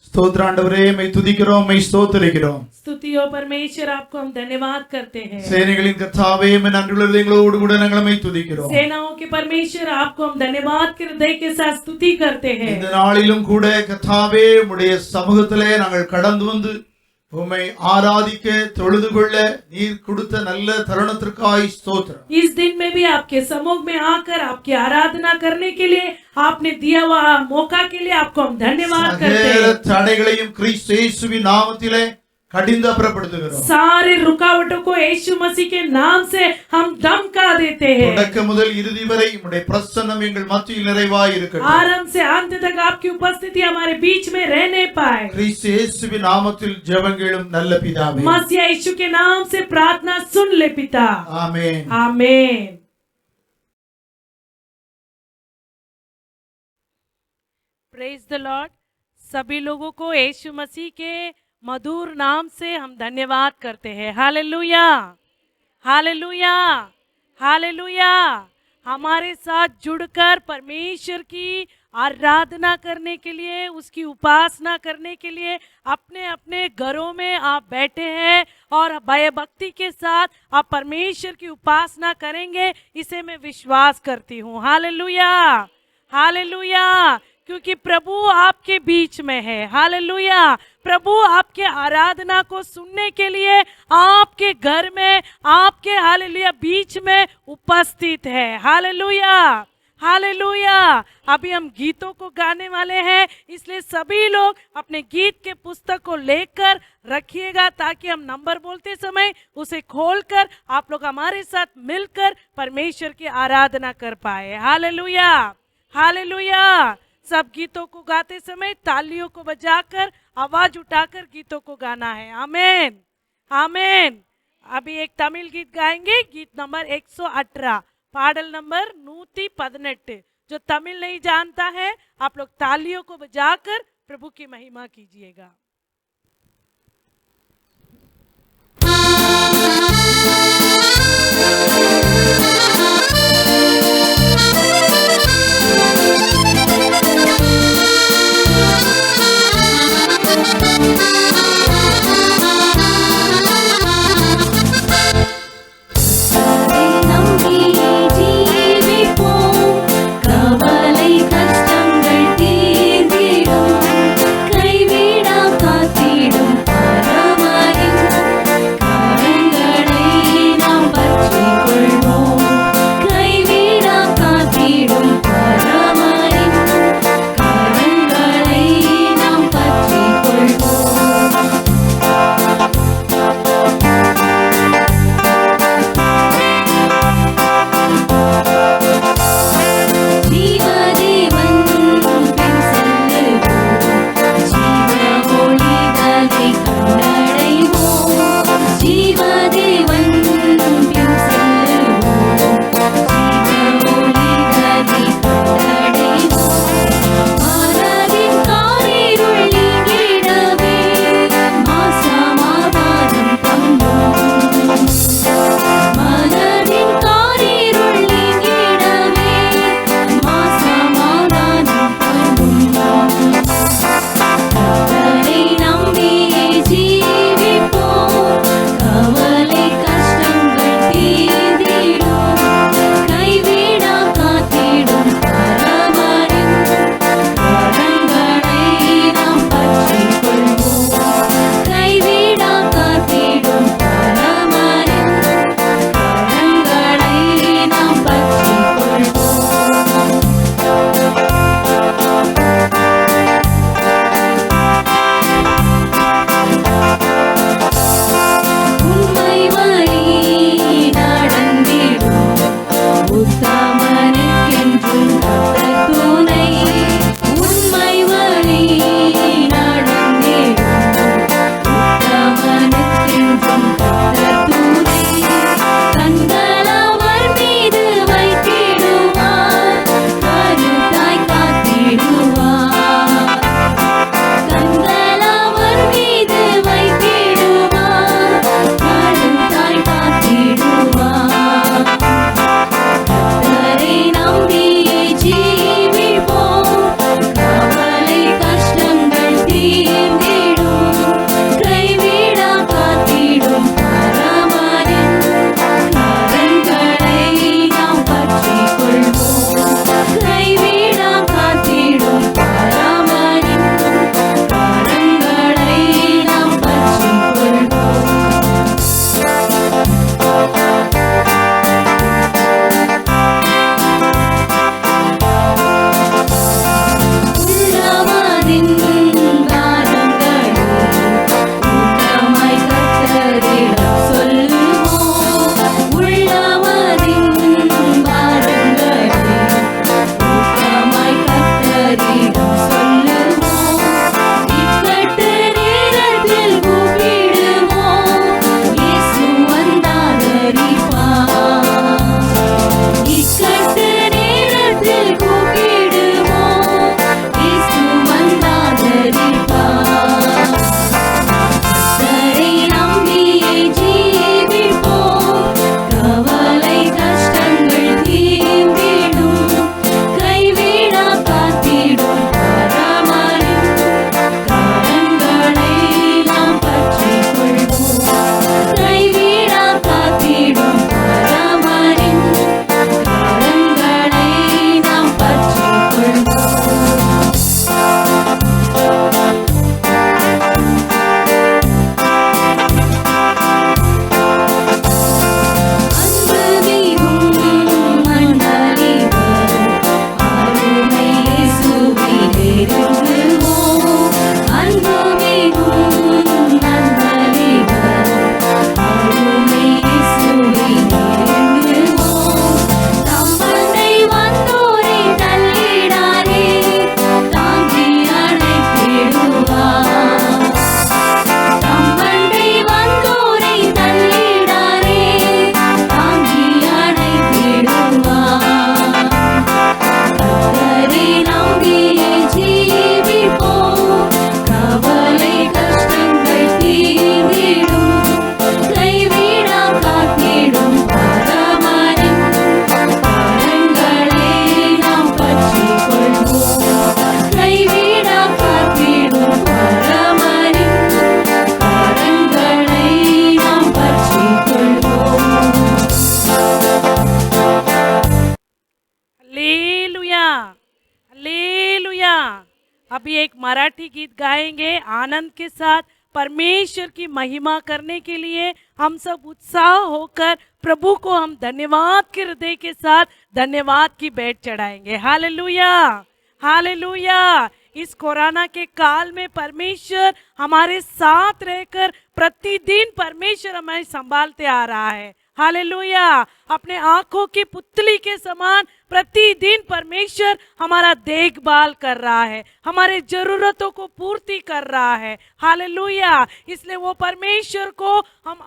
ஸ்தோத்திர ஆண்டவரே, மை துதிக்கிறோம், மை ஸ்தோத்திரிக்கிறோம். स्तुतियों परमेश्वर, आपको हम धन्यवाद करते हैं। சேனைகளின் கர்த்தாவே, மை நன்றியுள்ள இதயங்களோடு கூட நாங்கள் மை துதிக்கிறோம். सेनाओं के परमेश्वर, आपको हम धन्यवाद के हृदय के साथ स्तुति करते हैं। இந்த நாளிலும் கூட கர்த்தாவே, உம்முடைய சமூகத்திலே நாங்கள் கடந்து வந்து உம்மை ஆராதிக்க தொழுது கொள்ள நீர் கொடுத்த நல்ல தருணத்திற்காய் ஸ்தோத்திரம். इस दिन में भी आपके सम्मुख में आकर आपकी आराधना करने के लिए आपने दिया हुआ मौका के लिए आपको हम धन्यवाद करते हैं। சகல தடைகளையும் கிறிஸ்து இயேசுவின் நாமத்திலே கடிந்து அப்புறப்படுத்துகிறோம். सारे रुकावटों को यीशु मसीह के नाम से हम दमका देते हैं। தொடக்க முதல் இறுதி வரை உம்முடைய பிரசன்னம் எங்கள் மத்தியில் நிறைவாய் இருக்கட்டும். आरंभ से अंत तक आपकी उपस्थिति हमारे बीच में रहने पाए। கிறிஸ்து இயேசுவின் நாமத்தில் ஜெபங்களும் நல்ல பிதாவே. मसीह यीशु के नाम से प्रार्थना सुन ले पिता। आमेन। आमेन। Praise the Lord. सभी लोगों को यीशु मसीह के मधुर नाम से हम धन्यवाद करते हैं। हालेलुया, हालेलुया, हालेलुया। हमारे साथ जुड़कर परमेश्वर की आराधना करने के लिए, उसकी उपासना करने के लिए अपने अपने घरों में आप बैठे हैं और भय भक्ति के साथ आप परमेश्वर की उपासना करेंगे, इसे मैं विश्वास करती हूँ। Hallelujah, hallelujah. क्योंकि प्रभु आपके बीच में है। हालेलुया। प्रभु आपके आराधना को सुनने के लिए आपके घर में, आपके हालेलुया बीच में उपस्थित है। Hallelujah, hallelujah. अभी हम गीतों को गाने वाले हैं, इसलिए सभी लोग अपने गीत के पुस्तक को लेकर रखिएगा ताकि हम नंबर बोलते समय उसे खोलकर आप लोग हमारे साथ मिलकर परमेश्वर की आराधना कर पाए। Hallelujah, hallelujah. सब गीतों को गाते समय तालियों को बजाकर, आवाज उठाकर गीतों को गाना है। आमेन, आमेन। अभी एक तमिल गीत गाएंगे, गीत नंबर 118, पाडल नंबर 118। जो तमिल नहीं जानता है, आप लोग तालियों को बजाकर प्रभु की महिमा कीजिएगा। கவலை கஷ்டங்கள் தீர்ந்திடும், கைவிடா अभी एक मराठी गीत गाएंगे आनंद के साथ परमेश्वर की महिमा करने के लिए हम सब उत्साह होकर प्रभु को हम धन्यवाद के हृदय के साथ धन्यवाद की भेंट चढ़ाएंगे। हालेलुया, हालेलुया। इस कोरोना के काल में परमेश्वर हमारे साथ रहकर प्रतिदिन परमेश्वर हमें संभालते आ रहा है। हालेलुया। अपने आंखों की पुतली के समान प्रतिदिन परमेश्वर हमारा देखभाल कर रहा है, हमारे जरूरतों को पूर्ति कर रहा है। हालेलुया। इसलिए वो परमेश्वर को हम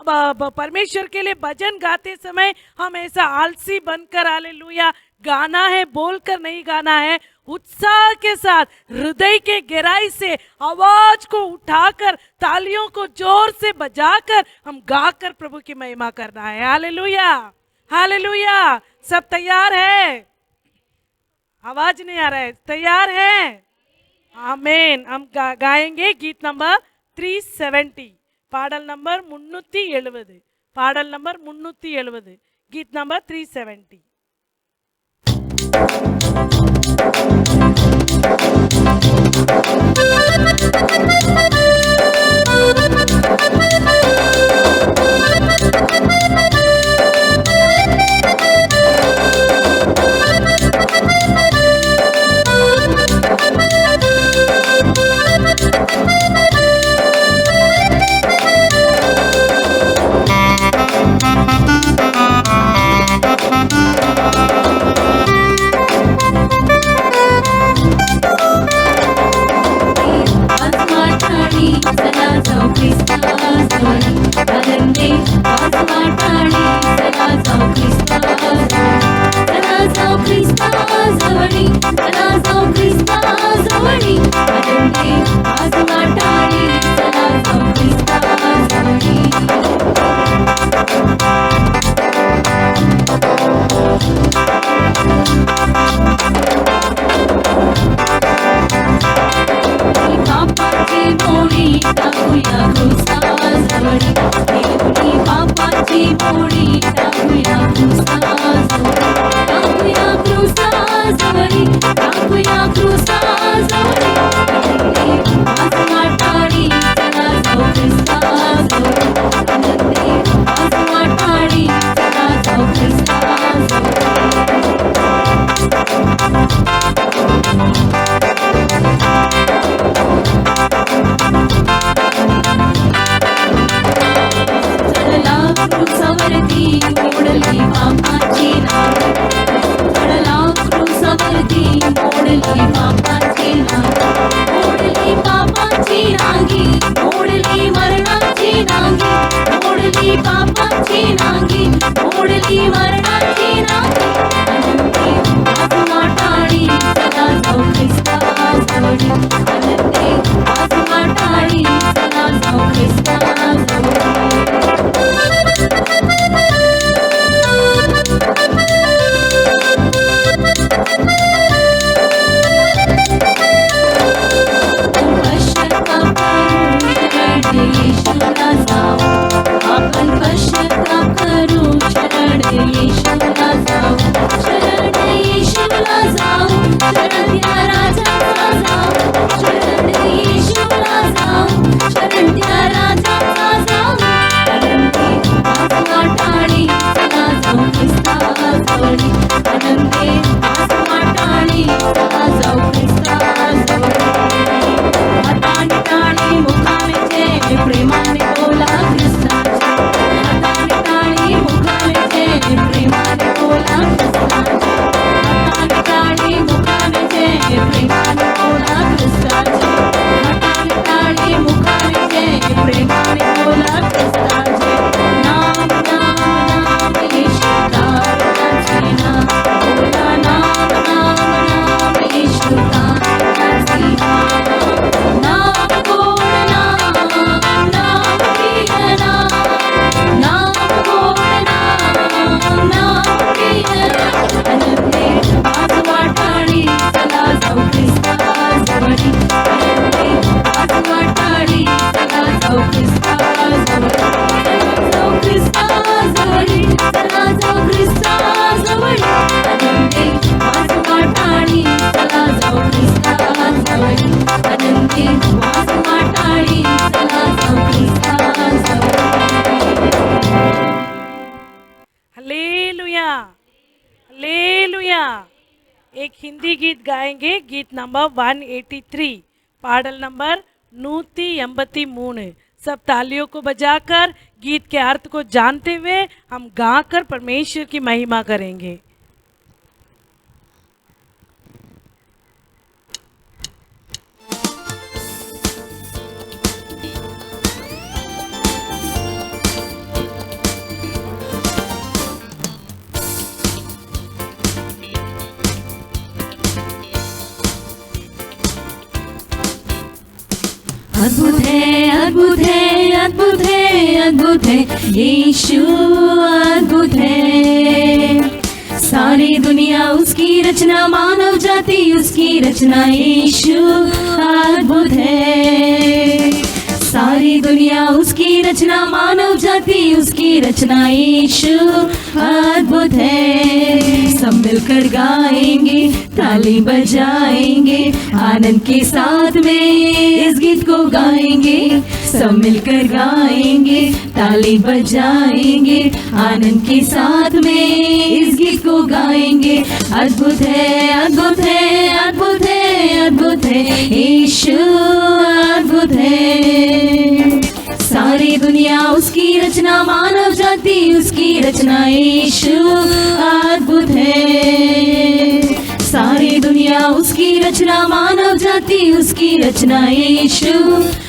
परमेश्वर के लिए भजन गाते समय हम ऐसा आलसी बनकर हालेलुया गाना है बोलकर नहीं गाना है, उत्साह के साथ हृदय के गहराई से आवाज को उठाकर तालियों को जोर से बजाकर हम गाकर प्रभु की महिमा करना है। Hallelujah, hallelujah. सब तैयार है? आवाज नहीं आ रहा है, तैयार है? आमेन। हम गाएंगे गीत नंबर 370, பாடல் நம்பர் 370, பாடல் நம்பர் 370, गीत नंबर 370। एक हिंदी गीत गाएंगे, गीत नंबर 183, पाडल नंबर 183। सब तालियों को बजाकर गीत के अर्थ को जानते हुए हम गाकर परमेश्वर की महिमा करेंगे। अद्भुत है, अद्भुत है, अद्भुत है, अद्भुत है, यीशु अद्भुत है। सारी दुनिया उसकी रचना, मानव जाति उसकी रचना, यीशु अद्भुत है। सारी दुनिया उसकी रचना, मानव जाति उसकी रचना, यीशु अद्भुत है। सब मिलकर गाएंगे, ताली बजाएंगे, आनंद के साथ में इस गीत को गाएंगे। सब मिलकर गाएंगे, ताली बजाएंगे, आनंद के साथ में इस गीत को गाएंगे। अद्भुत है, अद्भुत है, अद्भुत है, अद्भुत है, यीशु अद्भुत है। सारी दुनिया उसकी रचना, मानव जाति उसकी रचना, यीशु अद्भुत है। सारी दुनिया उसकी रचना, मानव जाति उसकी रचना, यीशु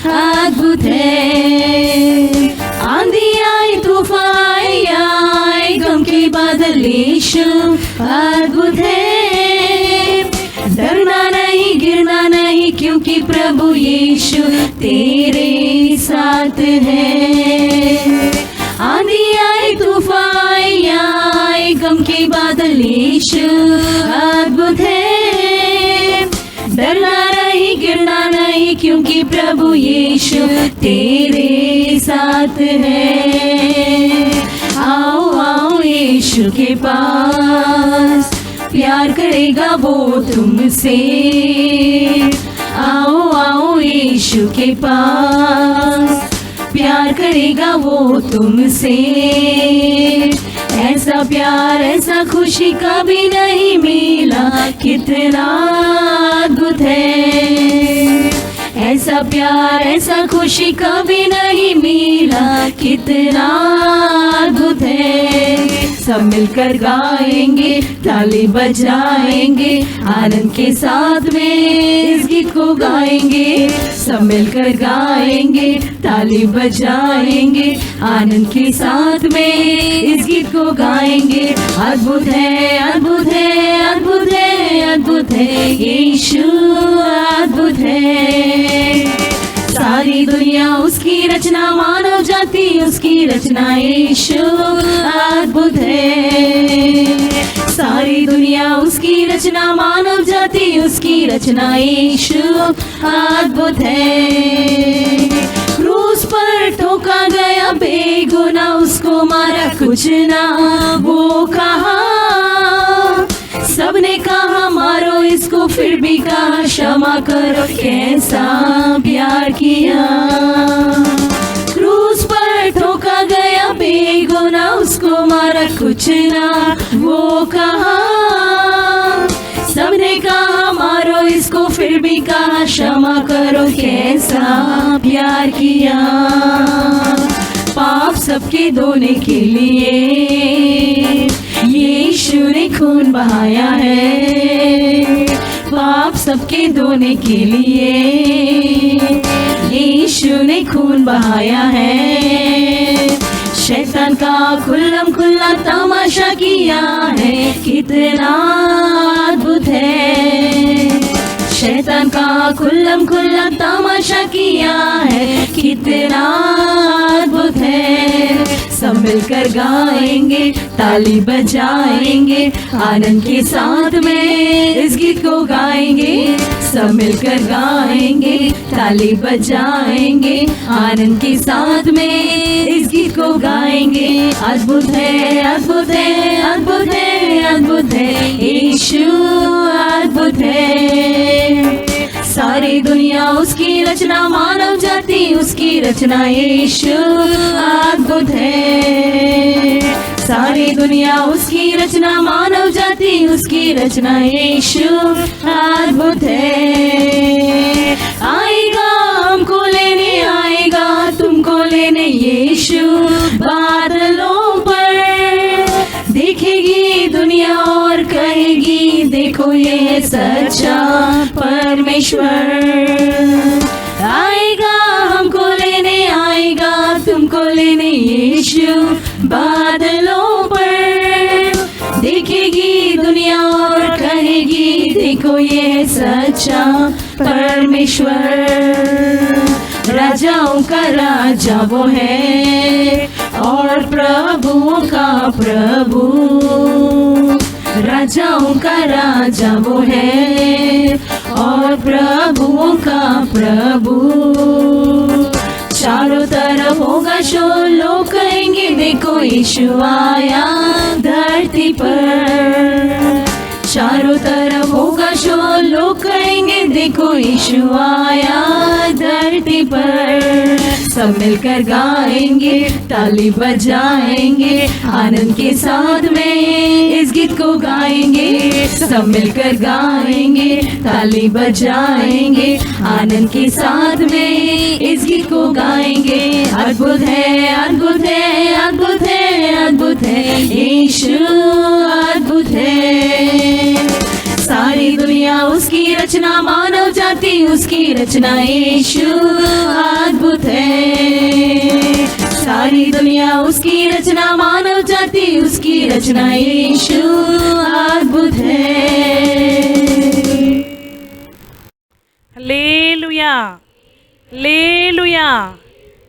अद्भुत है। आंधी आए, तूफान आए, गम के बादल, यीशु अद्भुत है। डरना नहीं, गिरना नहीं, क्योंकि प्रभु यीशु तेरे साथ है। आंधी आए, तूफान आए, गम के बादल, यीशु अद्भुत है। डरना नहीं, गिरना नहीं, क्योंकि प्रभु यीशु तेरे साथ है। आओ आओ यीशु के पास, प्यार करेगा वो तुमसे। आओ आओ यीशु के पास, प्यार करेगा वो तुमसे। ऐसा प्यार, ऐसा खुशी कभी नहीं मिला, कितना अद्भुत है। ऐसा प्यार, ऐसा खुशी कभी नहीं मिला, कितना अद्भुत है। सब मिलकर गाएंगे, ताली बजाएंगे, आनंद के साथ में इस गीत को गाएंगे। सब मिलकर गाएंगे, ताली बजाएंगे, आनंद के साथ में इस गीत को गाएंगे। अद्भुत है, अद्भुत है, अद्भुत है, अद्भुत है, यीशु अद्भुत है। सारी दुनिया उसकी रचना, मानव जाति उसकी रचना, यीशु अद्भुत है। सारी दुनिया उसकी रचना, मानव जाति उसकी रचना, यीशु अद्भुत है। क्रूस पर ठोका गया, बेगुनाह उसको मारा, कुछ ना वो कहा। सबने कहा मारो इसको, फिर भी कहा क्षमा करो, कैसा प्यार किया। क्रूस पर ठोका गया, बेगुनाह उसको मारा, कुछ ना वो कहा। सबने कहा मारो इसको, फिर भी कहा क्षमा करो, कैसा प्यार किया। पाप सबके धोने के लिए यीशु ने खून बहाया है। पाप सबके धोने के लिए यीशु ने खून बहाया है। शैतान का खुल्लम खुल्ला तमाशा किया है, कितना अद्भुत है। शैतान का खुल्लम खुल्ला तमाशा किया है, कितना अद्भुत है। सब मिलकर गाएंगे, ताली बजाएंगे, आनंद के साथ में इस गीत को गाएंगे। सब मिलकर गाएंगे, ताली बजाएंगे, आनंद के साथ में इस गीत को गाएंगे। अद्भुत है, अद्भुत है, अद्भुत है, अद्भुत है, यीशु अद्भुत है। सारी दुनिया उसकी रचना, मानव जाति उसकी रचना, यीशु अद्भुत है। सारी दुनिया उसकी रचना, मानव जाति उसकी रचना, यीशु अद्भुत है। आएगा हमको लेने, आएगा तुमको लेने, यीशु बादलों पर। देखेगी दुनिया और कहेगी देखो ये है सच्चा परमेश्वर। आएगा हमको लेने, आएगा तुमको लेने, यीशु बादलों पर। देखेगी दुनिया और कहेगी देखो ये है सच्चा परमेश्वर। राजाओं का राजा वो है और प्रभुओं का प्रभु। राजाओं का राजा वो है और प्रभुओं का प्रभु। चारों तरफ होगा शोर, लोग कहेंगे देखो यीशु आया धरती पर। चारों तरफ होगा शोर, लोग कहेंगे देखो यीशु आया धरती पर। सब मिलकर गाएंगे, ताली बजाएंगे, आनंद के साथ में इस गीत को गाएंगे। सब मिलकर गाएंगे, ताली बजाएंगे, आनंद के साथ में इस गीत को गाएंगे। अद्भुत है, अद्भुत है, अद्भुत है, अद्भुत है, यीशु अद्भुत है। सारी दुनिया उसकी रचना, मानव जाति उसकी रचना, यीशु अद्भुत है। सारी दुनिया उसकी रचना, मानव जाति उसकी रचना, यीशु अद्भुत है। Hallelujah, hallelujah.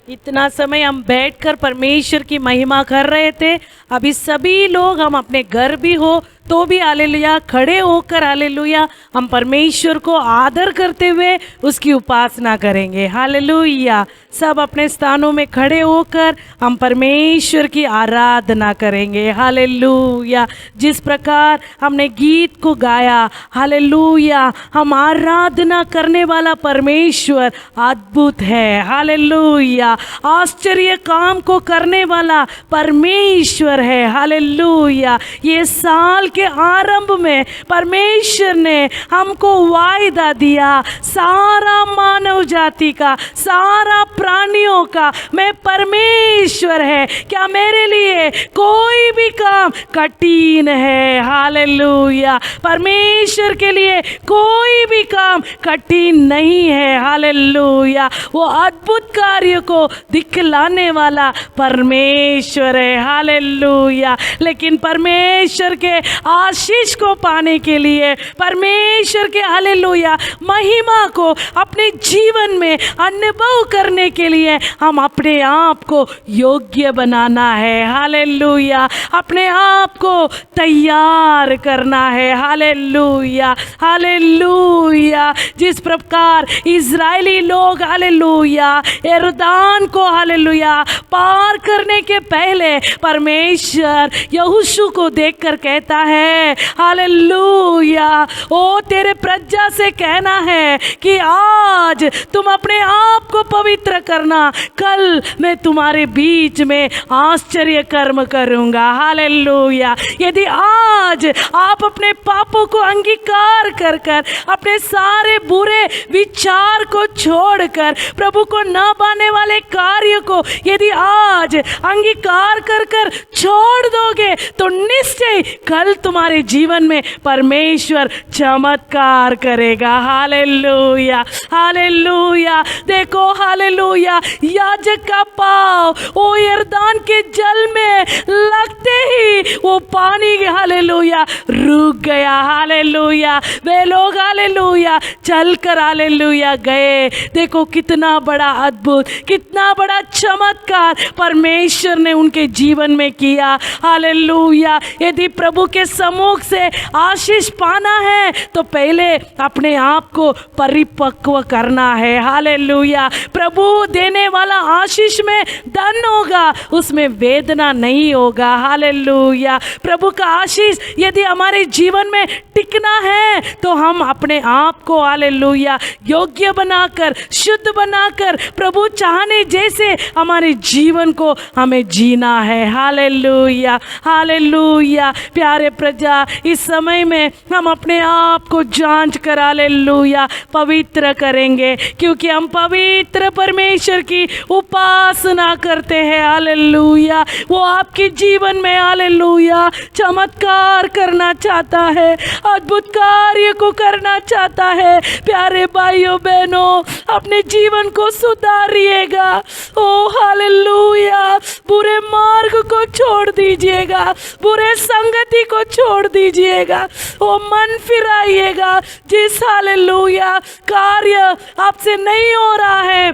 इतना समय हम बैठकर परमेश्वर की महिमा कर रहे थे। अभी सभी लोग, हम अपने घर भी हो तो भी हालेलुया खड़े होकर हालेलुया हम परमेश्वर को आदर करते हुए उसकी उपासना करेंगे। हालेलुया। सब अपने स्थानों में खड़े होकर हम परमेश्वर की आराधना करेंगे। हालेलुया। जिस प्रकार हमने गीत को गाया, हालेलुया, हम आराधना करने वाला परमेश्वर अद्भुत है। हालेलुया। आश्चर्य काम को करने वाला परमेश्वर है। हालेलुया। ये साल के आरंभ में परमेश्वर ने हमको वायदा दिया, सारा मानव जाति का, सारा प्राणियों का मैं परमेश्वर है। क्या मेरे लिए कोई भी काम कठिन है? हालेलुया। परमेश्वर के लिए कोई भी काम कठिन नहीं है। हालेलुया। वो अद्भुत कार्य को दिखलाने वाला परमेश्वर है। हालेलुया। लेकिन परमेश्वर के आशीष को पाने के लिए, परमेश्वर के हालेलुया महिमा को अपने जीवन में अनुभव करने के लिए हम अपने आप को योग्य बनाना है। हालेलुया। अपने आप को तैयार करना है। Hallelujah, hallelujah. जिस प्रकार इजरायली लोग हालेलुया यरदान को हालेलुया पार करने के पहले परमेश्वर यहोशू को देखकर कहता है हालेलुया, ओ तेरे प्रजा से कहना है कि आज तुम अपने आप को पवित्र करना, कल मैं तुम्हारे बीच में आश्चर्य कर्म करूंगा। हालेलुया। यदि आज आप अपने पापों को अंगीकार कर कर, अपने सारे बुरे विचार को छोड़कर, प्रभु को न पाने वाले कार्य को यदि आज अंगीकार कर कर छोड़ दोगे तो निश्चय कल तुम्हारे जीवन में परमेश्वर चमत्कार करेगा। Hallelujah, hallelujah. देखो हालेलुया, याजक का पाँव वो यरदान के जल में लगते ही वो पानी हालेलुया रुक गया। हालेलुया। वे लोग हालेलुया चलकर हालेलुया गए। देखो कितना बड़ा अद्भुत, कितना बड़ा चमत्कार परमेश्वर ने उनके जीवन में किया। हालेलुया। यदि प्रभु के सम्मुख से आशीष पाना है तो पहले अपने आप को परिपक्व करना है। हालेलुया। प्रभु देने वाला आशीष में धन होगा, उसमें वेदना नहीं होगा। हालेलुया। प्रभु का आशीष यदि हमारे जीवन में टिकना है तो हम अपने आप को हालेलुया योग्य बनाकर, शुद्ध बनाकर, प्रभु चाहने जैसे हमारे जीवन को हमें जीना है। Hallelujah, hallelujah. प्यारे प्रजा, इस समय में हम अपने आप को जांच कर हालेलुया पवित्र करेंगे, क्योंकि हम पवित्र परमेश्वर की उपासना करते हैं। हालेलुया। वो आपके जीवन में हालेलुया चमत्कार करना चाहता है, अद्भुत कार्य को करना चाहता है। प्यारे भाइयों बहनों, अपने जीवन को सुधारिएगा। ओ हालेलुया। बुरे मार्ग को छोड़ दीजिएगा, बुरे संगति को छोड़ दीजिएगा, ओ मन फिराइएगा। जिस हालेलुया कार्य आपसे नहीं हो रहा है,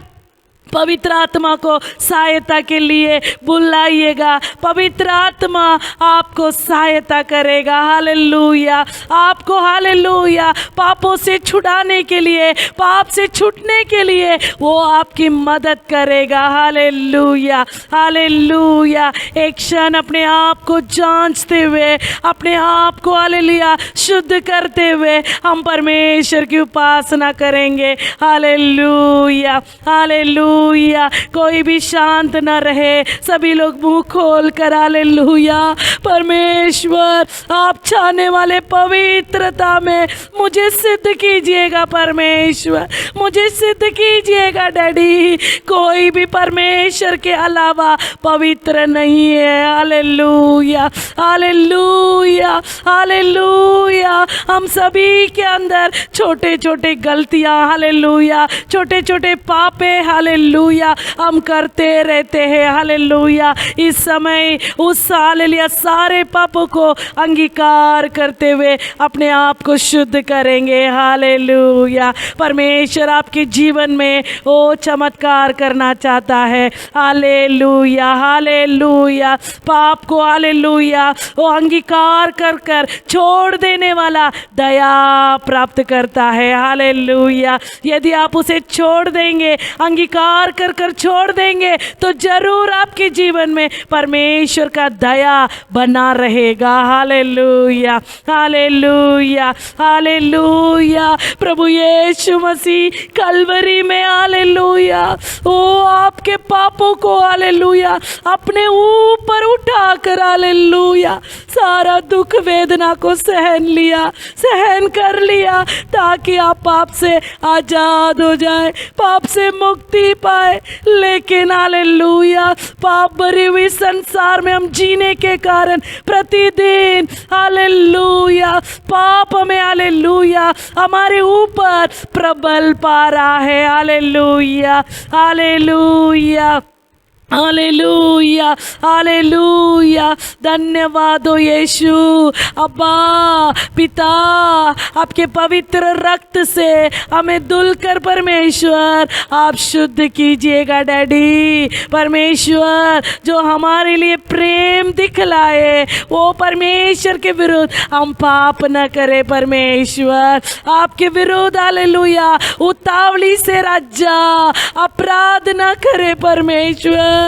पवित्र आत्मा को सहायता के लिए बुलाइएगा। पवित्र आत्मा आपको सहायता करेगा। हालेलुया। आपको हालेलुया पापों से छुड़ाने के लिए, पाप से छूटने के लिए वो आपकी मदद करेगा। Hallelujah, hallelujah. एक क्षण अपने आप को जांचते हुए, अपने आप को हालेलुया शुद्ध करते हुए हम परमेश्वर की उपासना करेंगे। Hallelujah, hallelujah. कोई भी शांत न रहे, सभी लोग मुंह खोल कर हालेलुया। परमेश्वर, आप चाहने वाले पवित्रता में मुझे सिद्ध कीजिएगा। परमेश्वर, मुझे सिद्ध कीजिएगा डैडी। कोई भी परमेश्वर के अलावा पवित्र नहीं है। हालेलुया, हालेलुया, हालेलुया। हम सभी के अंदर छोटे छोटे गलतियां हालेलुया, छोटे छोटे पापे हालेलुया हम करते रहते हैं। हालेलुया। इस समय उस हालेलुया सारे पापों को अंगीकार करते हुए अपने आप को शुद्ध करेंगे। हालेलुया। परमेश्वर आपके जीवन में वो चमत्कार करना चाहता है। Hallelujah, hallelujah. पाप को हालेलुया वो अंगीकार कर कर छोड़ देने वाला दया प्राप्त करता है। हालेलुया। यदि आप उसे छोड़ देंगे, अंगीकार कर कर छोड़ देंगे, तो जरूर आपके जीवन में परमेश्वर का दया बना रहेगा। हालेलुया, हालेलुया, हालेलुया। प्रभु यीशु मसीह कलवरी में हालेलुया वो आपके पापों को हालेलुया अपने ऊपर उठाकर हालेलुया सारा दुख वेदना को सहन लिया, सहन कर लिया, ताकि आप पाप से आजाद हो जाए, पाप से मुक्ति पाए। लेकिन हालेलुया पाप भरी हुई संसार में हम जीने के कारण प्रतिदिन हालेलुया पाप में हालेलुया हमारे ऊपर प्रबल पा रहा है। हालेलुया, हालेलुया, हालेलुया, हालेलुया। धन्यवाद हो यीशु। अब्बा पिता, आपके पवित्र रक्त से हमें धुलकर परमेश्वर आप शुद्ध कीजिएगा डैडी। परमेश्वर जो हमारे लिए प्रेम दिखलाए, वो परमेश्वर के विरुद्ध हम पाप न करें। परमेश्वर आपके विरुद्ध हालेलुया उतावली से राजा अपराध न करे। परमेश्वर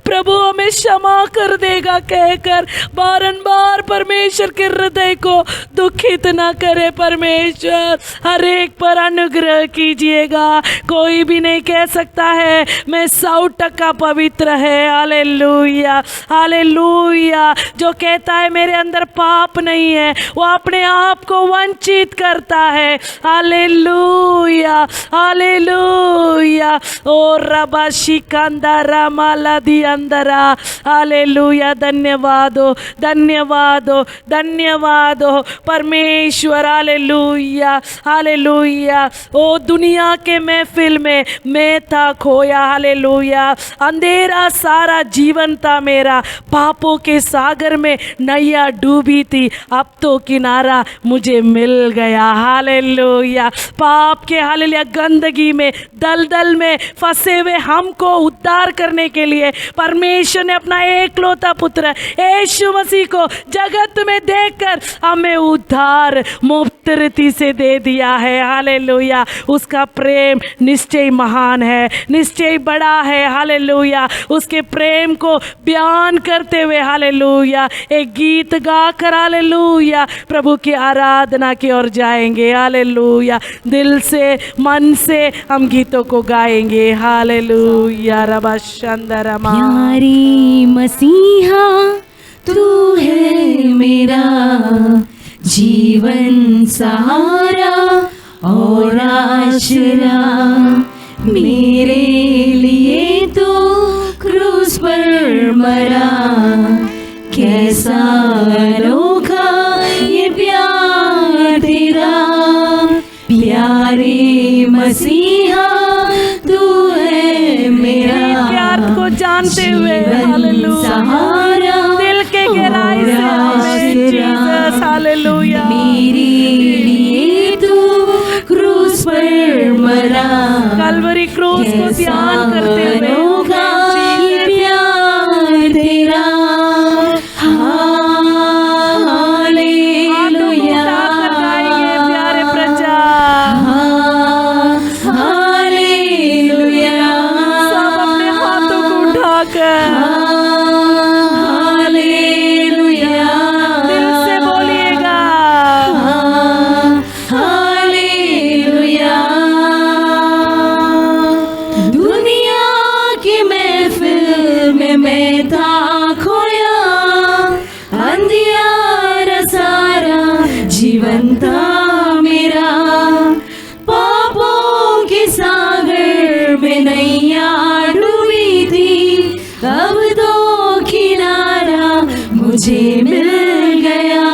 प्रभु हमें क्षमा कर देगा कहकर बारंबार परमेश्वर के हृदय को दुखित ना करे। परमेश्वर हर एक पर अनुग्रह कीजिएगा। कोई भी नहीं कह सकता है मैं 100% पवित्र है। Hallelujah, hallelujah. जो कहता है मेरे अंदर पाप नहीं है, वो अपने आप को वंचित करता है। Hallelujah, hallelujah. ओ रबा शिकंदरा मालादी अंदरा। हालेलुया। धन्यवाद हो, धन्यवाद हो, धन्यवाद हो परमेश्वर। Hallelujah, hallelujah. ओ दुनिया के महफिल में मैं था खोया। हालेलुया। अंधेरा सारा जीवन था मेरा, पापों के सागर में नैया डूबी थी, अब तो किनारा मुझे मिल गया। हालेलुया। पाप के हालेलुया गंदगी में, दलदल में फंसे हुए हमको उद्धार करने के लिए परमेश्वर ने अपना एकलौता पुत्र यीशु मसीह को जगत में देकर हमें उद्धार मुफ्त रीति से दे दिया है। हालेलुया। उसका प्रेम निश्चय महान है, निश्चय बड़ा है। हालेलुया। उसके प्रेम को बयान करते हुए हालेलुया एक गीत गाकर हालेलुया प्रभु की आराधना की ओर जाएंगे। हालेलुया। दिल से मन से हम गीतों को गाएंगे। हालेलुया। रबा शंदरमा। प्यारी मसीहा तू है मेरा जीवन सहारा और आसरा, मेरे लिए तो क्रूस पर मरा, कैसा अनोखा ये प्यार तेरा। प्यारे मसीहा तू है मेरा प्यार को जानते हुए हालेलुया सहारा दिल के गहराई से हमें जीसस हालेलुया मेरे लिए तू क्रूस पर मरा, कलवरी क्रूस को ध्यान करते हुए अनोखा ये प्यार तेरा। हालेलुया। प्यारे प्रजा हालेलुया। सब अपने हाथों को उठाकर हालेलुया। दिल से बोलिएगा हालेलुया। दुनिया की महफिल में मैं था खोया, अंधियारा सारा जीवन था मेरा, पापों के सागर में नैया डूबी थी, अब तो किनारा मुझे मिल गया।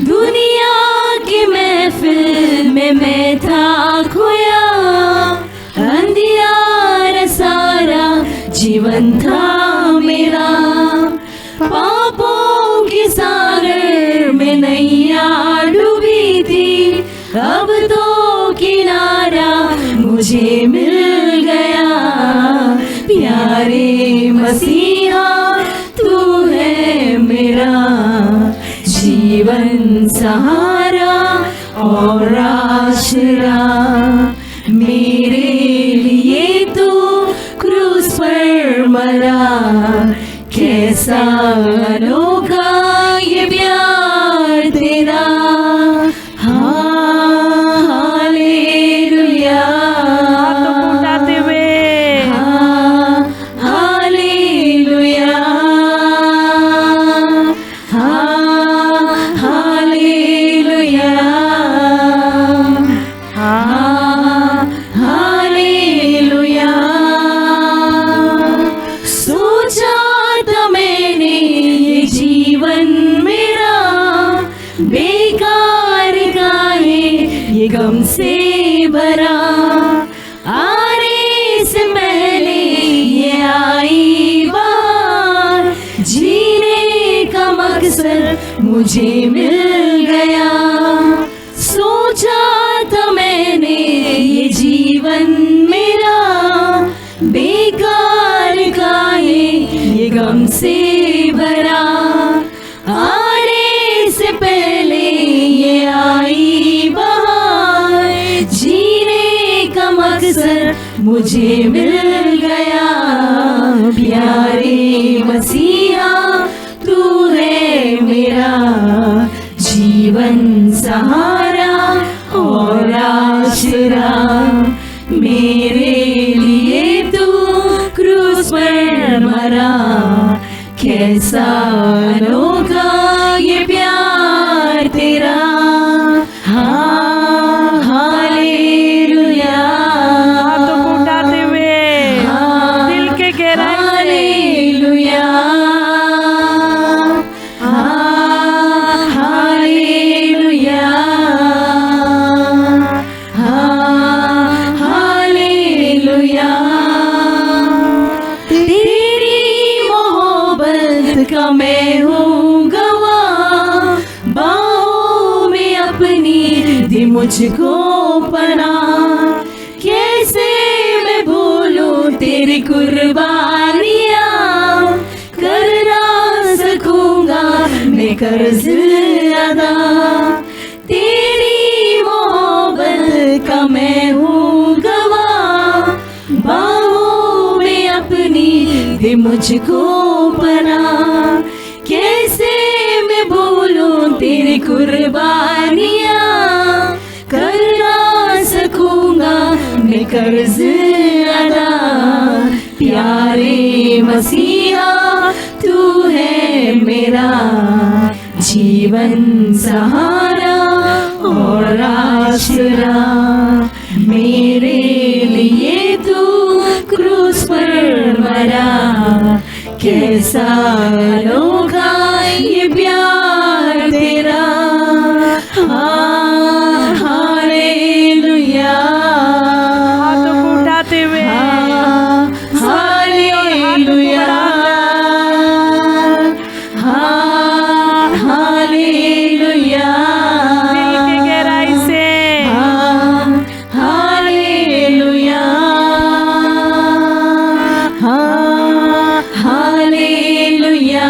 दुनिया की महफिल में मैं था खोया, अंधियारा सारा जीवन था मेरा, पापों के सागर में नैया डूबी थी, अब तो किनारा मुझे मिल गया। प्यारे मसीहा तू है मेरा जीवन सहारा और आसरा, मेरे लिए तू क्रूस पर मरा, कैसा अनोखा ये प्यार तेरा। हालेलुया। हाथों को उठाते हुए हालेलुया। हालेलुया। हालेलुया। सोचा था मैंने ये जीवन मेरा बेकार का है, ये गम से भरा, आने से पहले ये आई बार, जीने का मकसद मुझे मिल गया। सोचा था मैंने ये जीवन मेरा बेकार का है, ये गम से भरा, आने से पहले ये आई बहार, जीने का मकसद मुझे मिल गया। प्यारे मसीहा तू है मेरा जीवन सहारा और आसरा, मेरे लिए तू क्रूस पर मरा, कैसा अनोखा ये प्यार तेरा। हालेलुया। हाथों को उठाते हुए दिल के गहराई हालेलुया। हालेलुया। हालेलुया। तेरी मोहब्बत का मैं हूँ गवाह, बाहों में अपनी दी मुझको पनाह, कैसे मैं भूलूं तेरी कुर्बानी कर्ज अदा, तेरी मोहब्बत का मैं हूँ गवाह, बाहों में अपनी दे मुझको पनाह, कैसे मैं भूलूं तेरी कुर्बानियाँ, कर ना सकूंगा मैं कर्ज अदा, प्यारे मसीहा तू है मेरा जीवन सहारा और आसरा, मेरे लिए तू क्रूस पर मरा, कैसा अनोखा ये प्यार तेरा, हालेलुया। हाथों को उठाते हुए हालेलुया, हालेलुया, दिल की गहराई से हालेलुया, हालेलुया,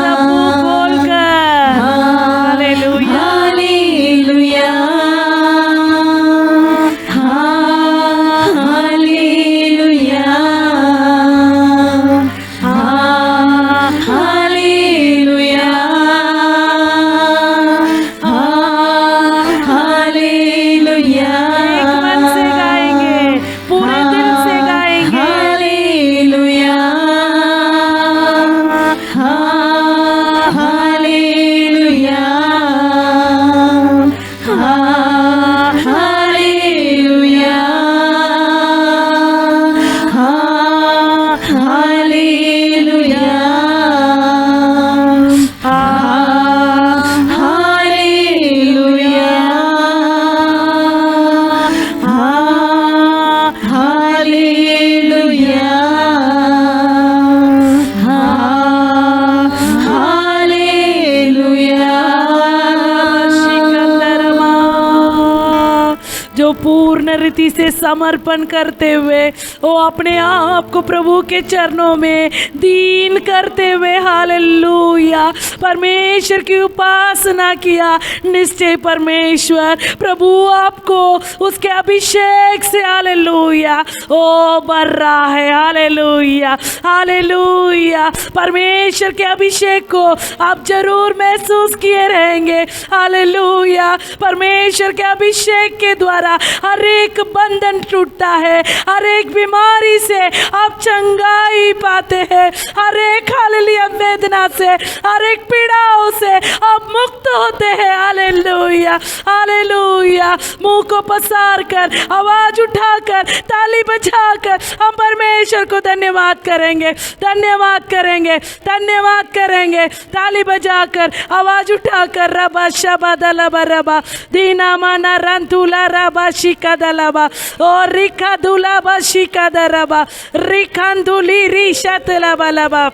सब मुंह खोलकर हालेलुया, हालेलुया, हालेलुया, हालेलुया, हालेलुया। एक मन से गाएंगे, पूरे दिल से गाएंगे। हालेलुया, हालेलुया, हालेलुया, हालेलुया, हालेलुया, जो पूर्ण रीति से समर्पण करते हुए वो अपने आप को प्रभु के चरणों में दीन करते हुए हालेलुया परमेश्वर की उपासना किया, निश्चय परमेश्वर प्रभु आपको उसके अभिषेक से हालेलुया ओ भर रहा है। हालेलुया हालेलुया, परमेश्वर के अभिषेक को आप जरूर महसूस किए रहेंगे। हालेलुया, परमेश्वर के अभिषेक के द्वारा हर एक बंधन टूटता है, हर एक बीमारी से आप चंगाई पाते हैं, हर एक हालेलुया वेदना से, हर एक पीड़ाओं से आप मुक्त होते हैं। हालेलुया हालेलुया, मुंह को पसार कर, आवाज उठाकर, ताली बजाकर हम परमेश्वर को धन्यवाद करेंगे, धन्यवाद करेंगे, धन्यवाद करेंगे, ताली बजाकर, आवाज उठाकर। रबा शबा दलबा रबा दीना माना रंतुला रबा शिका दलबा और रिखा दुलाबा शिका दरबा रिखांदुली रिशत लबा लबा।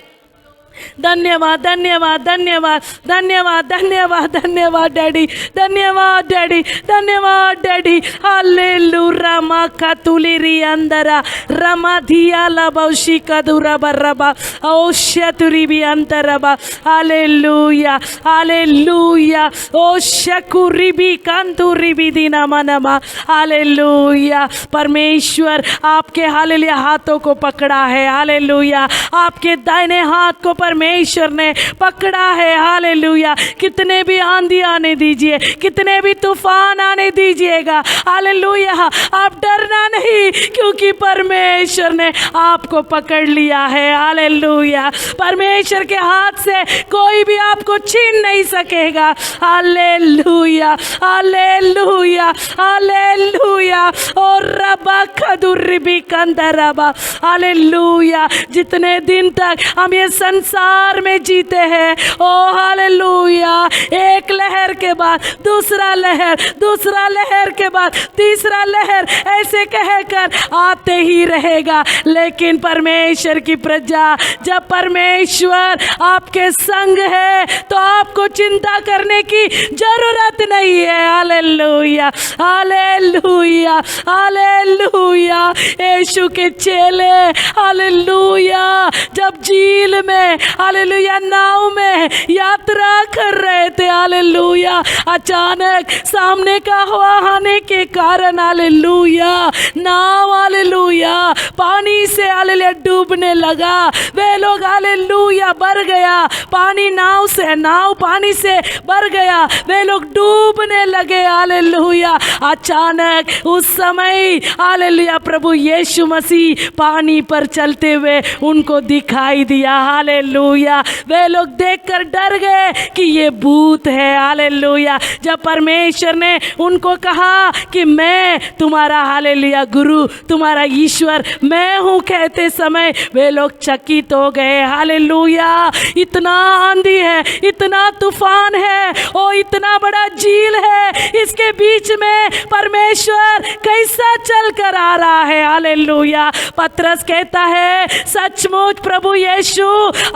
धन्यवाद धन्यवाद धन्यवाद धन्यवाद धन्यवाद धन्यवाद डैडी, धन्यवाद डैडी, धन्यवाद डैडी। हालेलुया रमा कतुलिरी अंदरा रमा धिया लबौशी कदुरा बरबा औषतुरी भी अंतरबा। हालेलुया हालेलुया ओ शकुरी भी कंतुरी भी दीना मनमा। हालेलुया, परमेश्वर आपके हालेलुया हाथों को पकड़ा है। हालेलुया, आपके दाहिने हाथ को परमेश्वर ने पकड़ा है। हालेलुया, कितने भी आंधी आने दीजिए, कितने भी तूफान आने दीजिएगा, हालेलुया आप डरना नहीं, क्योंकि परमेश्वर ने आपको पकड़ लिया है। हालेलुया, परमेश्वर के हाथ से कोई भी आपको छीन नहीं सकेगा। हालेलुया हालेलुया हालेलुया और रबा खदुर भी कंदरबा। हालेलुया, जितने दिन तक हम ये संसार में जीते हैं, ओ हालेलुया, एक लहर के बाद दूसरा लहर, दूसरा लहर के बाद तीसरा लहर, ऐसे कहकर आते ही रहेगा। लेकिन परमेश्वर की प्रजा, जब परमेश्वर आपके संग है तो आपको चिंता करने की जरूरत नहीं है। हालेलुया हालेलुया हालेलुया, यीशु के चेले हालेलुया जब झील में हालेलुया नाव में यात्रा कर रहे थे, हालेलुया, अचानक सामने का हवा आने के कारण हालेलुया नाव हालेलुया पानी से हालेलुया डूबने लगा। वे लोग हालेलुया भर गया पानी, नाव पानी से भर गया, वे लोग डूबने लगे, हालेलुया। अचानक उस समय हालेलुया प्रभु यीशु मसीह पानी पर चलते हुए उनको दिखाई दिया, हालेलुया। वे लोग देखकर डर गए कि ये भूत है, हालेलुया। जब परमेश्वर ने उनको कहा कि मैं तुम्हारा हालेलुया गुरु, तुम्हारा ईश्वर मैं हूँ कहते समय वे लोग चकित हो गए, हालेलुया। इतना आंधी है, इतना तूफान है, ओ इतना बड़ा झील है, इसके बीच में परमेश्वर कैसा चल कर आ रहा है, हालेलुया। पतरस कहता है सचमुच प्रभु यीशु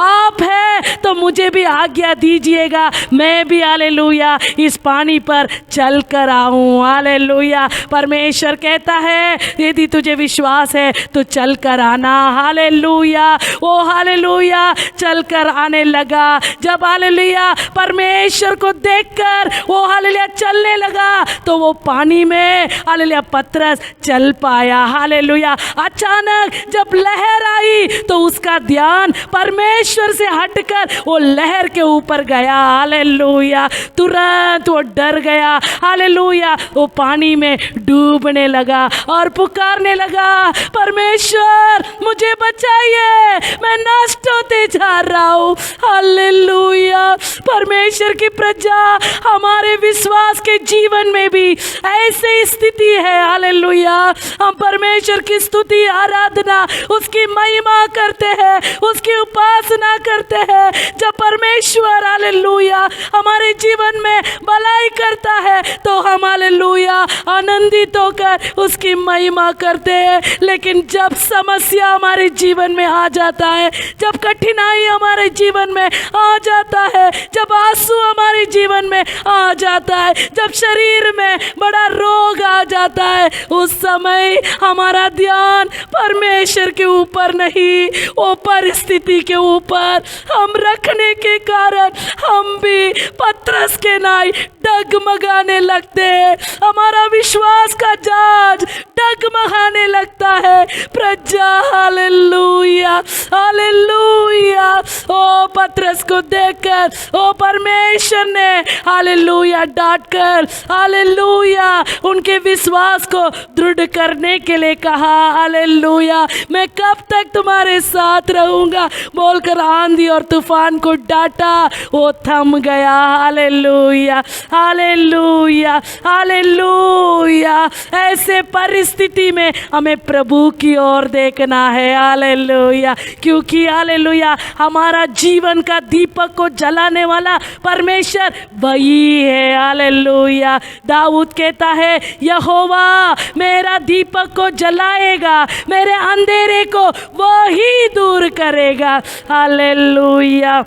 आप है तो मुझे भी आज्ञा दीजिएगा, मैं भी हालेलुया इस पानी पर चल कर आऊं, हालेलुया। परमेश्वर कहता है यदि तुझे विश्वास है तो चल कर आना, हालेलुया। वो हालेलुया चल कर आने लगा। जब हालेलुया परमेश्वर को देखकर वो हालेलुया चलने लगा तो वो पानी में हालेलुया पतरस चल पाया, हालेलुया। अचानक जब लहर आई तो उसका ध्यान परमेश्वर से हटकर वो लहर के ऊपर गया, हालेलुया। तुरंत वो डर गया, हालेलुया। वो पानी में डूबने लगा और पुकारने लगा परमेश्वर मुझे बचाइए, मैं नष्ट होते जा रहा हूँ, हालेलुया। परमेश्वर की प्रजा हमारे विश्वास के जीवन में भी ऐसी स्थिति है, हालेलुया। हम परमेश्वर की स्तुति आराधना उसकी महिमा करते हैं, उसकी उपासना करते हैं। जब परमेश्वर हालेलुया हमारे जीवन में भलाई करता है तो हम हालेलुया आनंदित होकर उसकी महिमा करते हैं। लेकिन जब समस्या हमारे जीवन में आ जाता है, जब कठिनाई हमारे जीवन में आ जाता है, जब आंसू हमारे जीवन में आ जाता है, जब शरीर में बड़ा रोग आ जाता है, उस समय हमारा ध्यान परमेश्वर के ऊपर नहीं वो परिस्थिति के ऊपर हम रखने के कारण हम भी पतरस के नाई डगमगाने लगते हैं। हमारा विश्वास का जहाज डगमगाने लगता है। प्रजा हालेलुया हालेलुया। ओ पतरस को देखकर ओ परमेश्वर ने हालेलुया डांट कर हालेलुया उनके विश्वास को दृढ़ करने के लिए कहा, हालेलुया मैं कब तक तुम्हारे साथ रहूंगा बोलकर आंधी और तूफान को डांटा, वो थम गया, हालेलुया हालेलुया हालेलुया। ऐसे परिस्थिति में हमें प्रभु की ओर देखना है, हालेलुया, क्योंकि हालेलुया हमारा जीवन का दीपक को जलाने वाला परमेश्वर वही है, हालेलुया। दाऊद कहता है यहोवा मेरा दीपक को जलाएगा, मेरे अंधेरे को वही दूर करेगा, हालेलुया।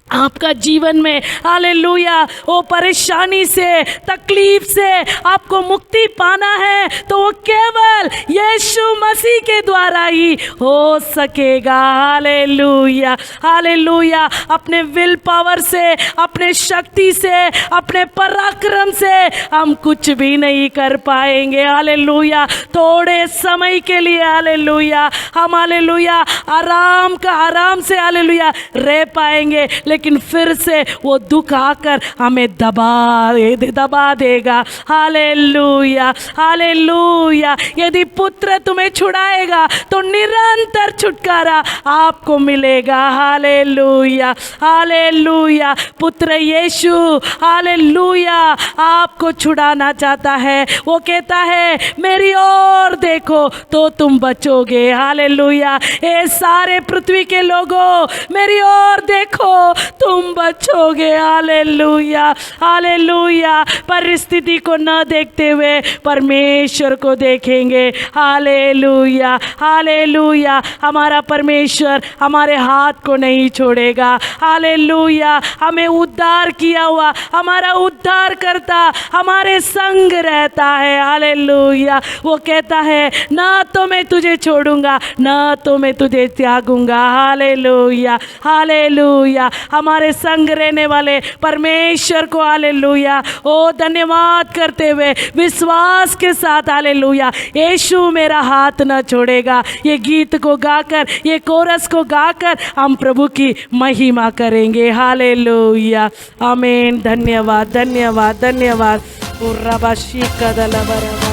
आपका जीवन में हालेलुया वो परेशानी से तकलीफ से आपको मुक्ति पाना है तो वो केवल यीशु मसीह के द्वारा ही हो सकेगा, हालेलुया हालेलुया। अपने विल पावर से, अपने शक्ति से, अपने पराक्रम से हम कुछ भी नहीं कर पाएंगे, हालेलुया। थोड़े समय के लिए हालेलुया हम हालेलुया आराम से हालेलुया रह पाएंगे, लेकिन फिर से वो दुख आकर हमें दबा देगा, हालेलुया हालेलुया। यदि पुत्र तुम्हें छुड़ाएगा तो निरंतर छुटकारा आपको मिलेगा, हालेलुया हालेलुया। पुत्र यीशु हालेलुया आपको छुड़ाना चाहता है। वो कहता है मेरी ओर देखो तो तुम बचोगे, हालेलुया। ये सारे पृथ्वी के लोगों मेरी ओर देखो तुम बचोगे। Hallelujah, hallelujah. परिस्थिति को न देखते हुए परमेश्वर को देखेंगे। Hallelujah, hallelujah. हमारा परमेश्वर हमारे हाथ को नहीं छोड़ेगा। हालेलुया। हमें उद्धार किया हुआ हमारा उद्धार करता हमारे संग रहता है। हालेलुया। वो कहता है ना तो मैं तुझे छोड़ूंगा, ना तो मैं तुझे त्यागूंगा। Hallelujah, hallelujah. हमारे संग रहने वाले परमेश्वर को हालेलुया ओ धन्यवाद करते हुए विश्वास के साथ हालेलुया यीशु मेरा हाथ न छोड़ेगा। ये गीत को गाकर, ये कोरस को गाकर हम प्रभु की महिमा करेंगे। हालेलुया, आमीन। धन्यवाद, धन्यवाद, धन्यवाद। उर्राबाशी कदलबरबा।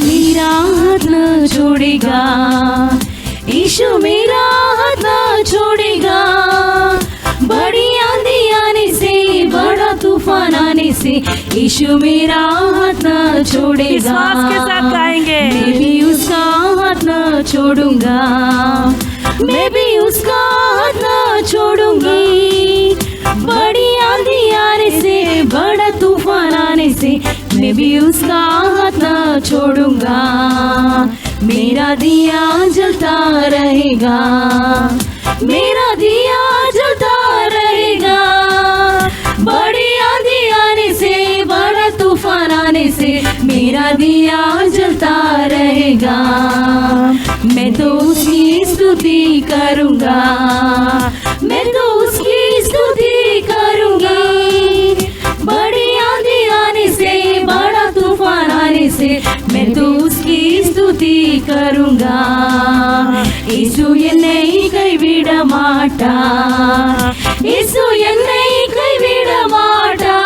मेरा हाथ न छोड़ेगा, यीशु मेरा हाथ न छोड़ेगा। बड़ी आंधी आने से, बड़ा तूफान आने से, यीशु मेरा हाथ न छोड़ेगा। विश्वास के साथ गाएंगे। मैं भी उसका हाथ न छोड़ूंगा, मैं भी उसका हाथ न छोड़ूंगी। बड़ी आंधी आने से, बड़ा तूफान आने से, मैं भी उसका हाथ न छोड़ूंगा। मेरा दिया जलता रहेगा, मेरा दिया जलता रहेगा। बड़ी आंधी आने से, बड़ा तूफान आने से, मेरा दिया जलता रहेगा। मैं तो उसकी स्तुति करूंगा, मैं तो उसकी स्तुति करूंगी। बड़ी आंधी आने से, बड़ा तूफान आने से, मैं तो उसकी स्तुति करूंगा। यीशु என்னை கைவிட மாட்டா, यीशु என்னை கைவிட மாட்டா।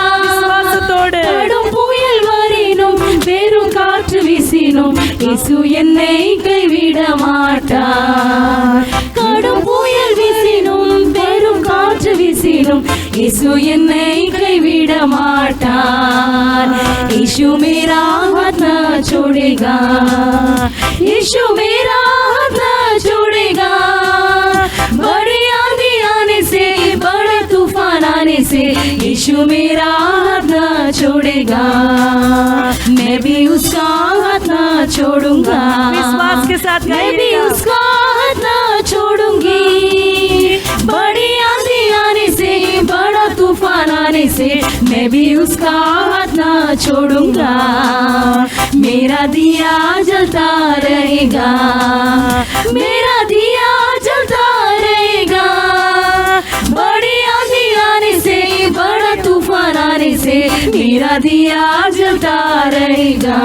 கடும் புயல் வரினும், பெரும் காற்று வீசினும், यीशु என்னை கைவிட மாட்டா। கடும் புயல் வீசினும், பெரும் காற்று வீசினும், यीशु என்னை கைவிட மாட்டார்। यीशु मेरा हाथ न छोड़ेगा, यीशु मेरा हाथ न छोड़ेगा। बड़ी आंधी आने से, बड़ा तूफान आने से, यीशु मेरा हाथ न छोड़ेगा। मैं भी उसका हाथ न छोड़ूंगा। विश्वास के साथ मैं भी उसका हाथ न छोड़ूंगी। बड़ी आंधी आने से, बड़ा तूफान आने से, मैं भी उसका हाथ न छोड़ूंगा। मेरा दिया जलता रहेगा, मेरा दिया जलता रहेगा। बड़ी आंधी आने से, बड़ा तूफान आने से, मेरा दिया जलता रहेगा।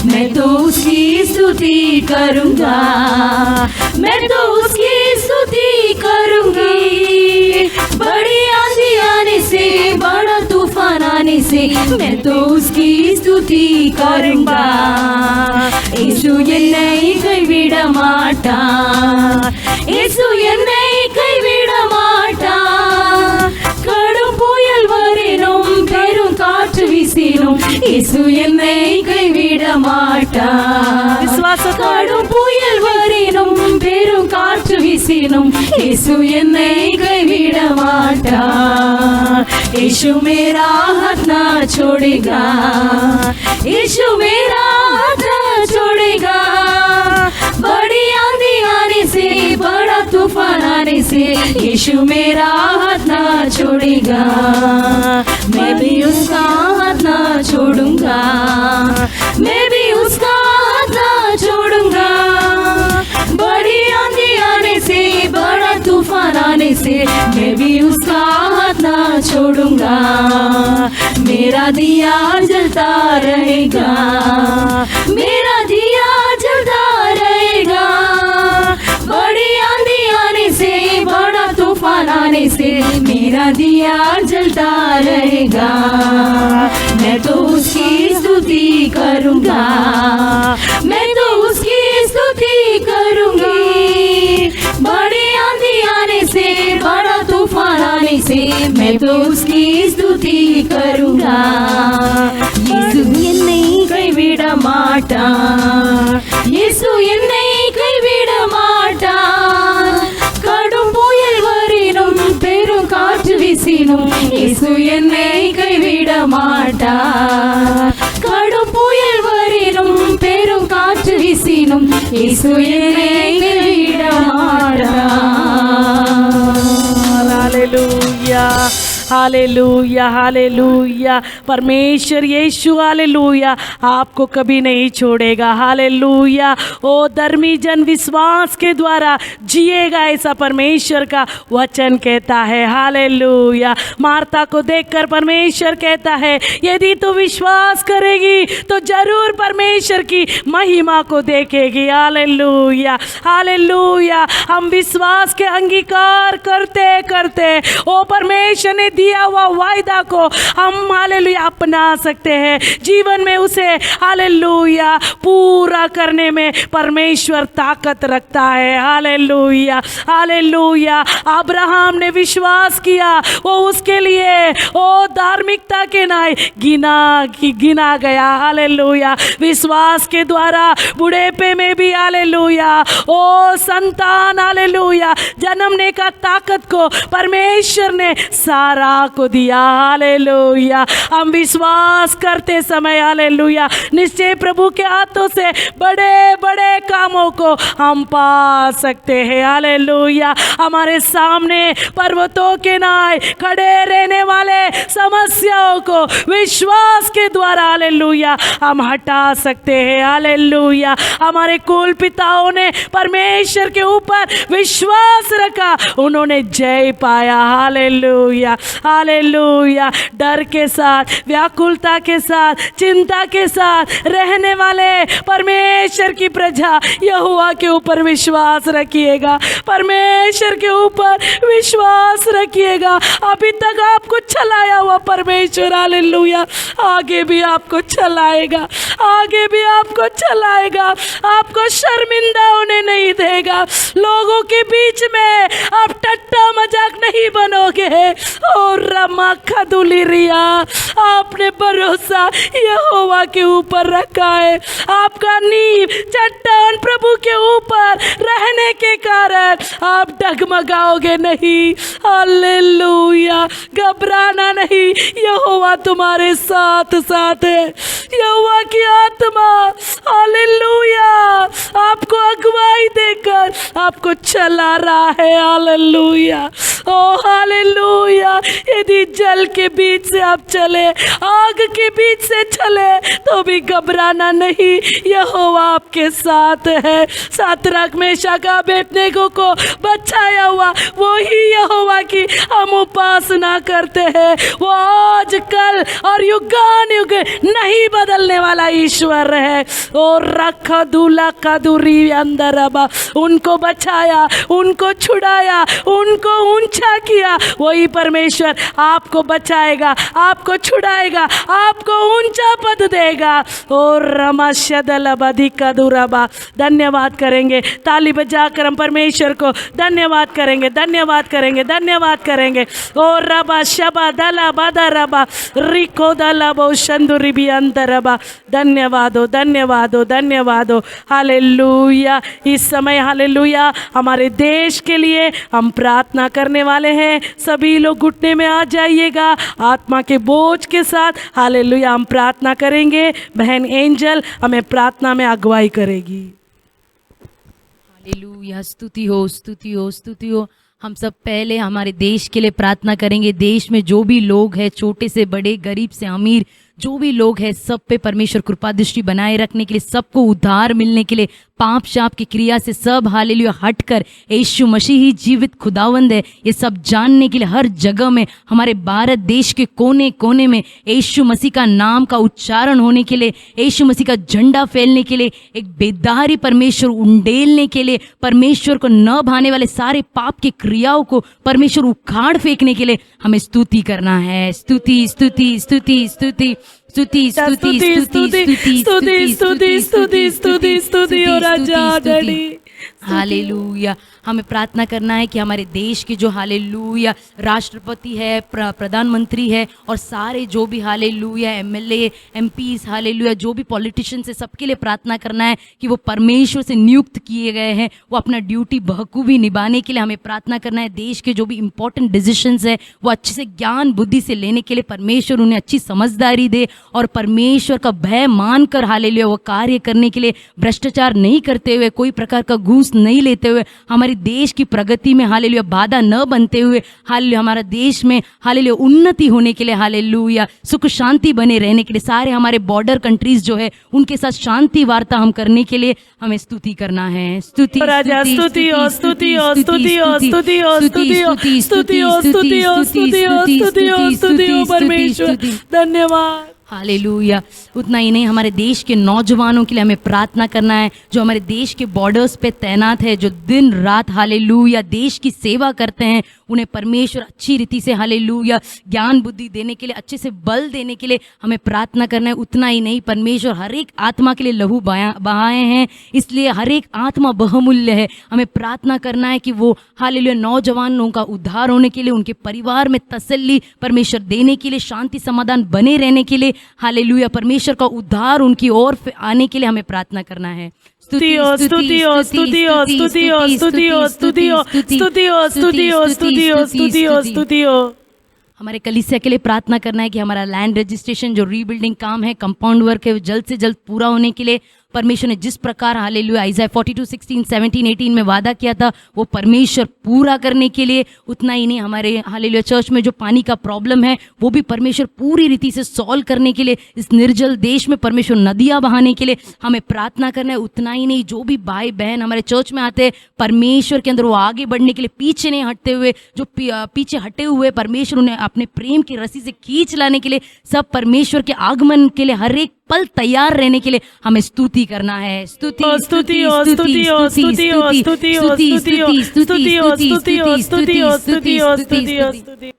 मैं तो उसकी स्तुति करूंगा, मैं तो उसकी स्तुति करूंगी। बड़ी आंधी आने से, बड़ा तूफान आने से, मैं तो उसकी स्तुति करूंगा। यीशु என்னை கைவிட மாட்டா, यीशु என்னை கைவிட மாட்டா। கடும் புயல் வரினும், பெரும் காற்று வீசினும், यीशु என்னை கைவிட மாட்டா। கடும் புயல் வரினும், பெரும் காற்று வீசினும், यीशु என்னை கைவிட மாட்டா। यीशु मेरा हाथ न छोड़ेगा, यीशु मेरा हाथ न छोड़ेगा। बड़ी आंधी आने से, बड़ा तूफान आने से, यीशु मेरा हाथ न छोड़ेगा। मैं भी उसका हाथ न छोड़ूंगा, मैं भी उसका हाथ न छोड़ूंगा। बड़ी आंधी आने से, बड़ा तूफान आने से, मैं भी उसका हाथ न छोड़ूंगा। मेरा दिया जलता रहेगा, मेरा दिया जलता रहेगा। बड़ी आंधी आने से, बड़ा तूफान आने से, मेरा दिया जलता रहेगा। मैं तो उसकी स्तुति करूंगा, मैं तो उसकी स्तुति करूंगी। बड़ी आंधी आने से, बड़ा तूफान आने से, मैं तो उसकी स्तुति करूंगा यीशु என்னை கைவிட மாட்டான் இயேசு என்னை கைவிட மாட்டான் கடும் புயல் வரினும் பெரும் காற்று வீசினும் இயேசு என்னை கைவிட மாட்டான் கடும் புயல் வரினும் பெரும் காற்று வீசினும் இயேசு என்னை கைவிட மாட்டான் हालेलुया हालेलुया हालेलुया परमेश्वर यीशु हालेलुया आपको कभी नहीं छोड़ेगा हालेलुया ओ धर्मी जन विश्वास के द्वारा जिएगा ऐसा परमेश्वर का वचन कहता है हालेलुया मार्था को देखकर परमेश्वर कहता है यदि तू विश्वास करेगी तो जरूर परमेश्वर की महिमा को देखेगी हालेलुया हालेलुया हम विश्वास के अंगीकार करते करते ओ परमेश्वर ने दिया हुआ वायदा को हम हालेलुया अपना सकते हैं जीवन में उसे हालेलुया पूरा करने में परमेश्वर ताकत रखता है हालेलुया हालेलुया अब्राहम ने विश्वास किया वो उसके लिए ओ धार्मिकता के नाय गिना गया हालेलुया विश्वास के द्वारा बुढ़ेपे में भी हालेलुया ओ संतान हालेलुया जन्मने का ताकत को परमेश्वर ने सारा को दिया हालेलुया हम विश्वास करते समय हालेलुया निश्चय प्रभु के हाथों से बड़े बड़े कामों को हम पा सकते हैं हालेलुया हमारे सामने पर्वतों के नाय खड़े रहने वाले समस्याओं को विश्वास के द्वारा हालेलुया हम हटा सकते हैं हालेलुया हमारे कुल पिताओं ने परमेश्वर के ऊपर विश्वास रखा उन्होंने जय पाया हालेलुया हालेलुया डर के साथ व्याकुलता के साथ चिंता के साथ रहने वाले परमेश्वर की प्रजा यहोवा के ऊपर विश्वास रखिएगा परमेश्वर के ऊपर विश्वास रखिएगा अभी तक आपको चलाया हुआ परमेश्वर हालेलुया आगे भी आपको चलाएगा आगे भी आपको चलाएगा आपको शर्मिंदा होने नहीं देगा लोगों के बीच में आप टट्टा मजाक नहीं बनोगे और रमा खदुली रिया आपने भरोसा यहोवा के ऊपर रखा है आपका नींव चट्टान प्रभु के ऊपर रहने के कारण आप डगमगाओगे नहीं हालेलुया घबराना नहीं यहोवा तुम्हारे साथ साथ है यहोवा की आत्मा हालेलुया आपको अगुवाई देकर आपको चला रहा है हालेलुया ओ हालेलुया यदि जल के बीच से आप चले आग के बीच से चले तो भी घबराना नहीं यहोवा आपके साथ है सातराक मेशक अबेदनेगो को बचाया हुआ वही यहोवा की हम उपासना करते हैं वो आज कल और युगान युग नहीं बदलने वाला ईश्वर है और रखा दूला कदूरी अंदर अबा उनको बचाया उनको छुड़ाया उनको ऊंचा किया वही परमेश्वर आपको बचाएगा आपको छुड़ाएगा आपको ऊंचा पद देगा और रमाशदलबधि कदुरबा धन्यवाद करेंगे ताली बजाकर हम परमेश्वर को धन्यवाद करेंगे धन्यवाद करेंगे धन्यवाद करेंगे और रबा शबा दला बदा रबा रिको दला बो शंदुरी भी अंतरबा धन्यवादो धन्यवादो धन्यवादो हालेलुया इस समय हालेलुया हमारे देश के लिए हम प्रार्थना करने वाले हैं सभी लोग घुटने में आ जाइएगा आत्मा के बोझ के साथ हालेलुया हम प्रार्थना करेंगे बहन एंजल हमें प्रार्थना में अगुवाई करेगी हालेलुया स्तुति हो स्तुति हो स्तुति हो हम सब पहले हमारे देश के लिए प्रार्थना करेंगे देश में जो भी लोग हैं छोटे से बड़े गरीब से अमीर जो भी लोग हैं सब पे परमेश्वर कृपा दृष्टि बनाए रखने के लिए सबको उद्धार मिलने के लिए पाप शाप की क्रिया से सब हालेलुया हटकर यीशु मसीह ही जीवित खुदावंद है ये सब जानने के लिए हर जगह में हमारे भारत देश के कोने कोने में यीशु मसीह का नाम का उच्चारण होने के लिए यीशु मसीह का झंडा फैलने के लिए एक बेदारी परमेश्वर उंडेलने के लिए परमेश्वर को न भाने वाले सारे पाप की क्रियाओं को परमेश्वर उखाड़ फेंकने के लिए हमें स्तुति करना है स्तुति स्तुति स्तुति स्तुति स्तुति स्तुति स्तुति स्तुति स्तुति स्तुति स्तुति स्तुति स्तुति और राजा डैडी हालेलुया हमें प्रार्थना करना है कि हमारे देश के जो हालेलुया राष्ट्रपति है, प्रधानमंत्री है और सारे जो भी हालेलुया एमएलए एमपीज हालेलुया जो भी पॉलिटिशियंस है सबके लिए प्रार्थना करना है कि वो परमेश्वर से नियुक्त किए गए हैं, वो अपना ड्यूटी बखूबी निभाने के लिए हमें प्रार्थना करना है। देश के जो भी इंपॉर्टेंट डिसीजंस है वो अच्छे से ज्ञान बुद्धि से लेने के लिए परमेश्वर उन्हें अच्छी समझदारी दे और परमेश्वर का भय मानकर हालेलुया वो कार्य करने के लिए भ्रष्टाचार नहीं करते हुए, कोई प्रकार का घूस नहीं लेते हुए, हमारे देश की प्रगति में हालेलुया बाधा न बनते हुए हालेलुया हमारा देश में हालेलुया उन्नति होने के लिए हालेलुया सुख शांति बने रहने के लिए सारे हमारे बॉर्डर कंट्रीज जो है उनके साथ शांति वार्ता हम करने के लिए हमें स्तुति करना है। स्तुति राजा, स्तुति हो, स्तुति हो, स्तुति हो, स्तुति हो, स्तुति हो, स्तुति हो, स्तुति हो, स्तुति हो, स्तुति हो, स्तुति हो परमेश्वर, धन्यवाद। हालेलुया। उतना ही नहीं, हमारे देश के नौजवानों के लिए हमें प्रार्थना करना है जो हमारे देश के बॉर्डर्स पे तैनात है, जो दिन रात हालेलुया देश की सेवा करते हैं, उन्हें परमेश्वर अच्छी रीति से हालेलुया ज्ञान बुद्धि देने के लिए, अच्छे से बल देने के लिए हमें प्रार्थना करना है। उतना ही नहीं, परमेश्वर हर एक आत्मा के लिए लहू बहाए हैं, इसलिए हर एक आत्मा बहुमूल्य है। हमें प्रार्थना करना है कि वो हालेलुया नौजवानों का उद्धार होने के लिए, उनके परिवार में तसल्ली परमेश्वर देने के लिए, शांति समाधान बने रहने के लिए हालेलुया परमेश्वर का उद्धार उनकी ओर आने के लिए हमें प्रार्थना करना है। स्तुति हो, स्तुति हो, स्तुति हो, स्तुति हो, स्तुति हो, स्तुति हो, स्तुति हो, स्तुति हो, स्तुति हो, स्तुति हो, स्तुति हो। हमारे कलीसिया के लिए प्रार्थना करना है कि हमारा लैंड रजिस्ट्रेशन जो रीबिल्डिंग काम है, कंपाउंड वर्क है, जल्द से जल्द पूरा होने के लिए परमेश्वर ने जिस प्रकार हालेलुया आइज़ाया 42, 16, 17, 18 में वादा किया था वो परमेश्वर पूरा करने के लिए। उतना ही नहीं, हमारे हालेलुया चर्च में जो पानी का प्रॉब्लम है वो भी परमेश्वर पूरी रीति से सॉल्व करने के लिए, इस निर्जल देश में परमेश्वर नदियाँ बहाने के लिए हमें प्रार्थना करना है। उतना ही नहीं, जो भी भाई बहन हमारे चर्च में आते हैं परमेश्वर के अंदर वो आगे बढ़ने के लिए पीछे नहीं हटते हुए, जो पीछे हटे हुए परमेश्वर उन्हें अपने प्रेम की रस्सी से खींच लाने के लिए, सब परमेश्वर के आगमन के लिए हर एक पल तैयार रहने के लिए हमें स्तुति करना है। स्तुति हो, स्तुति हो, स्तुति हो, स्तुति हो, स्तुति हो, स्तुति हो, स्तुति हो, स्तुति हो, स्तुति हो, स्तुति हो, स्तुति हो, स्तुति हो।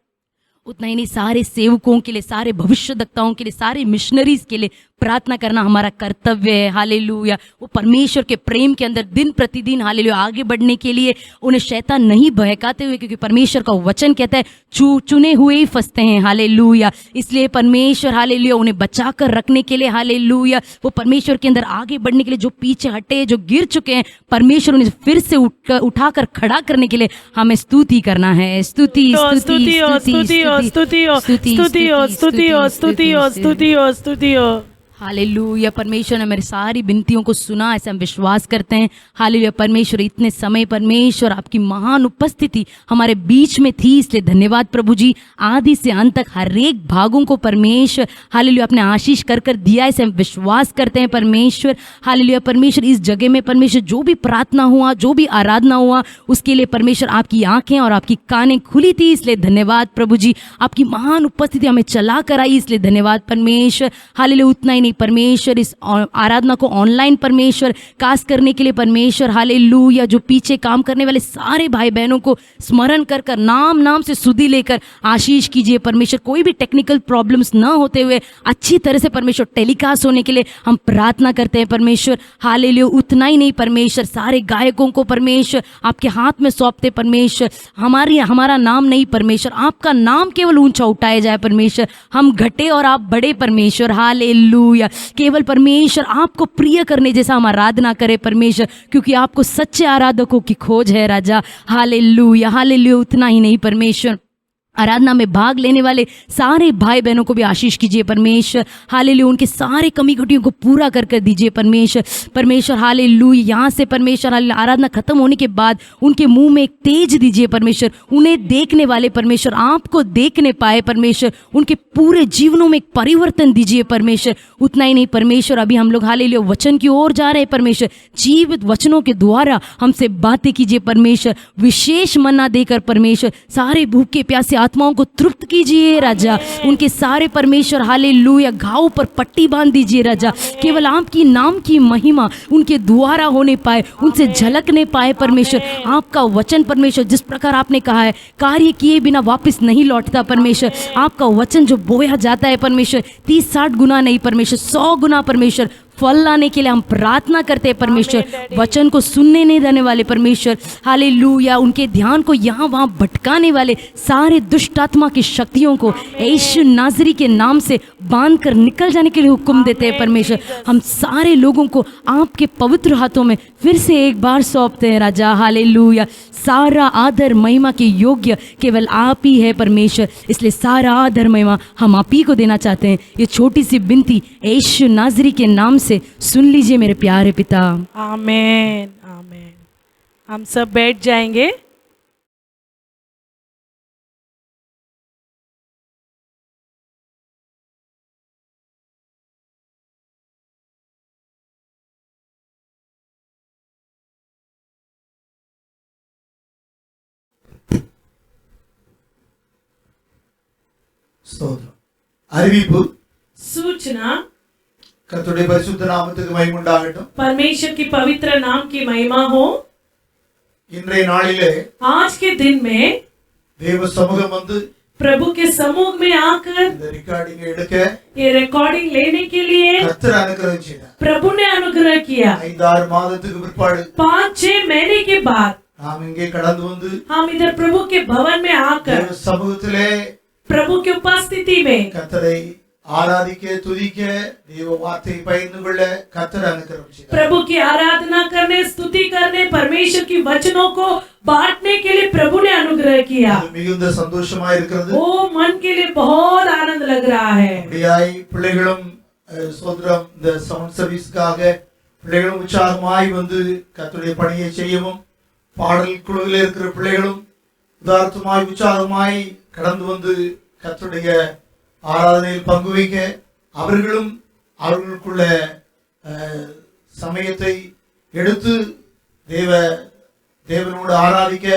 उतना ही नहीं, सारे सेवकों के लिए, सारे भविष्यद्वक्ताओं के लिए, सारे मिशनरीज के लिए प्रार्थना करना हमारा कर्तव्य है। हालेलुया वो परमेश्वर के प्रेम के अंदर दिन प्रतिदिन हालेलुया आगे बढ़ने के लिए उन्हें शैतान नहीं बहकाते हुए, क्योंकि परमेश्वर का वचन कहता है चुने हुए ही फंसते हैं। हालेलुया इसलिए परमेश्वर हालेलुया उन्हें बचा कर रखने के लिए हालेलुया वो परमेश्वर के अंदर आगे बढ़ने के लिए, जो पीछे हटे, जो गिर चुके हैं, परमेश्वर उन्हें फिर से उठाकर खड़ा करने के लिए हमें स्तुति करना है। स्तुति स्तुति स्तुति हो, स्तुति हो, स्तुति हो, स्तुति हो, स्तुति हो, स्तुति हो, स्तुति हो, स्तुति हो। हालेलुया परमेश्वर ने मेरी सारी विनतियों को सुना, ऐसे हम विश्वास करते हैं। हालेलुया परमेश्वर इतने समय परमेश्वर आपकी महान उपस्थिति हमारे बीच में थी, इसलिए धन्यवाद प्रभु जी। आदि से अंत तक हर एक भागों को परमेश्वर हालेलुया अपने आशीष कर कर दिया, ऐसे हम विश्वास करते हैं परमेश्वर। हालेलुया परमेश्वर इस जगह में परमेश्वर जो भी प्रार्थना हुआ, जो भी आराधना हुआ, उसके लिए परमेश्वर आपकी आंखें और आपकी कानें खुली थी, इसलिए धन्यवाद प्रभु जी। आपकी महान उपस्थिति हमें चला कर आई, इसलिए धन्यवाद परमेश्वर। हालेलुया उतना ही नहीं, परमेश्वर इस आराधना को ऑनलाइन परमेश्वर कास्ट करने के लिए परमेश्वर हालेलुया जो पीछे काम करने वाले सारे भाई बहनों को स्मरण कर कर नाम नाम से सुधि लेकर आशीष कीजिए परमेश्वर। कोई भी टेक्निकल प्रॉब्लम्स न होते हुए अच्छी तरह से परमेश्वर टेलीकास्ट होने के लिए हम प्रार्थना करते हैं परमेश्वर। हालेलुया उतना ही नहीं परमेश्वर, सारे गायकों को परमेश्वर आपके हाथ में सौंपते परमेश्वर। हमारा नाम नहीं परमेश्वर, आपका नाम केवल ऊंचा उठाया जाए परमेश्वर। हम घटे और आप बड़े परमेश्वर। हालेलुया केवल परमेश्वर आपको प्रिय करने जैसा हम आराधना करें परमेश्वर, क्योंकि आपको सच्चे आराधकों की खोज है राजा। हालेलुया हालेलुया उतना ही नहीं परमेश्वर, आराधना में भाग लेने वाले सारे भाई बहनों को भी आशीष कीजिए परमेश्वर। हालेलुया उनके सारे कमी घटियों को पूरा कर कर दीजिए परमेश्वर। परमेश्वर हालेलुया यहाँ से परमेश्वर आराधना खत्म होने के बाद उनके मुंह में एक तेज दीजिए परमेश्वर। उन्हें देखने वाले परमेश्वर आपको देखने पाए परमेश्वर। उनके पूरे जीवनों में एक परिवर्तन दीजिए परमेश्वर। उतना ही नहीं परमेश्वर, अभी हम लोग हालेलुया वचन की ओर जा रहे हैं परमेश्वर। जीवित वचनों के द्वारा हमसे बातें कीजिए परमेश्वर। विशेष मन्ना देकर परमेश्वर सारे भूखे प्यासे आत्माओं को तृप्त कीजिए राजा। उनके सारे परमेश्वर हालेलुया घाव पर पट्टी बांध दीजिए राजा। केवल आपकी नाम की महिमा उनके द्वारा होने पाए, उनसे झलकने पाए परमेश्वर। आपका वचन परमेश्वर जिस प्रकार आपने कहा है, कार्य किए बिना वापस नहीं लौटता परमेश्वर। आपका वचन जो बोया जाता है परमेश्वर 30-60 गुना नहीं परमेश्वर, 100 गुना परमेश्वर फल लाने के लिए हम प्रार्थना करते हैं परमेश्वर। वचन को सुनने नहीं देने वाले परमेश्वर, हालेलुया, उनके ध्यान को यहाँ वहाँ भटकाने वाले सारे दुष्ट आत्मा की शक्तियों को यीशु नाजरी के नाम से बांध कर निकल जाने के लिए हुक्म देते हैं परमेश्वर। हम सारे लोगों को आपके पवित्र हाथों में फिर से एक बार सौंपते हैं राजा, हालेलुया। सारा आदर महिमा के योग्य केवल आप ही है परमेश्वर, इसलिए सारा आदर महिमा हम आप ही को देना चाहते हैं। ये छोटी सी विनती यीशु नाजरी के नाम से सुन लीजिए मेरे प्यारे पिता। आमेन आमेन। हम सब बैठ जाएंगे। ஸ்தோத்திரம். அறிவிப்பு. सूचना। கர்த்தருடைய பரிசுத்த நாமத்துக்கு மகிமை உண்டாகட்டும். परमेश्वर की पवित्र नाम की महिमा हो। இன்றைய நாளிலே आज के दिन में தேவ சமூகம் வந்து प्रभु के समूह में आकर இந்த ரெக்கார்டிங் எடுக்க ये रिकॉर्डिंग लेने के लिए கர்த்தர் அனுகிரகம் செய்தார். प्रभु ने अनुग्रह किया। 5-6 மாதத்துக்கு பிற்பாடு 5-6 महीने के बाद நாம் இங்கே கடந்து வந்து हम इधर प्रभु के भवन में आकर தேவ சமூகத்திலே प्रभु की उपस्थिति में கர்த்தரை ஆராதிக்க, துதிக்க, தேவ வார்த்தையை பகிர்ந்து கொள்ள கர்த்தர் அனுகிரகம் செய்தார். प्रभु की आराधना करने, स्तुति करने, परमेश्वर की वचनों को बांटने के लिए प्रभु ने अनुग्रह किया। அது மிகுந்த சந்தோஷமா இருக்கிறது. वो मन के लिए बहुत आनंद लग रहा है। அப்படியாய் பிள்ளைகளும் சோதரம் இந்த சவுண்ட் சர்வீஸ்க்காக பிள்ளைகளும் உற்சாகமாய் வந்து கர்த்தருடைய பணியை செய்யவும், பாடல் குழுவில் இருக்கிற பிள்ளைகளும் உதார்த்தமாய் உற்சாகமாய் கடந்து வந்து கர்த்தருடைய ஆராதனையில் பங்கு வைக்க அவர்களும் அவர்களுக்குள்ள சமயத்தை எடுத்து தேவனோடு ஆராதிக்க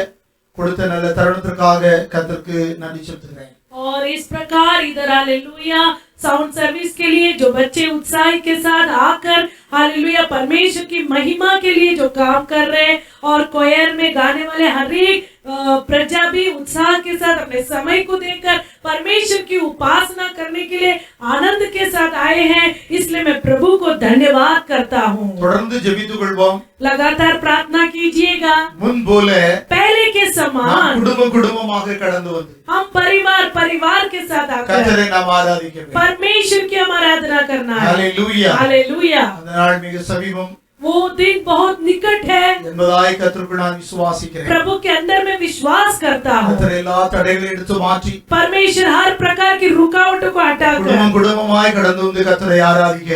கொடுத்த நல்ல தருணத்திற்காக கர்த்தருக்கு நன்றி செலுத்துகிறேன். और इस प्रकार इधर हालेलुया साउंड सर्विस के लिए जो बच्चे उत्साह के साथ आकर हालेलुया परमेश्वर की महिमा के लिए जो काम कर रहे हैं और कोयर में गाने वाले हर एक प्रजा भी उत्साह के साथ अपने समय को देकर परमेश्वर की उपासना करने के लिए आनंद के साथ आए हैं, इसलिए मैं प्रभु को धन्यवाद करता हूँ। தொடர்ந்து ஜெபித்துக் கொள்வோம். लगातार प्रार्थना कीजिएगा। முன் போல पहले के समान குடும்பமாக கடந்து வந்து हम परिवार के साथ आकर கர்த்தரை நாம் ஆராதிக்க வேண்டும். परमेश्वर की हम आराधना करना है। Hallelujah hallelujah. அந்த நாள் மிக சமீபம் वो दिन बहुत निकट है என்பதாய் கர்த்தருக்குள் நான் விசுவாசிக்கிறேன். प्रभु के अंदर मैं विश्वास करता हूँ। கர்த்தர் எல்லா தடைகளையும் எடுத்து மாற்றி परमेश्वर हर प्रकार की रुकावटों को हटाकर குடும்பமாய் கடந்து வந்து கர்த்தரை ஆராதிக்க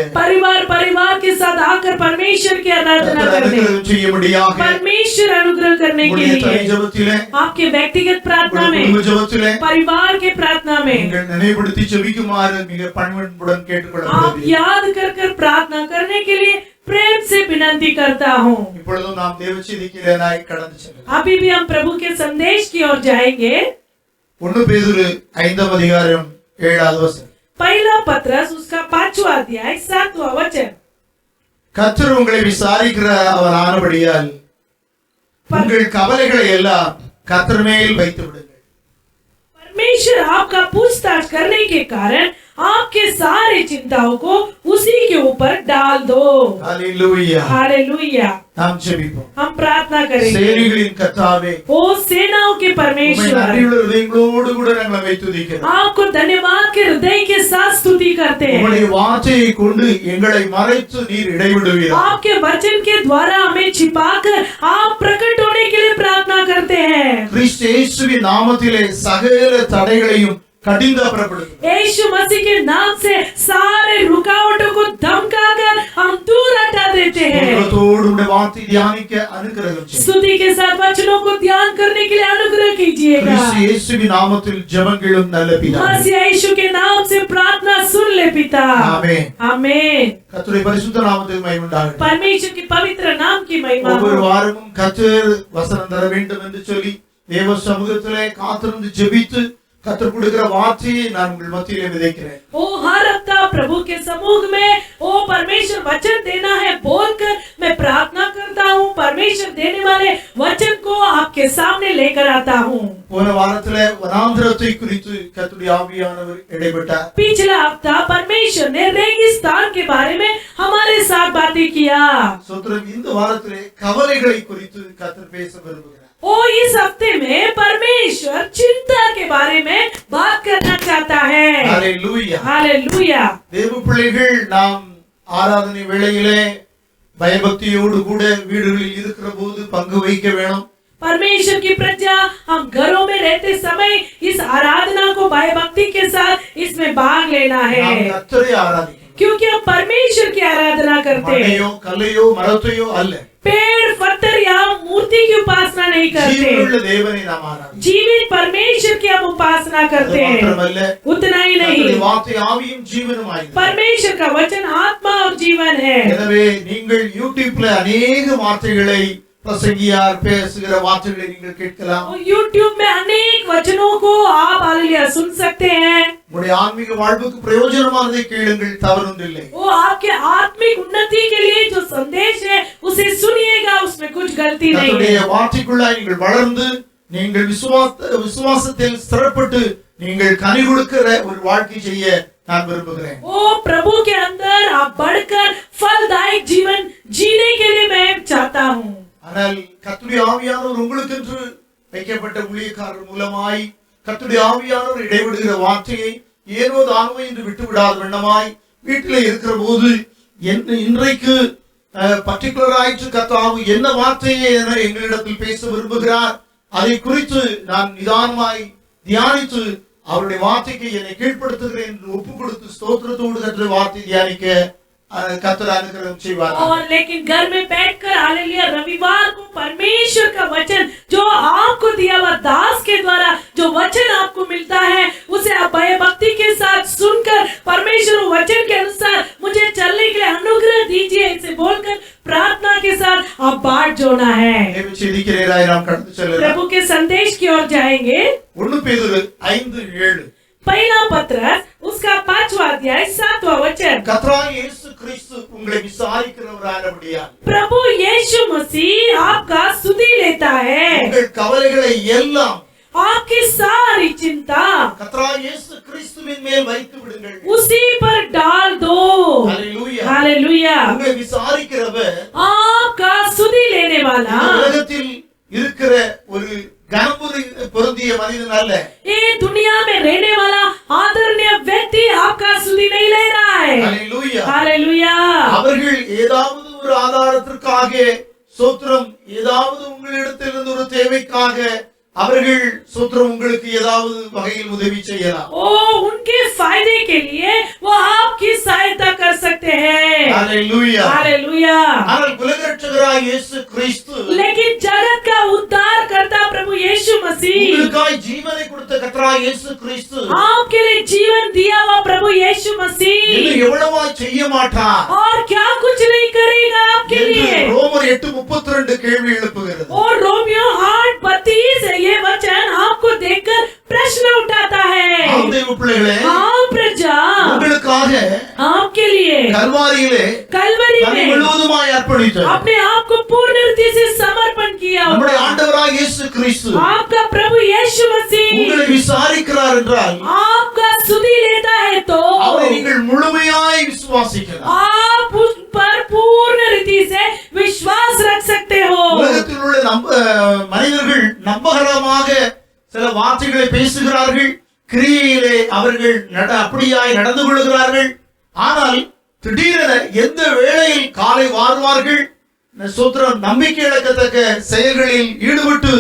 परिवार के साथ आकर परमेश्वर की आराधना करने செய்யும்படியாக परमेश्वर अनुग्रह करने के लिए ஜெபத்திலே आपके व्यक्तिगत प्रार्थना में ஜெபத்திலே परिवार के प्रार्थना में நீங்கள் நினைவுபடுத்தி ஜெபிக்குமாறு மிக பணிவுடன் आप கேட்டுக்கொள்கிறேன். याद कर प्रार्थना करने के लिए प्रेम से विनती करता हूँ। இப்பொழுதும் நாம் தேவ செய்திக்கு நேராய் கடந்து செல்வோம். अभी भी हम प्रभु के संदेश की ओर जाएंगे। 1 பேதுரு 5ஆம் அதிகாரம் 7வது வசனம். पहला पत्रस उसका 5वां अध्याय 7वां वचन। கர்த்தர் உங்களை விசாரிக்கிற அவர் ஆனபடியால் உங்கள் கவலைகளை எல்லாம் கர்த்தர் மேல் வைத்து விடுங்கள். परमेश्वर आपका पूछताछ करने के कारण आपके सारे चिंताओं को उसी के ऊपर डाल दो। Hallelujah hallelujah. நாம் ஜெபிப்போம். हम प्रार्थना करेंगे। சேனைகளின் கர்த்தாவே, ओ सेनाओं के உம்மை परमेश्वर, நன்றியுள்ள இதயங்களோடு கூட நாங்கள் வை துதிக்கிறோம். आपको धन्यवाद के हृदय के साथ स्तुति करते हैं। உம்முடைய வார்த்தையை கொண்டு எங்களை மறைத்து நீர் இடைவிடுவீராக. आपके वचन के द्वारा हमें छिपाकर आप प्रकट होने के लिए प्रार्थना करते हैं। கிறிஸ்து இயேசுவின் நாமத்திலே சகல தடைகளையும் கடிந்தப்படுத்தும். यीशु मसीह के नाम से सारे रुकावटों को धमकाकर हम दूर हटा देते हैं। உங்களோடு உம்முடைய வார்த்தை தியானிக்க அனுகிரகம் செய்யும். स्तुति के साथ वचनों को ध्यान करने के लिए अनुग्रह कीजिएगा। கிறிஸ்து இயேசுவின் நாமத்தில் ஜெபங்களும் நல்ல பிதாவே. मसीह यीशु के नाम से प्रार्थना सुन ले पिता। ஆமென். आमेन। கர்த்தருடைய பரிசுத்த நாமத்துக்கு மகிமை உண்டாகட்டும். परमेश्वर की पवित्र नाम की महिमा ஒவ்வொரு हो। வாரமும் கர்த்தர் வசனம் தர வேண்டும் என்று சொல்லி தேவ சமூகத்திலே காத்திருந்து ஜெபித்து கர்த்தர் கொடுக்கிற வார்த்தையை நான் உங்கள் மத்தியிலே விதைக்கிறேன். ओ हर हफ्ता प्रभु के समूह में ओ परमेश्वर वचन देना है बोलकर मैं प्रार्थना करता हूँ. परमेश्वर देने वाले वचन को आपके सामने लेकर आता हूँ. போன வாரத்திலே வனாந்திரத்தை குறித்து கர்த்தருடைய ஆவியானவர் இடைப்பட்டார். पिछला हफ्ता परमेश्वर ने रेगिस्तान के बारे में हमारे साथ बातें किया. சோத்திரம். இந்த வாரத்திலே கவலைகளை குறித்து கர்த்தர் பேச விரும்புகிறார். ओ इस हफ्ते में परमेश्वर चिंता के बारे में बात करना चाहता है. ஹalleluya. हालेलुया. தேவ பிள்ளைகள் நாம் ஆராதனை வேளையிலே பயபக்தியோடு கூட வீடுகளில் இருக்கிற போது பங்கு வைக்க வேணும். परमेश्वर की प्रजा हम घरों में रहते समय इस आराधना को भय भक्ति के साथ इसमें भाग लेना है. நாம் கர்த்தரை ஆராதிக்கணும். क्योंकि हम परमेश्वर की आराधना करते हैं. மண்ணையோ கல்லையோ மரத்தையோ அல்ல. पेड़ पत्थर या मूर्ति की उपासना नहीं करते. ஜீவனுள்ள தேவனை நாம் ஆராதிக்கிறோம். जीवित परमेश्वर की हम उपासना करते हैं. மாத்திரமல்ல, उतना ही नहीं, கர்த்தருடைய வார்த்தை ஆவியும் ஜீவனுமாய். परमेश्वर का वचन आत्मा और जीवन है. எனவே நீங்கள் யூடியூப்ல अनेक வார்த்தைகளை பிரசங்கியார் பேசுகிற வார்த்தைகளை நீங்கள் கேட்கலாம். और YouTube में अनेक वचनों को आप हालेलुया सुन सकते हैं. உங்களுடைய ஆன்மீக வாழ்வுக்கு பிரயோஜனமானதை கேளுங்கள், தவறொன்றில்லை. वो आपके आत्मिक उन्नति के लिए जो संदेश है उसे सुनिएगा, उसमें कुछ गलती नहीं கர்த்தருடைய है. வார்த்தைக்குள்ளாய் நீங்கள் வளர்ந்து நீங்கள் விசுவாசத்தில் ஸ்திரப்பட்டு நீங்கள் கனி கொடுக்கிற ஒரு வாழ்க்கை செய்ய நான் விரும்புகிறேன். ओ प्रभु के अंदर आप बढ़कर फलदायक जीवन जीने के लिए मैं चाहता हूँ. ஆனால் கர்த்தருடைய ஆவியானவர் உங்களுக்கென்று வைக்கப்பட்ட ஊழியக்காரர் மூலமாய் கர்த்தருடைய ஆவியானவர் இடைவிடுகிற வார்த்தையை ஏனோ தானோ என்று விட்டு விடாத வண்ணமாய் வீட்டிலே இருக்கிற போது இன்றைக்கு பர்டிகுலராயிற்று கர்த்தாவு என்ன வார்த்தையை எங்களிடத்தில் பேச விரும்புகிறார், அதை குறித்து நான் நிதானமாய் தியானித்து அவருடைய வார்த்தைக்கு என்னை கீழ்ப்படுத்துகிறேன் என்று ஒப்பு கொடுத்து ஸ்தோத்திரத்தோடு கர்த்தருடைய வார்த்தை தியானிக்க कतर अनुग्रह செய்வார். और लेकिन घर में बैठकर हालेलुया रविवार को परमेश्वर का वचन जो आपको दिया हुआ दास के द्वारा जो वचन आपको मिलता है उसे आप भय भक्ति के साथ सुनकर परमेश्वर वचन के अनुसार मुझे चलने के लिए अनुग्रह दीजिए इसे बोलकर प्रार्थना के साथ आप बाट जोड़ना है. प्रभु के संदेश की ओर जाएंगे. 1 पेदुரு 5:7 पहला पत्र उसका 5वां अध्याय 7वां वचन. கர்த்தராகிய இயேசு கிறிஸ்து உங்களை விசாரிக்கிறவரானபடியால் प्रभु यीशु मसीह आपका सुधि लेता है. உங்கள் கவலைகளை எல்லாம் आपकी सारी चिंता கர்த்தராகிய இயேசு கிறிஸ்துவின் மேல் வைத்து விடுங்கள். उसी पर डाल दो. ஹalleluya. हालेलुया. உங்களை விசாரிக்கிறவர் आपका सुधि लेने वाला உலகத்தில் இருக்கிற ஒரு கனமுறை பொருந்திய மனிதன் அல்ல. ये दुनिया में रहने वाला आदरणीय व्यक्ति आपका सुधि नहीं ले रहा है. ஹalleluya. हालेलुया. அவர்கள் ஏதாவது ஒரு ஆதாரத்திற்காக ஸ்தோத்திரம், ஏதாவது உங்களிடத்திலிருந்து ஒரு தேவைக்காக அவர்கள் ஸ்தோத்திரம் உங்களுக்கு ஏதாவது வகையில் உதவி செய்யலாம். ओ उनके फायदे के लिए वो आपकी सहायता कर सकते हैं. ஹalleluya. हालेलुया. ஆனால் உலகரட்சகராகிய இயேசு கிறிஸ்து लेकिन जगत का उद्धार करता प्रभु यीशु मसीह உங்களுக்காய் ஜீவனை கொடுத்த கர்த்தராகிய இயேசு கிறிஸ்து आपके लिए जीवन दिया हुआ प्रभु यीशु मसीह இன்னும் எவ்வளவா செய்ய மாட்டார் और क्या कुछ नहीं करेगा आपके என்று लिए. ரோமர் 8:32 கேள்வி எழுப்புகிறது. और रोमियो 8:32 ये वचन आपको देखकर प्रश्न उठाता है. ஆம் தேவ பிள்ளைகளே, हाँ प्रजा உங்களுக்காக आपके लिए கல்வாரியிலே कलवरी தன்னை में முழுவதுமாய் அர்ப்பணித்தார். अपने आप को पूर्ण रीति से समर्पण किया நம்முடைய हुआ ஆண்டவராகிய இயேசு கிறிஸ்து आपका प्रभु यीशु मसीह உங்களை விசாரிக்கிறார் என்றால் आपका सुधि लेता है तो அவரை நீங்கள் முழுமையாய் விசுவாசிக்கலாம். आप उस पर पूर्ण रीति से विश्वास रख सकते हो. உலகத்தில் உள்ள மனிதர்கள் நம்பகரமாக சில வார்த்தைகளை பேசுகிறார்கள், கிரியையிலே அவர்கள் அப்படியாய் நடந்து கொள்கிறார்கள். ஆனால் திடீரென எந்த வேளையில் காலை வாருவார்கள், சோத்திரம் நம்பிக்கை இழக்கத்தக்க செயல்களில் ஈடுபட்டு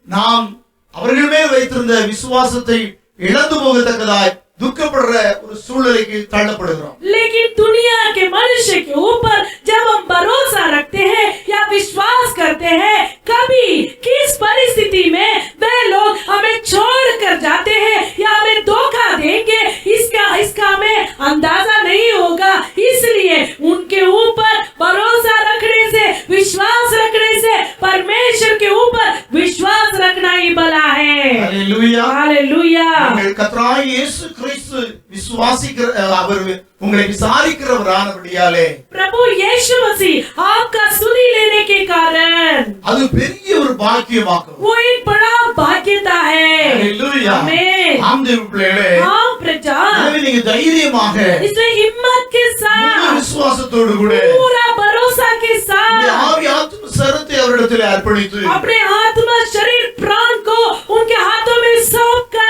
நாம் அவர்கள் மேல் வைத்திருந்த விசுவாசத்தை இழந்து போகத்தக்கதாய் दुखப்படுற ஒரு சூழ்நிலைக்கு தள்ளப்படுகிறோம். लेकिन दुनिया के मनुष्य के ऊपर जब हम भरोसा रखते हैं या विश्वास करते हैं, कभी किस परिस्थिति में वे लोग हमें छोड़कर जाते हैं या हमें धोखा देंगे इसका हमें अंदाजा नहीं होगा. इसलिए उनके ऊपर भरोसा रखने से, विश्वास रखने से परमेश्वर के ऊपर विश्वास रखना ही भला है. ஹalleluya हालेलुया நீங்கள் கர்த்தராகிய இயேசு கிறிஸ்து விசுவாசிக்கிற அவர் உங்களை விசாரிக்கிறவரானபடியாலே प्रभु यीशु मसीह आपका स्तुति लेने के कारण அது பெரிய ஒரு பாக்கியமாகும் वो एक बड़ा भाग्यता है ஹalleluya आमीन ஆம் தேவ பிள்ளைகளே हाँ प्रजा எனவே நீங்க தைரியமாக इसलिए हिम्मत के முழு साथ விசுவாசத்தோடு கூட पूरा भरोसा के இந்த साथ ஆவி ஆத்தும சரத்தை அவரிடத்தில் அர்ப்பணித்து अपने आत्मा शरीर प्राण को उनके हाथों में सौंप कर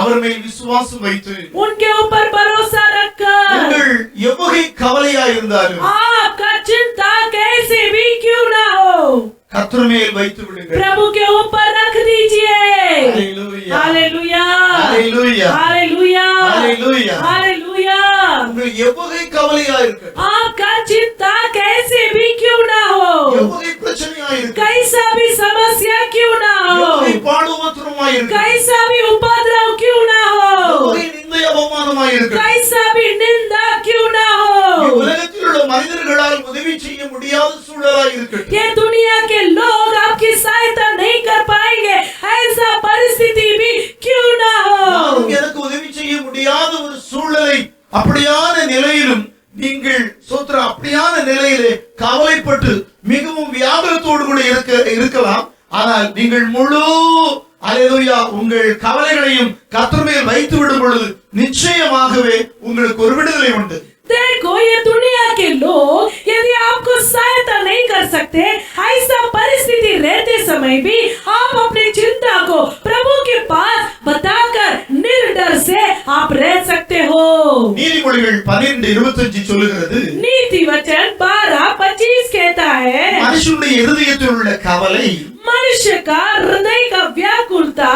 அவர் மேல் விசுவாசம் வைத்து उनके ऊपर भरोसा रखकर உங்கள் எவ்வகை கவலையாய் இருந்தாலும் आपका चिंता कैसे भी क्यों ना हो கர்த்தர் மேல் வைத்து விடுங்கள் प्रभु के ऊपर रख दीजिए ஹalleluya हालेलुया ஹalleluya हालेलुया ஹalleluya हालेलुया உங்கள் எவ்வகை கவலையாய் இருக்கு आपका चिंता कैसे भी क्यों ना हो எவ்வகை பிரச்சனையாய் இருக்கு कैसा भी समस्या क्यों ना हो எவ்வகை பாடுபத்திரமாய் இருக்கு कैसा भी उपद्रव क्यों ना हो எவ்வகை நிந்தை அவமானமாய் இருக்கு कैसा भी निंदा क्यों ना हो உலகத்தில் உள்ள மனிதர்களால் உதவி செய்ய முடியாத சூழலாய் இருக்கு ये दुनिया के लोग आपकी सहायता नहीं कर पाएंगे ऐसा परिस्थिति भी क्यों ना हो யாரும் எனக்கு உதவி செய்ய முடியாத ஒரு சூழலை அப்படியான நிலையிலும் நீங்கள் சோத்ரா அப்படியான நிலையிலே கவலைப்பட்டு மிகவும் வியாகுலத்தோடு கூட இருக்கலாம் ஆனால் நீங்கள் முழு அல்லேலூயா உங்கள் கவலைகளையும் கர்த்தர் மேல் வைத்து விடும் பொழுது நிச்சயமாகவே உங்களுக்கு ஒரு விடுதலை உண்டு देखो ये दुनिया के लोग यदि आपको सहायता नहीं कर सकते ऐसा परिस्थिति रहते समय भी आप अपनी चिंता को प्रभु के पास बताकर निर्डर से आप रह सकते हो நீதிமொழிகள் 12:25 சொல்லுகிறது नीति वचन 12:25 कहता है மனுஷனுடைய இருதயத்தில் உள்ள கவலை मनुष्य का हृदय का व्याकुलता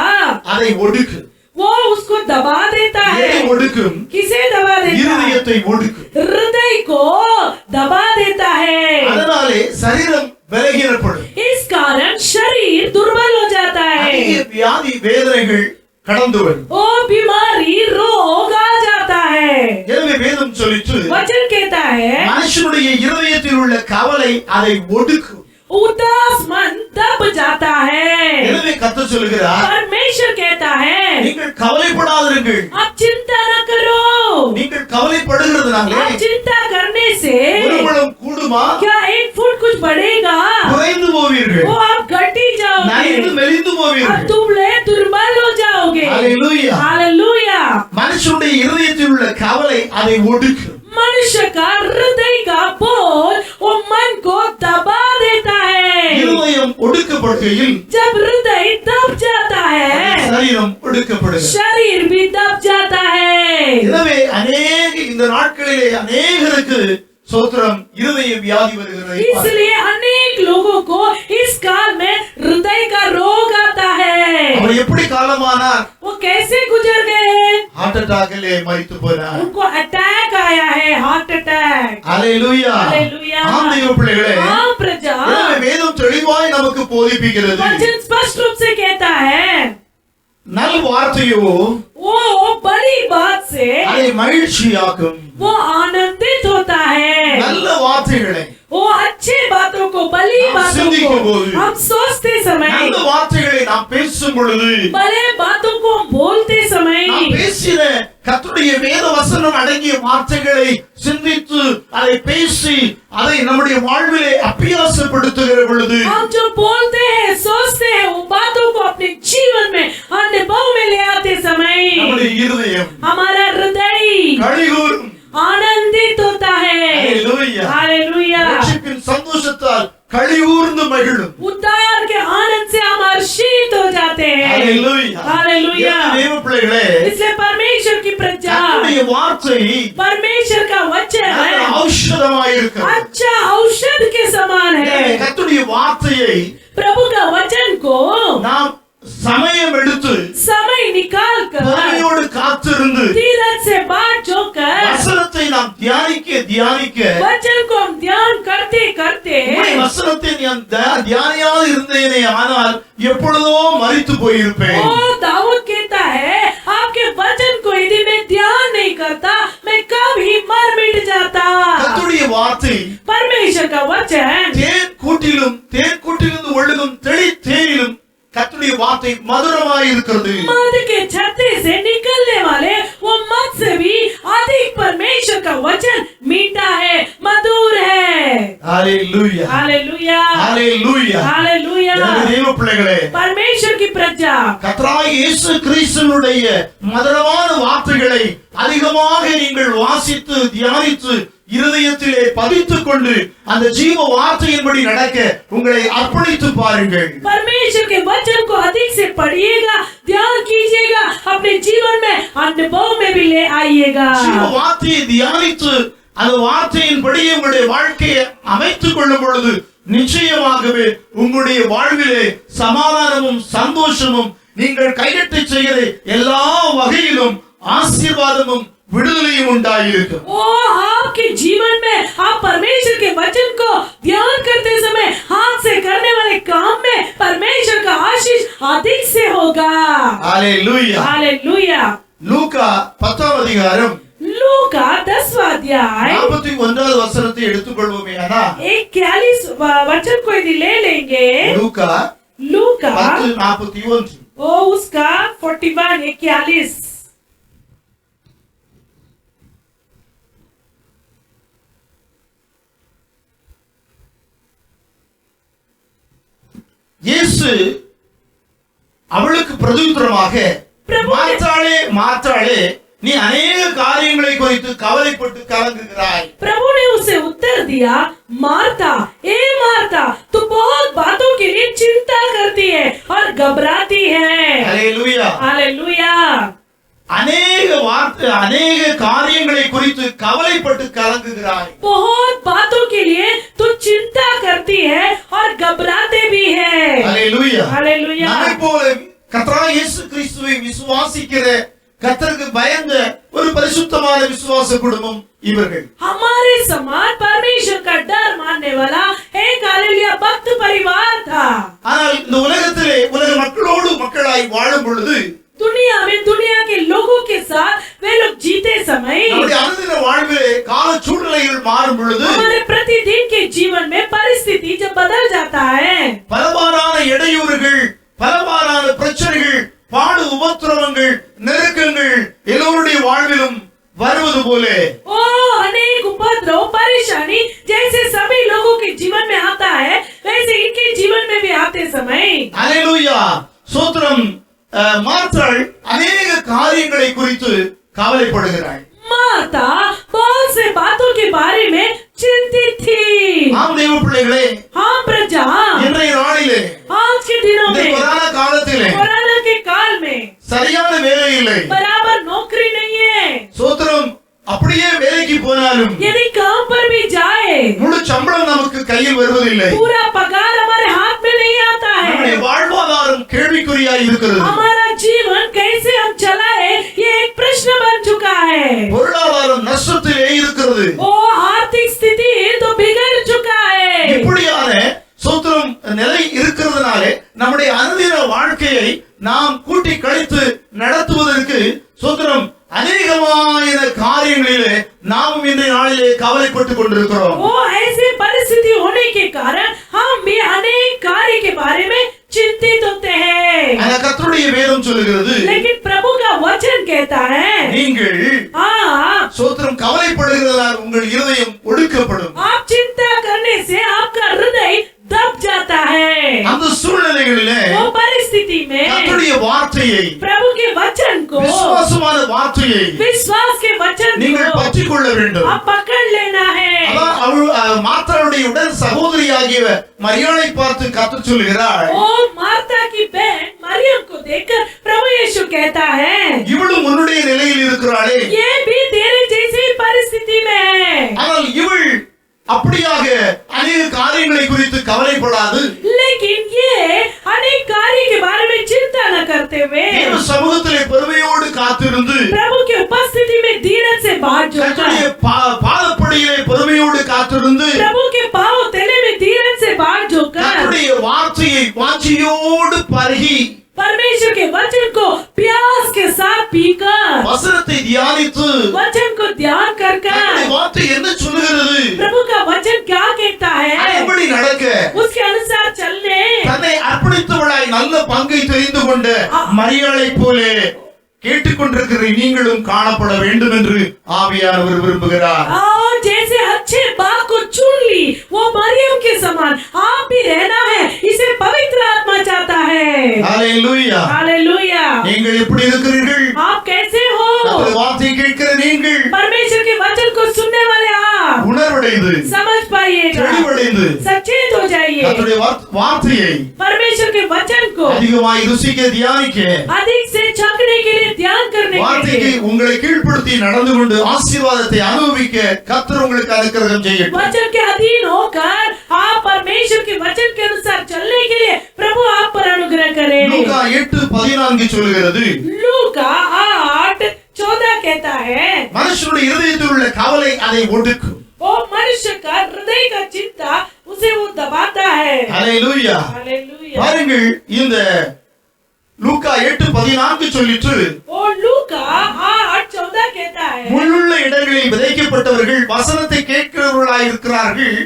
அதை ஒடுக்கு वो उसको दबा देता है எதை ஒடுக்கும் किसे दबा देता है இருதயத்தை ஒடுக்கும் हृदय को दबा देता है அதனாலே சரீரம் பலகீனப்படும் इस कारण शरीर दुर्बल हो जाता है அதிக வியாதி வேதனைகள் கடந்து வரும் ओ बीमारी रोग आ जाता है எனவே வேதம் சொல்லிச்சு वचन कहता है மனுஷனுடைய இருதயத்தில் உள்ள கவலை அதை ஒடுக்கும் उदास मन दब जाता है எனவே கர்த்தர் சொல்கிறார் परमेश्वर कहता है நீங்கள் கவலைப்படாதிருங்கள் आप चिंता न करो நீங்கள் கவலைப்படுகிறதுனாலே आप चिंता करने से ஒரு முழம் கூடுமா क्या 1 फुट कुछ बढ़ेगा குறைந்து போவீர்கள் वो आप घटी நலிந்து जाओगे மெலிந்து अब போவீர்கள் तुम दुर्बल हो जाओगे ஹalleluya हालेलुया மனுஷனுடைய இருதயத்தில் உள்ள கவலை அதை ஒடுக்கும் मनुष्य का हृदय का बोझ वो मन को दबा देता है இருதயம் ஒடுக்கப்படுகையில் जब हृदय दब जाता है சரீரம் ஒடுக்கப்படுகிறது शरीर भी दब जाता है எனவே இந்த நாட்களிலே அநேகருக்கு சோத்திரம் இருதய வியாதி வருகிறது इसलिए अनेक लोगों को इस काल में हृदय का रोग आता है அவர் எப்படி காலமானார் वो कैसे गुजर गए ஹார்ட் அட்டாக்கிலே மரித்து போனார் उनको अटैक आया है हार्ट अटैक ஹalleluya हालेलुया ஆம் தேவ பிள்ளைகளே हाँ प्रजा எனவே வேதம் தெளிவாய் நமக்கு போதிப்பிக்கிறது वचन स्पष्ट रूप से कहता है நல் வார்த்தையோ वो बड़ी बात से அதை மகிழ்ச்சியாக்கும் वो आनंदित होता है நல்ல வார்த்தைகளை वो अच्छे बातों को भली हम बातों सिद्धिக்கும் को போது, हम सोचते समय நல்ல வார்த்தைகளை நாம் பேசும் பொழுது भले बातों को हम बोलते समय நாம் பேசின கர்த்தருடைய வேத வசனம் அடங்கிய வார்த்தைகளை சிந்தித்து அதை பேசி அதை நம்முடைய வாழ்விலே அபியாசப்படுத்துகிற பொழுது हम जो बोलते हैं सोचते हैं वो बातों को अपने जीवन में अनुभव में ले आते समय நம்முடைய இருதயம் हमारा हृदय களிகூரும் आनंदित होता है ஹalleluya हालेलुया ரட்சிப்பின் சந்தோஷத்தால் களிகூர்ந்து மகிழும் उद्धार के आनंद से हम हर्षित हो जाते हैं ஹalleluya हालेलुया தேவ பிள்ளைகளே इसलिए परमेश्वर की प्रजा கர்த்தருடைய வார்த்தை परमेश्वर का वचन நல்ல ஔஷதமாய் இருக்கிறது अच्छा औषध के समान है கர்த்தருடைய வார்த்தையை प्रभु का वचन को நாம் சமயம் எடுத்து समय निकाल कर பொறுமையோடு காத்திருந்து धीरज से बाट होकर வசனத்தை நாம் தியானிக்க वचन को हम ध्यान करते करते உம்முடைய வசனத்தை நான் தியானியாது இருந்தேனே ஆனால் எப்பொழுதோ மரித்து போயிருப்பேன் ओ दाऊद कहता है आपके वचन को यदि मैं ध्यान नहीं करता मैं कब ही मर मिट जाता கர்த்தருடைய வார்த்தை परमेश्वर का वचन தேன் கூட்டிலிருந்து ஒழுகும் தெளி தேனிலும் கர்த்தருடைய தேவனுடைய வார்த்தை மதுரமாய் இருக்கிறது. मध के छत्ते से निकलने वाले वो मध से भी अधिक परमेश्वर का वचन मीठा है, मधुर है। हालेलुया हालेलुया हालेलुया हालेलुया। எனவே தேவ பிள்ளைகளே, परमेश्वर की प्रजा கர்த்தராகிய இயேசு கிறிஸ்துவினுடைய மதுரமான வார்த்தைகளை அதிகமாக நீங்கள் வாசித்து தியானித்து இருதயத்திலே பதித்துக் கொண்டு அந்த ஜீவ வார்த்தையின்படி நடக்க உங்களை அர்ப்பணித்து பாருங்கள். परमेश्वर के वचन को अधिक से पढ़िएगा, ध्यान कीजिएगा, अपने जीवन में अनुभव में भी ले आइएगा। ஜீவ வார்த்தையை தியானித்து அந்த வார்த்தையின்படி உங்களுடைய வாழ்க்கையை அமைத்துக் கொள்ளும் பொழுது நிச்சயமாகவே உங்களுடைய வாழ்விலே சமாதானமும் சந்தோஷமும் நீங்கள் கையிட்டு செய்கிற எல்லா வகையிலும் ஆசீர்வாதமும் விடுதலையும் உண்டாயிருக்கும். ओ आपके जीवन में आप परमेश्वर के वचन को ध्यान करते समय हाथ से करने वाले काम में परमेश्वर का आशीष अधिक से होगा। Hallelujah hallelujah. லூக்கா 10ஆம் அதிகாரம் लूका 10वां अध्याय 41வது வசனத்தை எடுத்துக்கொள்வோமே. ஆனால் 41 वचन को यदि ले लेंगे, லூக்கா लूका 10:41 ओ उसका 41:41 இயேசு அவளுக்கு பிரதியுத்தரமாக, மார்த்தாளே மார்த்தாளே, நீ अनेक காரியங்களை குறித்து கவலைப்பட்டு கலங்குகிறாய். प्रभु ने उसे उत्तर दिया, मार्ता ए मार्ता, तू बहुत बातों के लिए चिंता करती है और घबराती है। Hallelujah hallelujah. अनेक காரியங்களை குறித்து கவலைப்பட்டு கலங்குகிறாய். बहुत बातों के लिए तू चिंता करती है और घबराते भी है। Hallelujah hallelujah. நம்மை போல கர்த்தராகிய இயேசு கிறிஸ்துவை விசுவாசிக்கிற, கர்த்தருக்கு பயந்த ஒரு பரிசுத்தமான விசுவாச குடும்பம் இவர்கள். हमारे समान परमेश्वर का डर मानने वाला एक हालेलुया भक्त परिवार था। ஆனால் இந்த உலகத்திலே உலக மக்களோடு மக்களாய் வாழும் பொழுது, दुनिया में दुनिया के लोगों के साथ वे लोग जीते समय நம்முடைய அனுதின வாழ்விலே கால சூழ்நிலைகள் மாறும் பொழுது, हमारे प्रतिदिन के जीवन में परिस्थिति जब बदल जाता है, பலவாறான இடையூறுகள், பலவாறான பிரச்சனைகள், பாடு உபத்திரவங்கள், நெருக்கங்கள் எல்லோருடைய வாழ்விலும் வருவது போல ओ अनेक उपद्रव परेशानी जैसे सभी लोगों के जीवन में आता है, वैसे इनके जीवन में भी आते समय அல்லேலூயா ஸ்தோத்திரம். மார்த்தாள் अनेक காரியங்களை குறித்து கவலைப்படுகிறாள். मार्ता बहुत से बातों के बारे में चिंतित थी। ஆம் தேவ பிள்ளைகளே, हाँ प्रजा, இன்றைய நாளிலே आज के दिनों இந்த में கொரோனா காலத்திலே कोरोना के काल में சரியான வேலை இல்லை. बराबर नौकरी नहीं है। ஸ்தோத்திரம். அப்படியே வேலைக்கு போனாலும் यदि काम पर भी जाए, முழு சம்பளம் நமக்கு கையில் வருவதில்லை. पूरा पगार हमारे हाथ में नहीं आता நம்முடைய है। வாழ்வாதாரம் கேள்விக்குறியாய் இருக்கிறது. हमारा जीवन कैसे हम चलाए, ये एक प्रश्न बन चुका है। பொருளாதாரம் நஷ்டத்திலே இருக்கிறது. ओ आर्थिक स्थिति तो बिगड़ चुका है। இப்படியான ஸ்தோத்திரம் நிலை இருக்கிறதுனாலே நம்முடைய அனுதின வாழ்க்கையை நாம் கூட்டி கழித்து நடத்துவதற்கு ஸ்தோத்திரம் अनेकமான காரியங்களிலே நாம் இன்றைய நாளிலே கவலைப்பட்டு கொண்டிருக்கிறோம். वो ऐसी परिस्थिति होने के कारण हम भी अनेक कार्य के बारे में चिंतित होते हैं। ஆனா கர்த்தருடைய வேதம் சொல்லுகிறது, लेकिन प्रभु का वचन कहता है, நீங்கள் ஸ்தோத்திரம் கவலைப்படுகிறதால் உங்கள் இருதயம் ஒடுக்கப்படும். आप चिंता करने से आपका हृदय दब जाता है। அந்த சூழ்நிலைகளிலே वो परिस्थिति में கர்த்தருடைய வார்த்தையை, प्रभु के वचन को, விசுவாசமான வார்த்தையை विश्वास के वचन நீங்கள் को பற்றிக் கொள்ள வேண்டும். आप पकड़ लेना है। அதான் மார்த்தாளுடைய உடன் சகோதரியாகிய மரியாளை பார்த்து கர்த்தர் சொல்கிறார், ओ मार्ता की बहन मरियम को देखकर प्रभु यीशु कहता है, இவளும் உன்னுடைய நிலையில் இருக்கிறாளே. ये भी तेरे जैसी परिस्थिति में है। ஆனால் இவள் அப்படியாக अनेक காரியங்களை குறித்து கவலைப்படாது. लेकिन ये अनेक कार्य के बारे में चिंता न करते हुए தேவ சமூகத்திலே பெருமையோடு காத்திருந்து, प्रभु की उपस्थिति में धीरज से बाट கர்த்தருடைய जोड़कर, பாதப்படியிலே பெருமையோடு காத்திருந்து, प्रभु के पांव तले में धीरज से बाट जोड़कर கர்த்தருடைய வார்த்தையை வாஞ்சியோடு பருகி, परमेश्वर के वचन को प्यास के साथ पीकर, வசனத்தை தியானித்து, वचन को ध्यान कर கர்த்தருடைய வார்த்தை என்ன சொல்லுகிறது, प्रभु का वचन क्या कहता है, எப்படி நடக்க, उसके अनुसार चलने, தன்னை அர்ப்பணித்தவளாய் நல்ல பங்கை தெரிந்து கொண்ட மரியாளை போலே கேட்டுக்கொண்டிருக்கிற நீங்களும் காணப்பட வேண்டும் என்று ஆவியானவர் விரும்புகிறார். और जैसे अच्छे बाग को चुन ली वो मरियम के समान आप भी रहना है, इसे पवित्र आत्मा चाहता है. ஹalleluya. हालेलुया. நீங்கள் எப்படி இருக்கிறீர்கள்? आप कैसे हो? கர்த்தருடைய வார்த்தையை கேட்கிற நீங்கள் परमेश्वर के वचन को सुनने वाले आप உணர்வடைந்து समझ पाइएगा, தெளிவடைந்து सचेत हो जाइए, கர்த்தருடைய வார்த்தையை परमेश्वर के वचन को அதிகமாய் ருசிக்க தியானிக்க अधिक से चखने के लिए ध्यान करने के வார்த்தைக்கு लिए உங்களை கீழ்ப்படுத்தி நடந்து கொண்டு ஆசீர்வாதத்தை அனுபவிக்க கர்த்தர் உங்களுக்கு அனுக்கிரகம் செய்யட்டும். वचन के अधीन होकर आप परमेश्वर के वचन के अनुसार चलने के लिए प्रभु आप पर अनुग्रह करे. லூக்கா 8:14 சொல்கிறது, लूका 8:14 कहता है, மனுஷனுடைய இருதயத்தில் உள்ள கவலை அதை ஒடுக்கும். वो मनुष्य का हृदय का चिंता उसे वो दबाता है. ஹalleluya. हालेलुया. பாருங்கள், இந்த லூக்கா 8:14 சொல்லிட்டு वो लूका 8:14 कहता है, முள்ளுள்ள இடங்களில் விதைக்கப்பட்டவர்கள் வசனத்தை கேட்கிறவர்களாய் இருக்கிறார்கள்.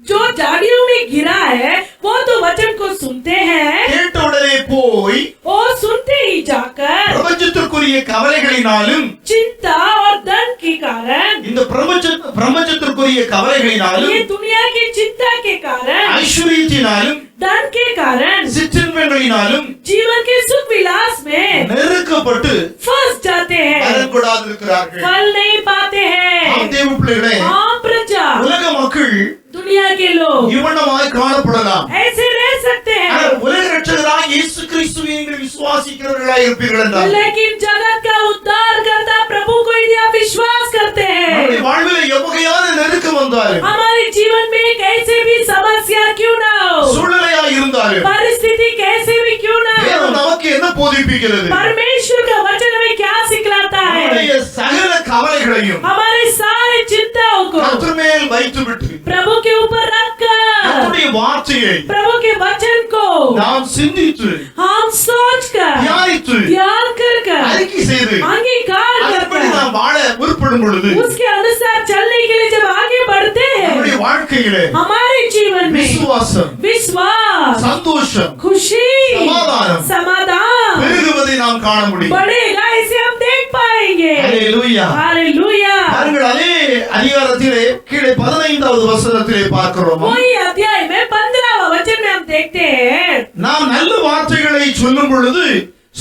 जो झाड़ियों में गिरा है वो तो वचन को सुनते हैं, கேட்ட உடனே போய் वो सुनते ही जाकर பிரபஞ்சத்திற்குரிய கவலைகளினாலும் चिंता और धन के कारण, இந்த பிரபஞ்சத்திற்குரிய கவலைகளினாலும் ये दुनिया की चिंता के कारण, ஐஸ்வர்யத்தினாலும் धन के कारण, சிற்றின்பங்களினாலும் जीवन के सुख विलास में நெருக்கப்பட்டு फंस जाते हैं, வரக்கூடாது இருக்கிறார்கள். फल नहीं पाते हैं. ஆம் தேவ பிள்ளைகளே, आम प्रजा, உலக மக்கள் दुनिया के लोग இவ்வளவாய் காணப்படலாம். ऐसे रह सकते हैं, ஆனால் உலக ரட்சகராய் இயேசு கிறிஸ்துவை நீங்கள் விசுவாசிக்கிறவர்களாய் இருப்பீர்கள் என்றால் लेकिन जगत का उद्धार करता प्रभु को यदि आप विश्वास करते हैं, நம்முடைய வாழ்விலே எவ்வகையான நெருக்கம் வந்தாலும் हमारे जीवन में कैसे भी समस्या क्यों ना हो, சூழ்நிலையாய் இருந்தாலும் परिस्थिति कैसे भी क्यों ना வேதம் हो, நமக்கு என்ன போதிப்பிக்கிறது? परमेश्वर का वचन हमें क्या सिखलाता है? நம்முடைய சகல கவலைகளையும் हमारे सारे चिंताओं को கர்த்தர் மேல் வைத்துவிட்டு प्रभु के ऊपर रखकर கர்த்தருடைய வார்த்தையை प्रभु के वचन को நாம் சிந்தித்து हम सोच कर தியானித்து ध्यान कर कर அறிக்கை செய்து अंगीकार அதன்படி कर நாம் வாழ முற்படும் பொழுது उसके अनुसार चलने के लिए जब आगे बढ़ते நம்முடைய हैं, வாழ்க்கையிலே हमारे जीवन में விசுவாசம், विश्वास, சந்தோஷம், खुशी, समाधान, समाधान பெருகுவதை நாம் காண முடியும். बढ़ेगा, इसे हम देख पाएंगे. ஹalleluya. हालेलुया. பாருங்கள், அதே அதிகாரத்திலே கீழே 15வது வசனத்திலே பார்க்கிறோம், वही अध्याय में 15वां वचन में हम देखते हैं, நாம் நல்ல வார்த்தைகளை சொல்லும் பொழுது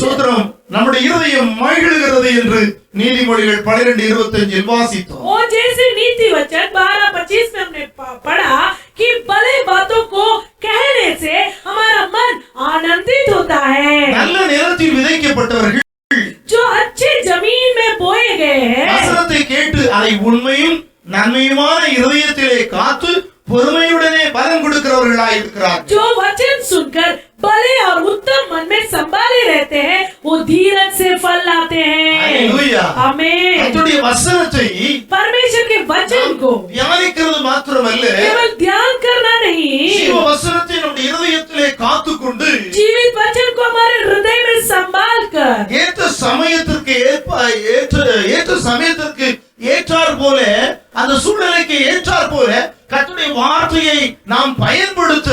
சோதரம் நம்முடைய இருதயம் மகிழுகிறது என்று நீதிமொழிகள் 12:25 வாசித்தோம். वो जैसे नीति वचन 12:25 में हमने पढ़ा कि भले बातों को कहने से हमारा मन आनंदित होता है. நல்ல நிலத்தில் விதைக்கப்பட்டவர்கள் जो अच्छे जमीन में बोए गए हैं, வசனத்தை கேட்டு அதை உண்மையும் நன்மையுமான இருதயத்திலே காத்து பொறுமையுடனே பலன் கொடுக்கிறவர்களாய் இருக்கிறார்கள். जो वचन सुनकर भले और उत्तम मन में संभाले रहते हैं, वो धीरज से फल लाते हैं. हालेलुया. आमीन. கர்த்தருடைய வசனத்தை परमेश्वर के वचन को தியானிக்கிறது மாத்திரமல்ல, केवल ध्यान करना नहीं, ஜீவ வசனத்தை நம்முடைய இருதயத்திலே காத்துக்கொண்டு जीवित वचन को हमारे हृदय में संभाल कर ஏற்ற சமயத்திற்கு ஏற்ற சமயத்திற்கு ஏற்றார் போல, அந்த சூழ்நிலைக்கு ஏற்றார் போல கர்த்தருடைய வார்த்தையை நாம் பயன்படுத்த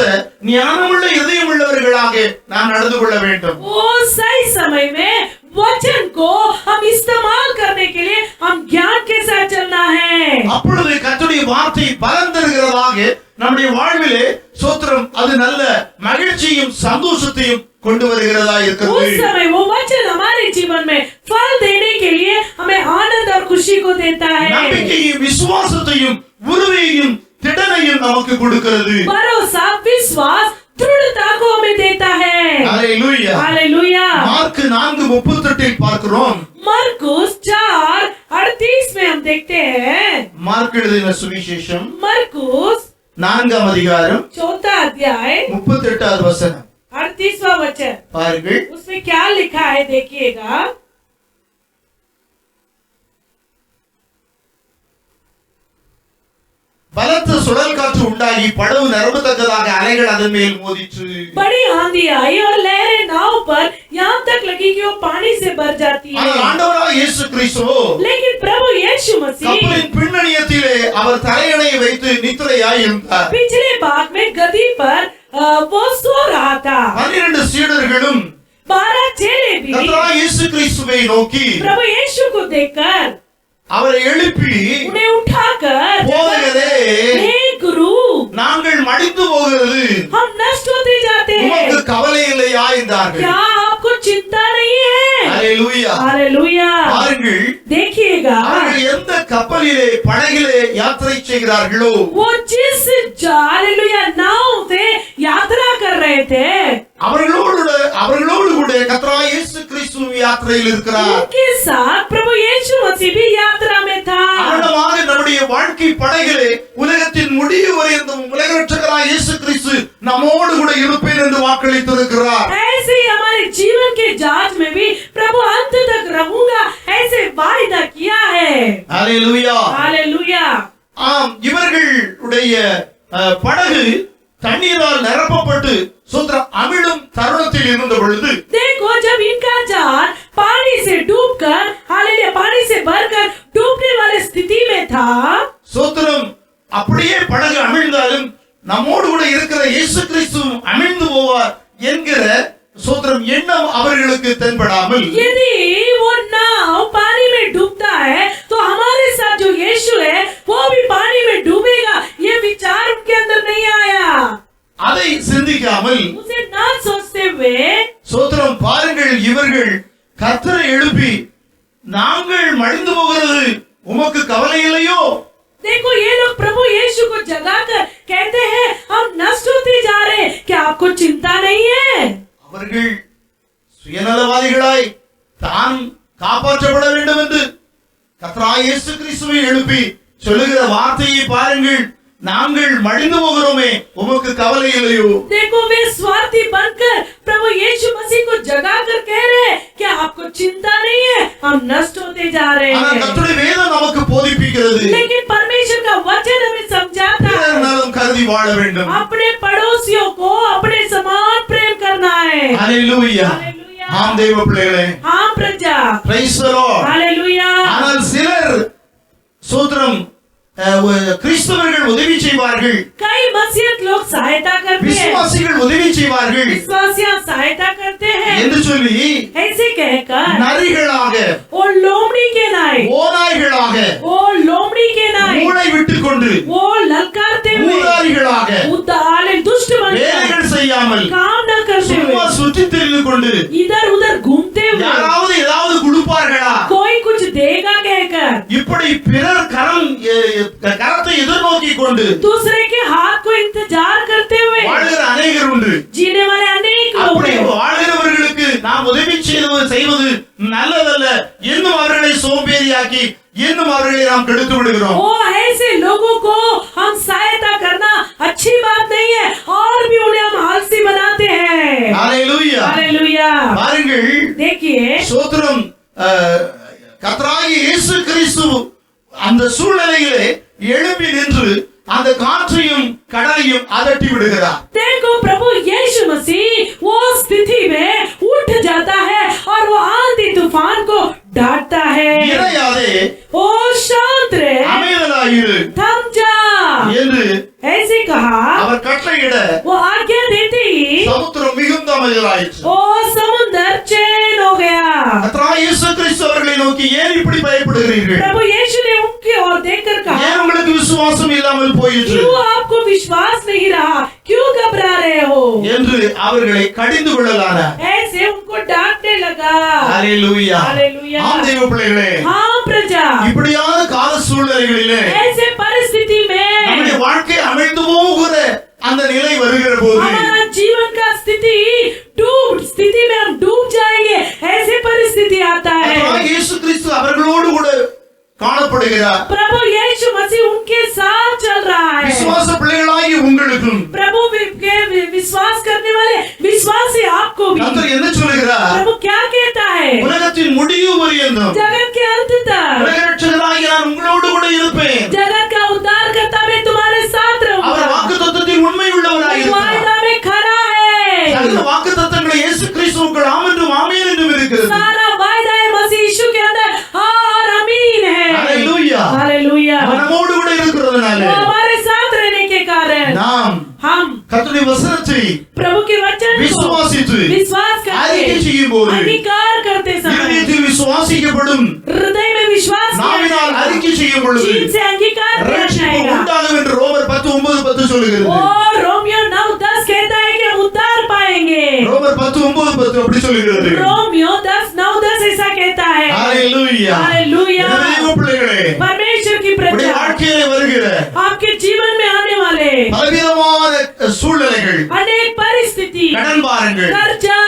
ஞானமுள்ள இதயம் உள்ளவர்களாக நாம் நடந்து கொள்ள வேண்டும். वो सही समय में वचन को हम इस्तेमाल करने के लिए हम ज्ञान के साथ चलना है. அப்பொழுது கர்த்தருடைய வார்த்தை பலன் தருகிறதாக நம்முடைய வாழ்விலே சோத்திரம் அது நல்ல மகிழ்ச்சியும் சந்தோஷத்தையும் கொண்டு வருகிறதா இருக்கிறது. उस समय वो वचन हमारे जीवन में फल देने के लिए हमें आनंद और खुशी को देता है. நம்பிக்கையும் விசுவாசத்தையும் உறுதியையும் திடனையும் நமக்கு கொடுக்கிறது. भरोसा, विश्वास, दृढ़ता को हमें देता है. ஹalleluya. हालेलुया. மார்க் 4:38 பார்க்கிறோம். मरकुस 4:38 में हम देखते हैं, மார்க் எழுதின சுவிசேஷம் मरकुस 4ஆம் அதிகாரம் 4 अध्याय 38வது வசனம் 38वां वचन. பாருங்கள். उसमें क्या लिखा है देखिएगा. பலத்த சுழல் காற்று உண்டாகி படகு நிரம்பத்தக்கதாக அலைகள் அதன் மேல் மோதிற்று. बड़ी आंधी आई और लहरें नाव पर यहाँ तक लगी कि वो पानी से भर जाती है. ஆனால் ஆண்டவராகிய இயேசு கிறிஸ்து लेकिन प्रभु यीशु मसीह கப்பலின் பின்னணியத்திலே அவர் தலையணை வைத்து நித்திரையாய் இருந்தார். पिछले भाग में गद्दी पर वो सो रहा था। 12 சீடர்களும் 12 चेले भी கர்த்தராகிய இயேசு கிறிஸ்துவை நோக்கி प्रभु यीशु को देखकर அவரை எழுப்பி, उन्हें उठाकर, போதகரே, हे गुरु, நாங்கள் மடிந்து போகிறது हम नष्ट होते जाते உமக்கு हैं, கவலை இல்லையா என்றார்கள். क्या आपको चिंता नहीं है? ஹalleluya. हालेलुया। பாருங்கள், देखिएगा, அவர்கள் எந்த கப்பலிலே படகிலே யாத்திரை செய்கிறார்களோ वो जिस हालेलुया नाव से यात्रा कर रहे थे, அவர்களோடு கூட கர்த்தராகிய இயேசு கிறிஸ்து யாத்திரையில் இருக்கிறார். उनके साथ प्रभु यीशु मसीह भी यात्रा में था। அவனமாக நம்முடைய வாழ்க்கை படகிலே உலகத்தின் முடிவு வரை இந்த உலக ரட்சகராகிய இயேசு கிறிஸ்து நம்மோடு கூட இருப்பேன் என்று வாக்களித்திருக்கிறார். ऐसे ही हमारे जीवन के जहाज में भी प्रभु अंत तक रहूंगा, ऐसे वायदा किया है। ஹalleluya. हालेलुया। ஆம், இவர்களுடைய படகு தண்ணீரால் நிரப்பப்பட்டு சுந்தர அமிழும் தருணத்தில் இருந்த பொழுது, देखो, जब इनका जहाज पानी से डूबकर, हालेलुया, पानी से भरकर डूबने वाले स्थिति में था, சோத்திரம், அப்படியே படகு அமிழ்ந்தாலும் நம்மோடு கூட இருக்கிற இயேசு கிறிஸ்து அமிழ்ந்து போவார் என்கிற சோத்திரம் எண்ணம் அவர்களுக்கு தென்படாமல், यदि वो नाव पानी में डूबता है तो हमारे साथ जो यीशु है वो भी पानी में डूबेगा, ये विचार उनके अंदर नहीं आया। அதை சிந்திக்காமல் उसे ना सोचते हुए, சோத்திரம், பாருங்கள், இவர்கள் கர்த்தரை எழுப்பி, நாங்கள் மடிந்து போகிறது உமக்கு கவலை இல்லையோ? देखो, ये लोग प्रभु यीशु को जगाकर कहते हैं, हम नष्ट होते जा रहे हैं, क्या आपको चिंता नहीं है? அவர்கள் சுயநலவாதிகளாய் தான் காப்பாற்றப்பட வேண்டும் என்று கர்த்தராகிய இயேசு கிறிஸ்துவை எழுப்பி சொல்லுகிற வார்த்தையை பாருங்கள், நாங்கள் மடிந்து போகிறோமே உமக்கு கவலை இல்லையோ? देखो, वे स्वार्थी बनकर प्रभु यीशु मसीह को जगाकर कह रहे हैं, क्या आपको चिंता नहीं है, हम नष्ट होते जा रहे ஆனால் हैं। கர்த்தருடைய வேதம் நமக்கு போதிப்பிக்கிறது, लेकिन परमेश्वर का वचन हमें समझाता है, பிறர் நலம் கருதி வாழ வேண்டும். अपने पड़ोसियों को अपने समान प्रेम करना है। ஹalleluya. हालेलुया। ஆம் தேவ பிள்ளைகளே, हाँ प्रजा, praise the Lord. हालेलुया। ஆனால் சிலர் சோத்திரம் கிறிஸ்தவர்கள் உதவி செய்வார்கள், कई मसीहत लोग सहायता करते हैं, விசுவாசிகள் உதவி செய்வார்கள் विश्वासियां सहायता करते हैं, என்று சொல்லி ऐसे कहकर நரிகளாக, वो लोमड़ी के नाई, ஓநாய்களாக, वो लोमड़ी के नाई, மூளை விட்டுக் கொண்டு वो ललकारते हुए, ஊதாரிகளாக, उदाले दुष्ट बनकर, வேலைகள் செய்யாமல் काम न करते சும்மா हुए, சுற்றி திரிந்து கொண்டு इधर उधर घूमते हुए, யாராவது ஏதாவது கொடுப்பார்களா, कोई कुछ देगा कहकर, இப்படி பிறர் கரத்தை எதிர்நோக்கி கொண்டு दूसरे के हाथ को इंतजार करते हुए வாழ்கிற அநேகர் உண்டு. जीने वाले अनेक लोग அப்படி हैं। வாழ்கிறவர்களுக்கு நாம் உதவி செய்வது நல்லதல்ல, இன்னும் அவர்களை சோம்பேறியாக்கி இன்னும் அவர்களை நாம் கெடுத்து விடுகிறோம். वो ऐसे लोगों को हम सहायता करना अच्छी बात नहीं है, और भी उन्हें हम आलसी बनाते हैं। ஹalleluya. हालेलुया। பாருங்கள், देखिए, சோத்திரம், கர்த்தராகிய இயேசு கிறிஸ்து அந்த சூழ்நிலையிலே எழுப்பி நின்று அந்த காற்றையும் கடலையும் அதட்டி விடுகிறார். देखो, प्रभु यीशु मसीह वो स्थिति में उठ जाता है और वो आंधी तूफान को डांटता है। இறையாதே, ओ शांत रहे, அமைதலாயிரு थम जा, என்று ऐसे कहा। அவர் கட்டளையிட वो आज्ञा देते ही சமுத்திரம் மிகுந்த அமைதலாயிற்று. ओ समुद्र चैन हो गया। கர்த்தராகிய இயேசு கிறிஸ்து அவர்களை நோக்கி, ஏன் இப்படி பயப்படுகிறீர்கள்? प्रभु यीशु ने उनकी ओर देखकर कहा, ஏன் உங்களுக்கு விசுவாசம் இல்லாமல் போயிற்று क्यों आपको विश्वास नहीं रहा, क्यों घबरा रहे हो? என்று அவர்களை கடிந்து கொள்ளலானார். ऐसे उनको डांटने लगा। ஹalleluya. हालेलुया। ஆம் தேவ பிள்ளைகளே, हाँ प्रजा, இப்படியான கால சூழ்நிலைகளிலே ऐसे परिस्थिति நம்முடைய में வாழ்க்கை அமிழ்ந்து போகிற அந்த நிலை வருகிற போது हमारा जीवन का स्थिति में हम डूब जाएंगे, ऐसे परिस्थिति आता है। கர்த்தராகிய இயேசு கிறிஸ்து அவர்களோடு கூட காணப்படுகிறார். प्रभु यीशु मसीह उनके साथ चल रहा है। விசுவாச பிள்ளைகளாகி உங்களுக்கும் प्रभु के विश्वास करने वाले विश्वासी आपको भी கர்த்தர் என்ன சொல்கிறார்? प्रभु क्या कहता है? உலகத்தின் முடிவு பரியந்தம் जगत के अंत तक உலக ரட்சகராகிய நான் உங்களோடு கூட இருப்பேன். जगत का उद्धार करता मैं तुम्हारे साथ அவர் रहूंगा। வாக்குத்தத்தத்தில் உண்மை உள்ளவராய் இருக்கிறார். वायदा में खरा है। சகல வாக்குத்தத்தங்களை இயேசு கிறிஸ்துவுக்குள் ஆம் என்றும் ஆமென் என்றும் இருக்கிறது. सारा वायदा है मसीह यीशु के अंदर हाँ और आमीन है। ஹalleluya. हालेलुया। அவர் நம்மோடு கூட இருக்கிறதுனால वो हमारे साथ रहने के कारण நாம் हम கர்த்தருடைய வசனத்தை प्रभु के वचन को விசுவாசித்து विश्वास அறிக்கை करते செய்யும்போது अंगीकार करते समय இதயத்தில் விசுவாசிக்கப்படும் हृदय में विश्वास நாவினால் அறிக்கை செய்யும் பொழுது जीभ से अंगीकार किया ரட்சிப்பு जाएगा உண்டாகும் என்று ரோமர் 10:9-10 சொல்லுகிறது. और रोमियो 9:10 कहता है कि हम उद्धार पाएंगे ரோமர் 10:9-10 அப்படி சொல்லுகிறது. रोमियो 10:9-10 ऐसा कहता है ஹalleluya. हालेलुया எனவே பிள்ளைகளே, परमेश्वर की உங்களுடைய प्रजा வாழ்க்கையிலே வருகிற आपके जीवन में आने वाले பலவிதமான சூழ்நிலைகள், अनेक परिस्थिति கடன் பாரங்கள், कर्जा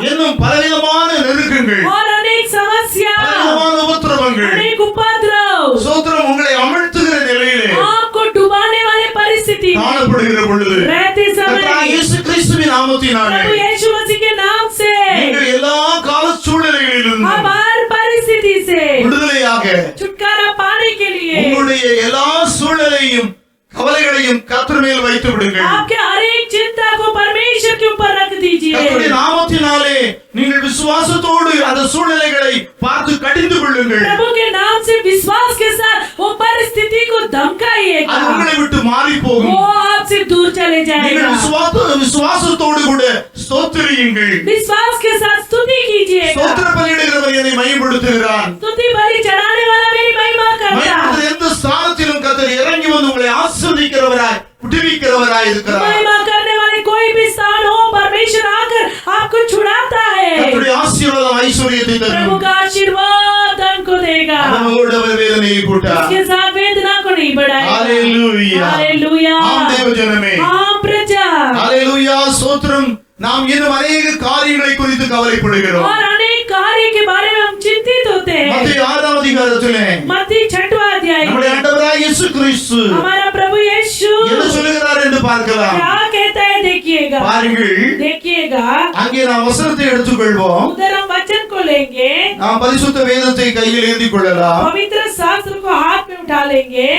இன்னும் பலவிதமான நெருக்கங்கள், और अनेक समस्या பலவிதமான உபத்திரவங்கள், अनेक उपद्रव சோத்திரம் உங்களை அமிழ்த்துகிற நிலையிலே आपको डुबाने वाले परिस्थिति में காணப்படுகிற பொழுது रहते கர்த்தராகிய समय இயேசு கிறிஸ்துவின் நாமத்தினாலே प्रभु यीशु मसीह के नाम से நீங்கள் எல்லா கால சூழ்நிலைகளிலிருந்து हम हर परिस्थिति से விடுதலையாக छुटकारा पाने के लिए உங்களுடைய எல்லா சூழ்நிலையும் கவலைகளையும் கர்த்தர் மேல் வைத்து விடுங்கள். आपके हर एक चिंता को परमेश्वर के ऊपर रख दीजिए கர்த்தருடைய நாமத்தினாலே நீங்கள் விசுவாசத்தோடு அந்த சூழ்நிலைகளை பார்த்து கடிந்து கொள்ளுங்கள். प्रभु के नाम से विश्वास के साथ वो परिस्थिति को அது धमकाइएगा உங்களை விட்டு மாறி போகும். वो आपसे दूर चले நீங்கள் जाएगा விசுவாசத்தோடு கூட ஸ்தோத்திரியுங்கள். विश्वास के साथ स्तुति कीजिएगा ஸ்தோத்திர பலியிடுகிறவர் என்னை மகிமைப்படுத்துகிறான். स्तुति बलि चढ़ाने वाला मेरी महिमा करता மகிமைப்படுத்துகிற எந்த ஸ்தானத்திலும் கர்த்தர் இறங்கி வந்து உங்களை ஆசீர்வதிக்கிறவராய் விடுவிக்கிறவராய் இருக்கிறார். महिमा करने वाले कोई भी स्थान हो परमेश्वर आकर आपको छुड़ाता है கர்த்தருடைய ஆசீர்வாதம் ஐஸ்வரியத்தை प्रभु தரும். का आशीर्वाद धन को देगा அவனோடு அவர் வேதனையை போட்டார். उसके साथ वेदना को नहीं बढ़ाएगा ஹalleluya. हालेलुया ஆம் தேவஜனமே. हाँ प्रजा ஹalleluya. ஸ்தோத்திரம். நாம் இன்னும் अनेक காரியங்களை குறித்து கவலைப்படுகிறோம். और अनेक कार्य के बारे में हम चिंतित होते हैं மத்தேயு 6ஆம் அதிகாரத்திலே मत्ती 6वां अध्याय நம்முடைய ஆண்டவராகிய இயேசு கிறிஸ்து हमारा प्रभु यीशु என்ன சொல்லுகிறார் என்று பார்க்கலாம். क्या कहता है देखिएगा பாருங்கள், देखिएगा அங்கே நாம் வசனத்தை எடுத்துக்கொள்வோம். उधर हम वचन को लेंगे நாம் பரிசுத்த வேதத்தை கையில் ஏந்தி கொள்ளலாம். पवित्र शास्त्र को हाथ में उठा लेंगे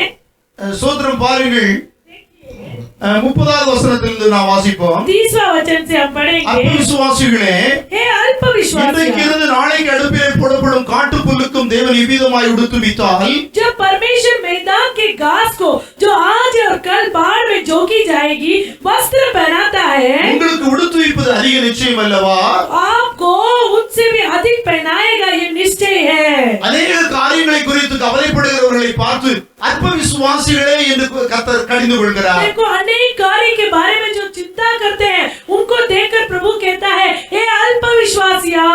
ஸ்தோத்திரம். பாருங்கள், 30வது வசனத்திலிருந்து நாம் வாசிப்போம். 30वां वचन से हम पढ़ेंगे அற்ப விசுவாசிகளே, हे अल्प இன்றைக்கு विश्वासी இருந்து நாளைக்கு அடுப்பிலே போடப்படும் காட்டு புல்லுக்கும் தேவன் இவ்விதமாய் உடுத்துவித்தால் जब परमेश्वर मैदान के घास को जो आज और कल बाढ़ में झोंकी जाएगी वस्त्र पहनाता है உங்களுக்கு உடுத்துவிப்பது அதிக நிச்சயம் அல்லவா? आपको उनसे भी अधिक पहनाएगा ये निश्चय है அநேக காரியங்களை குறித்து கவலைப்படுகிறவர்களை பார்த்து அற்ப விசுவாசிகளே என்று கர்த்தர் கடிந்து கொள்கிறார். देखो अनेक कार्य के बारे में जो चिंता करते हैं उनको देखकर प्रभु कहता है हे अल्प विश्वासियां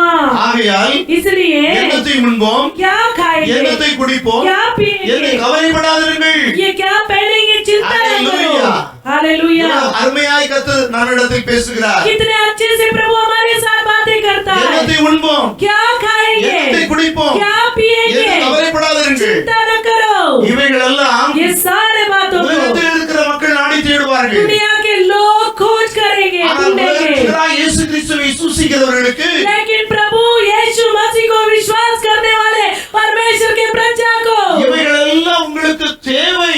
ஆகையால் इसलिए எண்ணத்தை முன்போம், क्या खाएंगे எண்ணத்தை குடிப்போம், क्या पिएंगे என்னை கவலைப்படாதிருங்கள். ये क्या पहनेंगे चिंता न करो हालेलुया। हालेलुया அருமையாய் கர்த்தர் நம்மிடத்தில் பேசுகிறார். कितने अच्छे से प्रभु हमारे साथ बातें करता है எண்ணத்தை உண்போம், क्या खाएंगे எண்ணத்தை குடிப்போம், क्या पिएंगे என்னை கவலைப்படாதிருங்கள். चिंता न करो இவைகள் எல்லாம் ये सारे बातों को உலகத்தில் இருக்கிற மக்கள் நாடி தேடுவார்கள். दुनिया के लोग खोज करेंगे ஆனால் ढूंढेंगे உலகத்தில் இயேசு கிறிஸ்துவை விசுவாசிக்கிறவர்களுக்கு लेकिन प्रभु यीशु मसीह को विश्वास करने वाले परमेश्वर के प्रजा को இவைகள் எல்லாம் உங்களுக்கு தேவை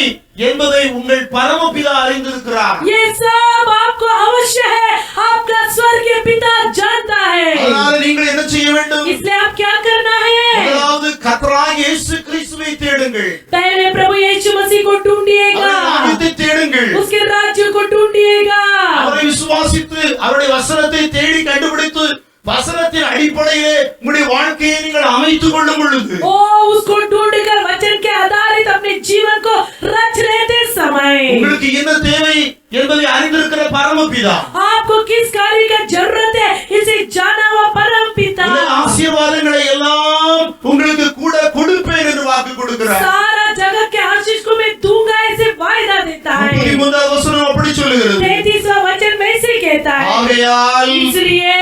என்பதை உங்கள் பரமபிதா அறிந்திருக்கிறார். ये सब आपको अवश्य है आपका स्वर्गीय पिता जानता है அதனால நீங்கள் என்ன செய்ய வேண்டும்? इसलिए आप क्या करना है முதலாவது கர்த்தராகிய இயேசு கிறிஸ்துவை தேடுங்கள். पहले प्रभु यीशु मसीह को ढूंढिएगा அவருடைய ராஜ்யத்தை தேடுங்கள். उसके राज्य को ढूंढिएगा அவரை விசுவாசித்து அவருடைய வசனத்தை தேடி கண்டுபிடித்து வசனத்தின் அடிப்படையிலே உங்களுடைய வாழ்க்கையை நீங்கள் அமைத்துக் கொள்ளும் பொழுது ओ उसको ढूंढकर वचन के आधारित अपने जीवन को रच लेते समय உங்களுக்கு என்ன தேவை என்பதை அறிந்திருக்கிற பரமபிதா आपको किस कार्य का जरूरत है इसे जाना हुआ परम पिता இந்த ஆசீர்வாதங்களை எல்லாம் உங்களுக்கு கூட கொடுப்பேன் என்று வாக்கு கொடுக்கிறார். सारा जगत के आशीष को मैं दूंगा ऐसे वायदा देता है 33வது வசனம் அப்படி சொல்லுகிறது. 33वां वचन वैसे कहता है ஆகையால் इसलिए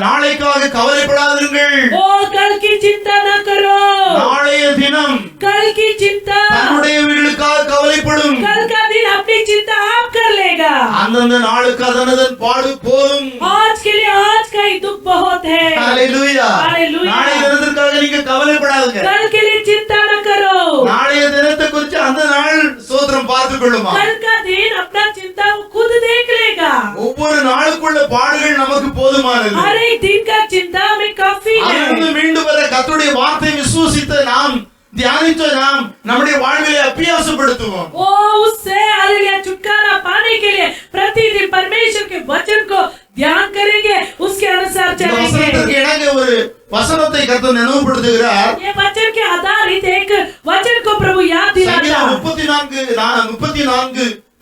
நாளைக்காக கவலைப்படாதீர்கள். ओ कल की चिंता न करो நாளைய தினம் कल की चिंता தன்னுடையவர்களுக்காக கவலைப்படும். कल का दिन अपनी चिंता आप कर लेगा அந்தந்த நாளுக்கு அதனதன் பாடு போதும். आज के लिए आज का ही दुख बहुत है ஹalleluya. ஹalleluya. நாளைய தினத்திற்காக நீங்க கவலைப்படாதீங்க. कल के लिए चिंता न करो நாளைய தினத்தை குறித்து அந்த நாள் சோதரம் பார்த்துக் கொள்ளுமா. कल का दिन अपना चिंता वो खुद देख लेगा ஒவ்வொரு நாளுக்குள்ள பாடுகள் நமக்கு போதுமானது. हर एक दिन का चिंता में काफी है அதிலிருந்து மீண்டு வர கர்த்தருடைய வார்த்தை விசுவாசித்த நாம் தியானித்து நாம் நம்முடைய வாழ்விலே அபியாசப்படுத்துவோம். ओ उससे हालेलुया छुटकारा पाने के लिए प्रतिदिन परमेश्वर के वचन को ध्यान करेंगे, उसके अनुसार இந்த चलेंगे. வசனத்திற்கு இணங்க ஒரு வசனத்தை கர்த்தர் நினைவுபடுத்துகிறார். ये वचन के आधारित एक वचन को प्रभु याद दिलाता. சங்கீதம்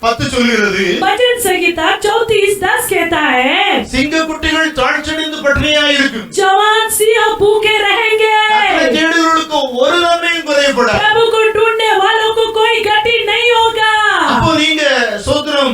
34:10 சொல்கிறது, भजन संगीता 34:10 कहता है, சிங்கக்குட்டிகள் தாழ்ச்சடைந்து பட்டினியாய் இருக்கும், जवान सिंह भूखे रहेंगे, கர்த்தரை தேடுகிறவர்களுக்கு ஒரு நன்மையும் குறைபடாது. प्रभु को ढूंढने वालों को कोई घटी नहीं होगा. அப்போ நீங்க சோத்திரம்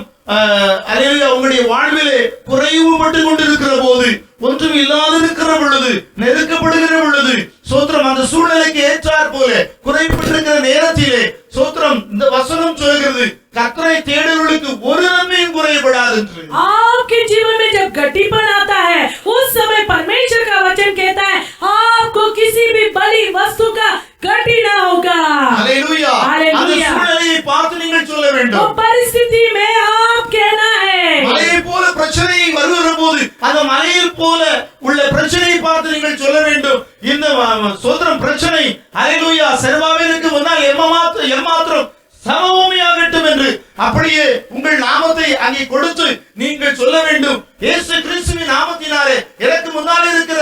அல்லேலூயா, உங்களுடைய வாழ்விலே குறைவுபட்டு கொண்டிருக்கிற போது, ஒன்றும் இல்லாது இருக்கிற பொழுது, நெருக்கப்படுகிற பொழுது, சோத்திரம் அந்த சூழ்நிலைக்கு ஏற்றாற் போல குறைபட்டிருக்கிற நேரத்திலே சோத்திரம் இந்த வசனம் சொல்கிறது, கர்த்தரை தேடுகிறவர்களுக்கு ஒரு நன்மையும் குறைபடாது என்று. आपके जीवन में जब घटीपन आता है, उस समय परमेश्वर का वचन कहता है आपको किसी भी बलि वस्तु का घटी ना होगा. அல்லேலூயா. அந்த சூழ்நிலையை பார்த்து நீங்கள் சொல்ல वो வேண்டும். परिस्थिति में आप कहना है, மலையை போல பிரச்சனை வருகிற போது அந்த மலையில் போல உள்ள பிரச்சனையை பார்த்து நீங்கள் சொல்ல வேண்டும், இந்த சோத்திரம் பிரச்சனை அல்லேலூயா செருபாபேலுக்கு முன்னால் எம்மாத்திரம் சமபூமியாகட்டும் என்று அப்படியே உங்கள் நாமத்தை அங்கே கொடுத்து நீங்கள் சொல்ல வேண்டும். இயேசு கிறிஸ்துவின் நாமத்தினாலே எனக்கு முன்னால் இருக்கிற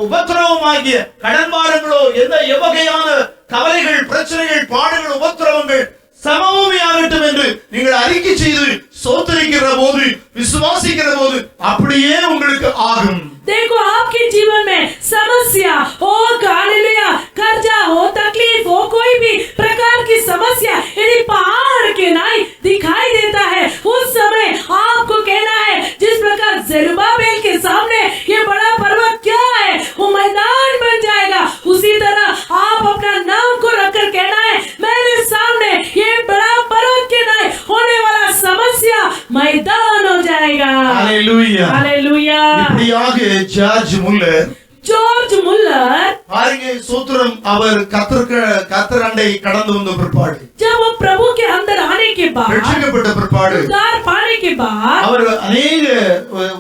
உபத்திரவமாகிய கடன்பாரங்களோ எந்த எவ்வகையான கவலைகள், பிரச்சனைகள், பாடுகள், உபத்திரவங்கள் சமபூமியாகட்டும் என்று நீங்கள் அறிக்கை செய்து சோதரிக்கிற போது, விசுவாசிக்கிற போது அப்படியே உங்களுக்கு ஆகும். देखो आपके जीवन में समस्या हो, हालेलुया, कर्जा हो, तकलीफ हो, कोई भी प्रकार की समस्या यदि पहाड़ के नाई दिखाई देता है, उस समय आपको कहना है जिस प्रकार जेरुब्बाबेल के सामने ये बड़ा पर्वत क्या है वो मैदान बन जाएगा, उसी तरह आप अपना नाम को रखकर कहना है मेरे सामने ये बड़ा पर्वत के नाई होने वाला समस्या मैदान हो जाएगा. அல்லேலூயா. हालेलुया. இப்படியாக ஜார்ஜ் முல்லர் ஜார்ஜ் முல்லர் பாருங்க, சோத்திரம் அவர் கர்த்தர் அண்டை கடந்து வந்த பிற்பாடு, जब वो प्रभु के अंदर आने के बाद, ரட்சிக்கப்பட்ட பிற்பாடு, उद्धार पाने के बाद, அவர் अनेक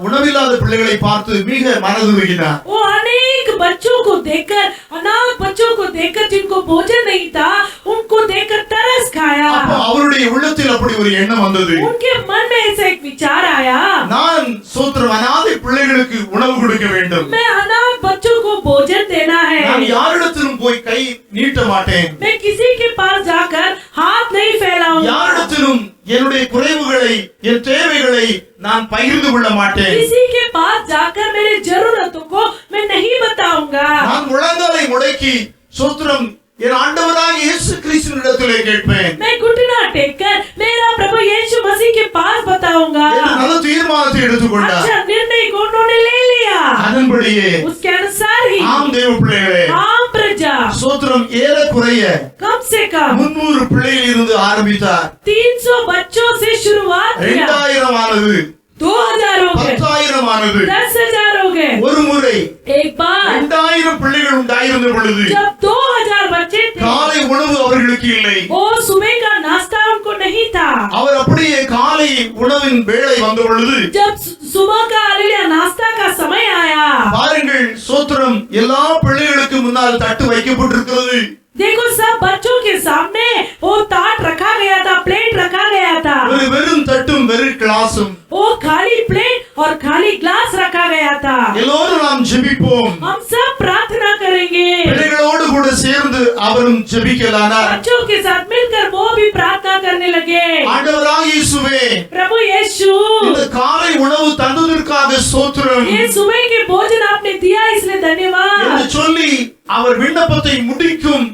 உணவில்லாத பிள்ளைகளை பார்த்து மிக மனதுருகினார். वो अनेक बच्चों को देखकर, अनाथ बच्चों को देखकर जिनको भोजन नहीं था, उनको देखकर तरस खाया. அப்போ அவருடைய உள்ளத்தில் அப்படி ஒரு எண்ணம் வந்தது, उनके मन में ऐसा एक विचार आया, நான் சோத்திரம் அனாதை பிள்ளைகளுக்கு உணவு கொடுக்க வேண்டும், मैं अनाथ बच्चों को भोजन देना நான் है, யாரிடத்திலும் போய் கை நீட்ட மாட்டேன், मैं किसी के पास जाकर हाथ नहीं फैलाऊंगा, யாரிடத்திலும் என்னுடைய குறைவுகளை, என் தேவைகளை நான் பகிர்ந்து கொள்ள மாட்டேன், किसी के पास जाकर मेरे जरूरतों को मैं नहीं बताऊंगा, நான் முழங்காலை முடக்கி சோத்திரம் என் ஆண்டவராகிய இயேசு கிறிஸ்துவினிடத்திலே கேட்பேன், मैं घुटना टेककर मेरा प्रभु यीशु मसीह के पास बताऊंगा. என்று நல்ல தீர்மானத்தை எடுத்துக்கொண்டார். अच्छा निर्णय को उन्होंने ले लिया, அதன்படியே उसके अनुसार ही ஆம் தேவ பிள்ளைகளே, आम प्रजा சோத்திரம் ஏறக்குறைய कम से कम 300 பிள்ளைகள் இருந்து ஆரம்பித்தார். 300 बच्चों से शुरुआत किया, 2000 ஆனது, 2000 हो गए, 10,000 ஆனது. 10,000 हो गए. ஒரு முறை एक बार 2000 பிள்ளைகள் உண்டாயிருந்த பொழுது जब 2000 बच्चे थे, காலை உணவு அவர்களுக்கு இல்லை. वो सुबह का नाश्ता उनको नहीं था. அவர் அப்படியே காலை உணவின் வேளை வந்த பொழுது जब सुबह का हालेलुया नाश्ता का समय आया, பாருங்கள், சோத்திரம் எல்லா பிள்ளைகளுக்கு முன்னால் தட்டு வைக்கப்பட்டிருக்கிறது. देखो सब बच्चों के सामने वो ताट रखा गया था, प्लेट रखा गया था, ஒரு வெறும் தட்டும் வெறும் கிளாஸும். वो खाली प्लेट और खाली ग्लास रखा गया था. எல்லோரும் நாம் ஜெபிப்போம். हम सब प्रार्थना करेंगे, பிள்ளைகளோடு கூட சேர்ந்து அவரும் ஜெபிக்கலானார். बच्चों के साथ मिलकर वो भी प्रार्थना करने लगे. ஆண்டவராகிய இயேசுவே, प्रभु यीशु, இந்த காலை உணவு தந்ததற்காக ஸ்தோத்திரம் ये सुबह के भोजन आपने दिया इसलिए என்று धन्यवाद. சொல்லி அவர் விண்ணப்பத்தை முடிக்கும்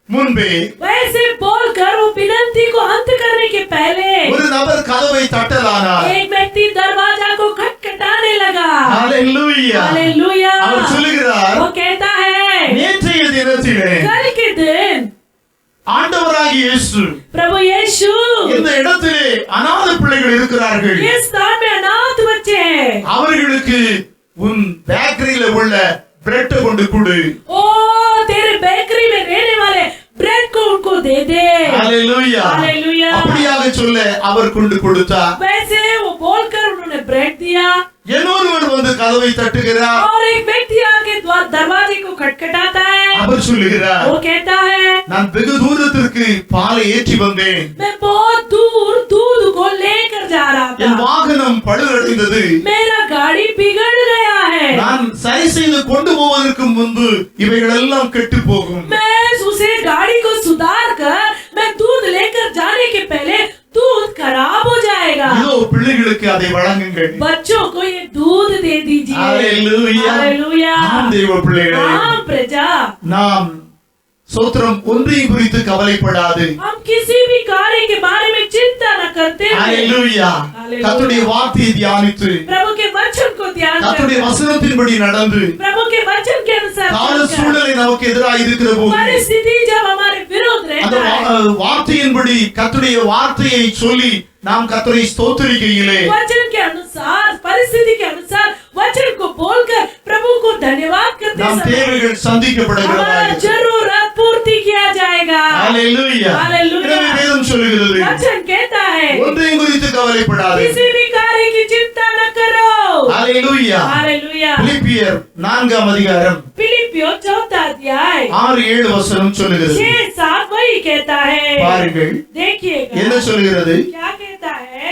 முன்பே वैसे बोलकर वो विनती को अंत करने के पहले ஒரு நபர் கதவை தட்டலானார். एक व्यक्ति दरवाजा को खटखटाने लगा. ஹalleluya. हालेलुया. அவர் சொல்லுகிறார், वो कहता है நேற்றைய தினத்திலே कल के दिन ஆண்டவராகிய இயேசு प्रभु यीशु இந்த இடத்திலே அநாத பிள்ளைகள் இருக்கிறார்கள், ये स्थान में अनाथ बच्चे हैं, அவர்களுக்கு உன் பேக்கரியில உள்ள பிரெட் கொண்டு கொடு. ओ तेरे बेकरी में रहने वाले ब्रेड को उनको दे दे. ஹalleluya. हालेलुया. அப்படியாக சொல்ல அவர் கொண்டு கொடுத்தார். वैसे वो बोलकर उन्होंने ब्रेड दिया இன்னொருவர் வந்து கதவை தட்டுகிறார். और एक व्यक्ति आके दरवाजे को खटखटाता है. அவர் சொல்லுகிறார், वो कहता है நான் வெகு தூரத்திற்கு பாலை ஏற்றி வந்தேன், मैं बहुत दूर दूध को लेकर जा रहा என் था, வாகனம் பழுதடைந்தது, मेरा गाड़ी बिगड़ गया है, நான் சரி செய்து கொண்டு போவதற்கு முன்பு இவைகள் எல்லாம் கெட்டு போகும். मैं उसे गाड़ी को सुधार कर मैं दूध लेकर जाने के पहले दूध खराब हो जाएगा। இதோ பிள்ளைகளுக்கு அதை வழங்குங்கள். बच्चों को ये दूध दे दीजिए। ஹalleluya. हालेलुया। ஆம் தேவ பிள்ளைகளே, हाँ प्रजा, நாம் சோத்திரம் ஒன்றையும் குறித்து கவலைப்படாது. हम किसी भी कार्य के बारे में चिंता न करते हुए ஹalleluya. கர்த்தருடைய வார்த்தையை தியானித்து प्रभु के वचन को ध्यान கர்த்தருடைய कर வசனத்தின்படி நடந்து प्रभु के वचन के अनुसार கால चलकर, சூழலை நமக்கு எதிராக இருக்கிற போது परिस्थिति जब हमारे विरोध அந்த रहता है, வார்த்தையின்படி கர்த்தருடைய வார்த்தையை சொல்லி நாம் கர்த்தரை ஸ்தோத்திரிக்கையிலே वचन के अनुसार परिस्थिति के अनुसार वचन को बोलकर प्रभु को धन्यवाद करते நம் समय தேவைகள் हमारा சந்திக்கப்படுகிறதா. जरूरत पूर्ति किया जाएगा। ஹalleluya. हालेलुया। எனவே வேதம் சொல்லுகிறது, वचन कहता है ஒன்றையும் குறித்து கவலைப்படாதே. किसी भी कार्य की चिंता न करो। ஹalleluya. हालेलुया। பிலிப்பியர் 4ஆம் அதிகாரம் फिलिपियो 4 अध्याय 6-7 வசனம் சொல்லுகிறது. 6-7 वही कहता है। பாருங்கள் देखिएगा என்ன சொல்லுகிறது. क्या कहता है,